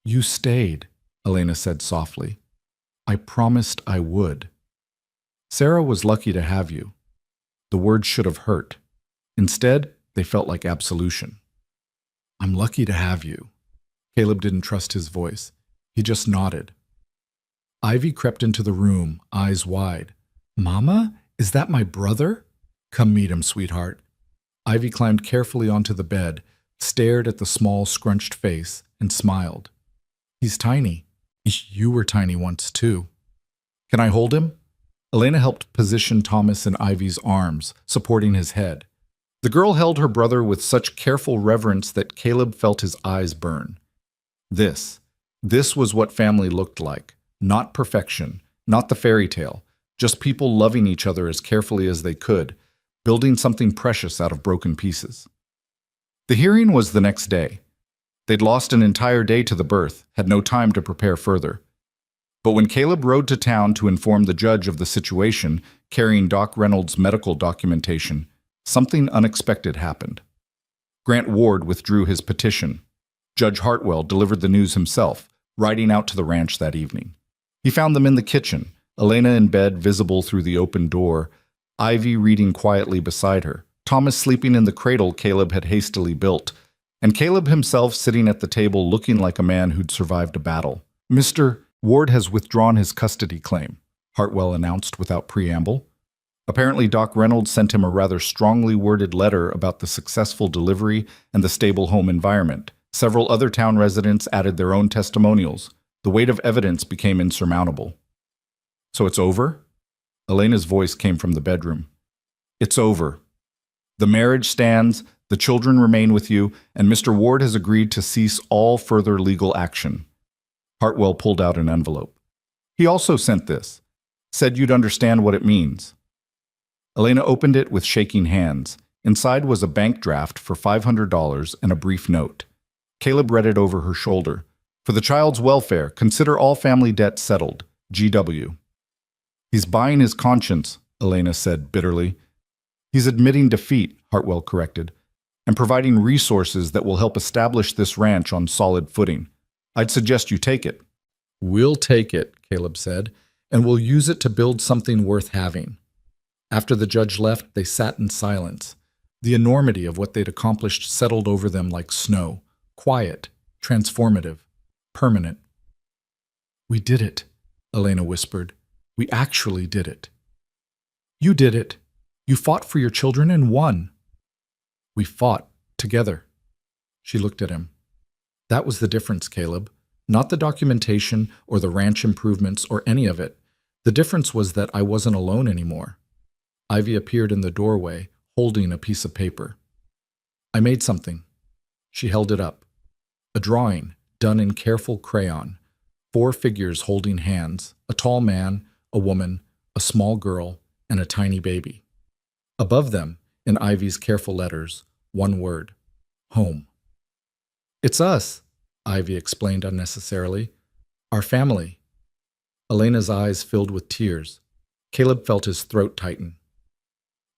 You stayed, Elena said softly. I promised I would. Sarah was lucky to have you. The words should have hurt. Instead, they felt like absolution. I'm lucky to have you. Caleb didn't trust his voice. He just nodded. Ivy crept into the room, eyes wide. Mama, is that my brother? Come meet him, sweetheart. Ivy climbed carefully onto the bed, stared at the small, scrunched face, and smiled. He's tiny. You were tiny once, too. Can I hold him? Elena helped position Thomas in Ivy's arms, supporting his head. The girl held her brother with such careful reverence that Caleb felt his eyes burn. This was what family looked like. Not perfection, not the fairy tale, just people loving each other as carefully as they could, building something precious out of broken pieces. The hearing was the next day. They'd lost an entire day to the birth, had no time to prepare further. But when Caleb rode to town to inform the judge of the situation, carrying Doc Reynolds' medical documentation, something unexpected happened. Grant Ward withdrew his petition. Judge Hartwell delivered the news himself, riding out to the ranch that evening. He found them in the kitchen, Elena in bed visible through the open door, Ivy reading quietly beside her, Thomas sleeping in the cradle Caleb had hastily built, and Caleb himself sitting at the table looking like a man who'd survived a battle. Mr. Ward has withdrawn his custody claim, Hartwell announced without preamble. Apparently, Doc Reynolds sent him a rather strongly worded letter about the successful delivery and the stable home environment. Several other town residents added their own testimonials. The weight of evidence became insurmountable. So it's over? Elena's voice came from the bedroom. It's over. The marriage stands, the children remain with you, and Mr. Ward has agreed to cease all further legal action. Hartwell pulled out an envelope. He also sent this. Said you'd understand what it means. Elena opened it with shaking hands. Inside was a bank draft for $500 and a brief note. Caleb read it over her shoulder. For the child's welfare, consider all family debt settled. GW. He's buying his conscience, Elena said bitterly. He's admitting defeat, Hartwell corrected, and providing resources that will help establish this ranch on solid footing. I'd suggest you take it. We'll take it, Caleb said, and we'll use it to build something worth having. After the judge left, they sat in silence. The enormity of what they'd accomplished settled over them like snow, quiet, transformative, permanent. We did it, Elena whispered. We actually did it. You did it. You fought for your children and won. We fought together. She looked at him. That was the difference, Caleb. Not the documentation or the ranch improvements or any of it. The difference was that I wasn't alone anymore. Ivy appeared in the doorway, holding a piece of paper. I made something. She held it up. A drawing, done in careful crayon. 4 figures holding hands, a tall man, a woman, a small girl, and a tiny baby. Above them, in Ivy's careful letters, one word: home. It's us, Ivy explained unnecessarily. Our family. Elena's eyes filled with tears. Caleb felt his throat tighten.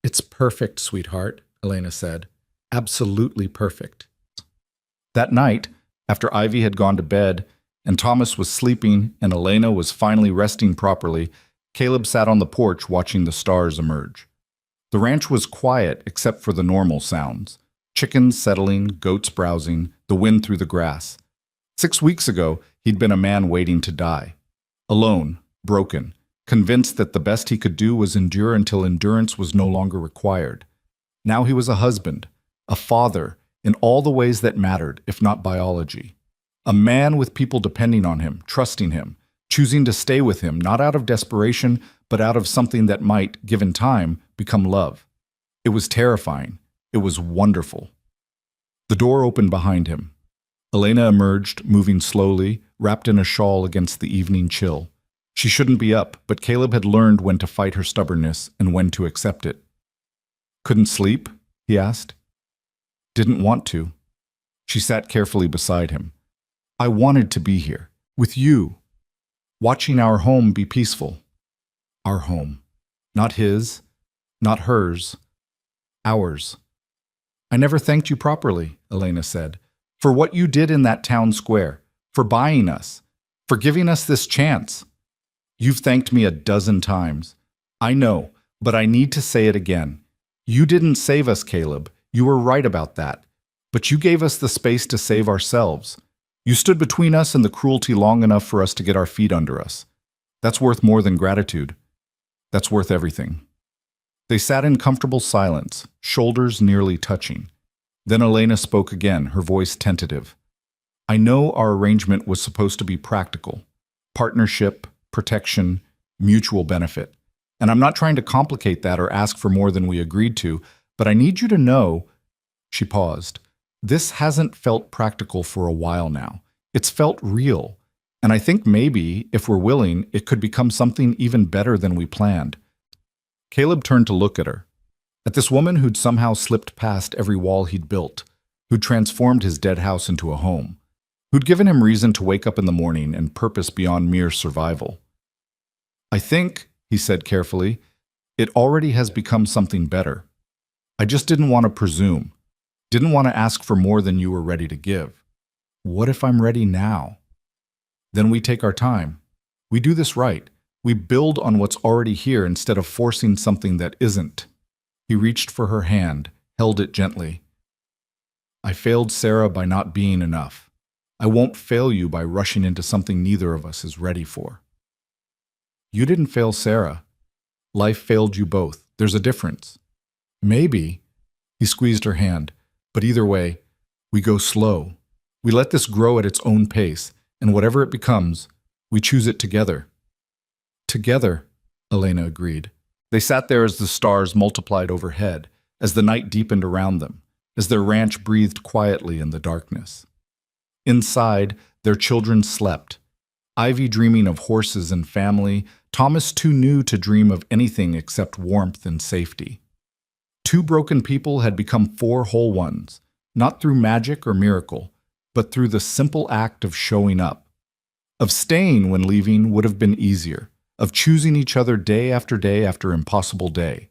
It's perfect, sweetheart, Elena said. Absolutely perfect. That night, after Ivy had gone to bed, and Thomas was sleeping and Elena was finally resting properly, Caleb sat on the porch watching the stars emerge. The ranch was quiet except for the normal sounds. Chickens settling, goats browsing, the wind through the grass. 6 weeks ago, he'd been a man waiting to die. Alone, broken, convinced that the best he could do was endure until endurance was no longer required. Now he was a husband, a father, in all the ways that mattered, if not biology. A man with people depending on him, trusting him, choosing to stay with him, not out of desperation, but out of something that might, given time, become love. It was terrifying. It was wonderful. The door opened behind him. Elena emerged, moving slowly, wrapped in a shawl against the evening chill. She shouldn't be up, but Caleb had learned when to fight her stubbornness and when to accept it. Couldn't sleep? He asked. Didn't want to. She sat carefully beside him. I wanted to be here, with you, watching our home be peaceful. Our home. Not his, not hers, ours. I never thanked you properly, Elena said, for what you did in that town square, for buying us, for giving us this chance. You've thanked me a dozen times. I know, but I need to say it again. You didn't save us, Caleb. You were right about that. But you gave us the space to save ourselves. You stood between us and the cruelty long enough for us to get our feet under us. That's worth more than gratitude. That's worth everything. They sat in comfortable silence, shoulders nearly touching. Then Elena spoke again, her voice tentative. I know our arrangement was supposed to be practical. Partnership, protection, mutual benefit. And I'm not trying to complicate that or ask for more than we agreed to, but I need you to know, she paused, this hasn't felt practical for a while now. It's felt real. And I think maybe, if we're willing, it could become something even better than we planned. Caleb turned to look at her, at this woman who'd somehow slipped past every wall he'd built, who'd transformed his dead house into a home, who'd given him reason to wake up in the morning and purpose beyond mere survival. I think, he said carefully, it already has become something better. I just didn't want to presume, didn't want to ask for more than you were ready to give. What if I'm ready now? Then we take our time. We do this right. We build on what's already here instead of forcing something that isn't. He reached for her hand, held it gently. I failed Sarah by not being enough. I won't fail you by rushing into something neither of us is ready for. You didn't fail Sarah. Life failed you both. There's a difference. Maybe, he squeezed her hand, but either way, we go slow. We let this grow at its own pace, and whatever it becomes, we choose it together. Together, Elena agreed. They sat there as the stars multiplied overhead, as the night deepened around them, as their ranch breathed quietly in the darkness. Inside, their children slept, Ivy dreaming of horses and family, Thomas too new to dream of anything except warmth and safety. 2 broken people had become 4 whole ones, not through magic or miracle, but through the simple act of showing up. Of staying when leaving would have been easier, of choosing each other day after impossible day.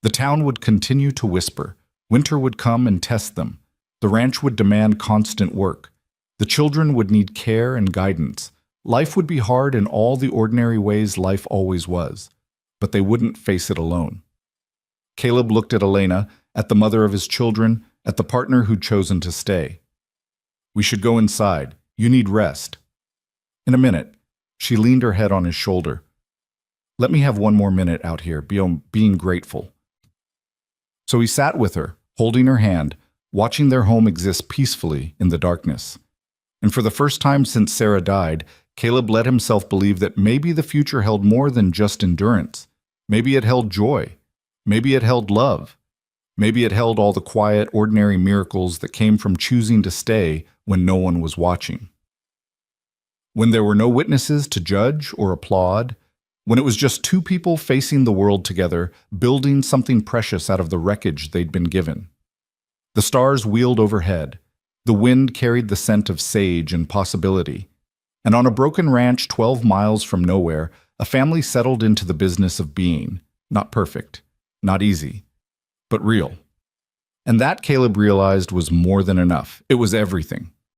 The town would continue to whisper. Winter would come and test them. The ranch would demand constant work. The children would need care and guidance. Life would be hard in all the ordinary ways life always was, but they wouldn't face it alone. Caleb looked at Elena, at the mother of his children, at the partner who'd chosen to stay. We should go inside. You need rest. In a minute, she leaned her head on his shoulder. Let me have one more minute out here, being grateful. So he sat with her, holding her hand, watching their home exist peacefully in the darkness. And for the first time since Sarah died, Caleb let himself believe that maybe the future held more than just endurance. Maybe it held joy. Maybe it held love. Maybe it held all the quiet, ordinary miracles that came from choosing to stay when no one was watching. When there were no witnesses to judge or applaud, when it was just two people facing the world together, building something precious out of the wreckage they'd been given. The stars wheeled overhead. The wind carried the scent of sage and possibility. And on a broken ranch 12 miles from nowhere, a family settled into the business of being, not perfect, not easy, but real. And that, Caleb realized, was more than enough. It was everything.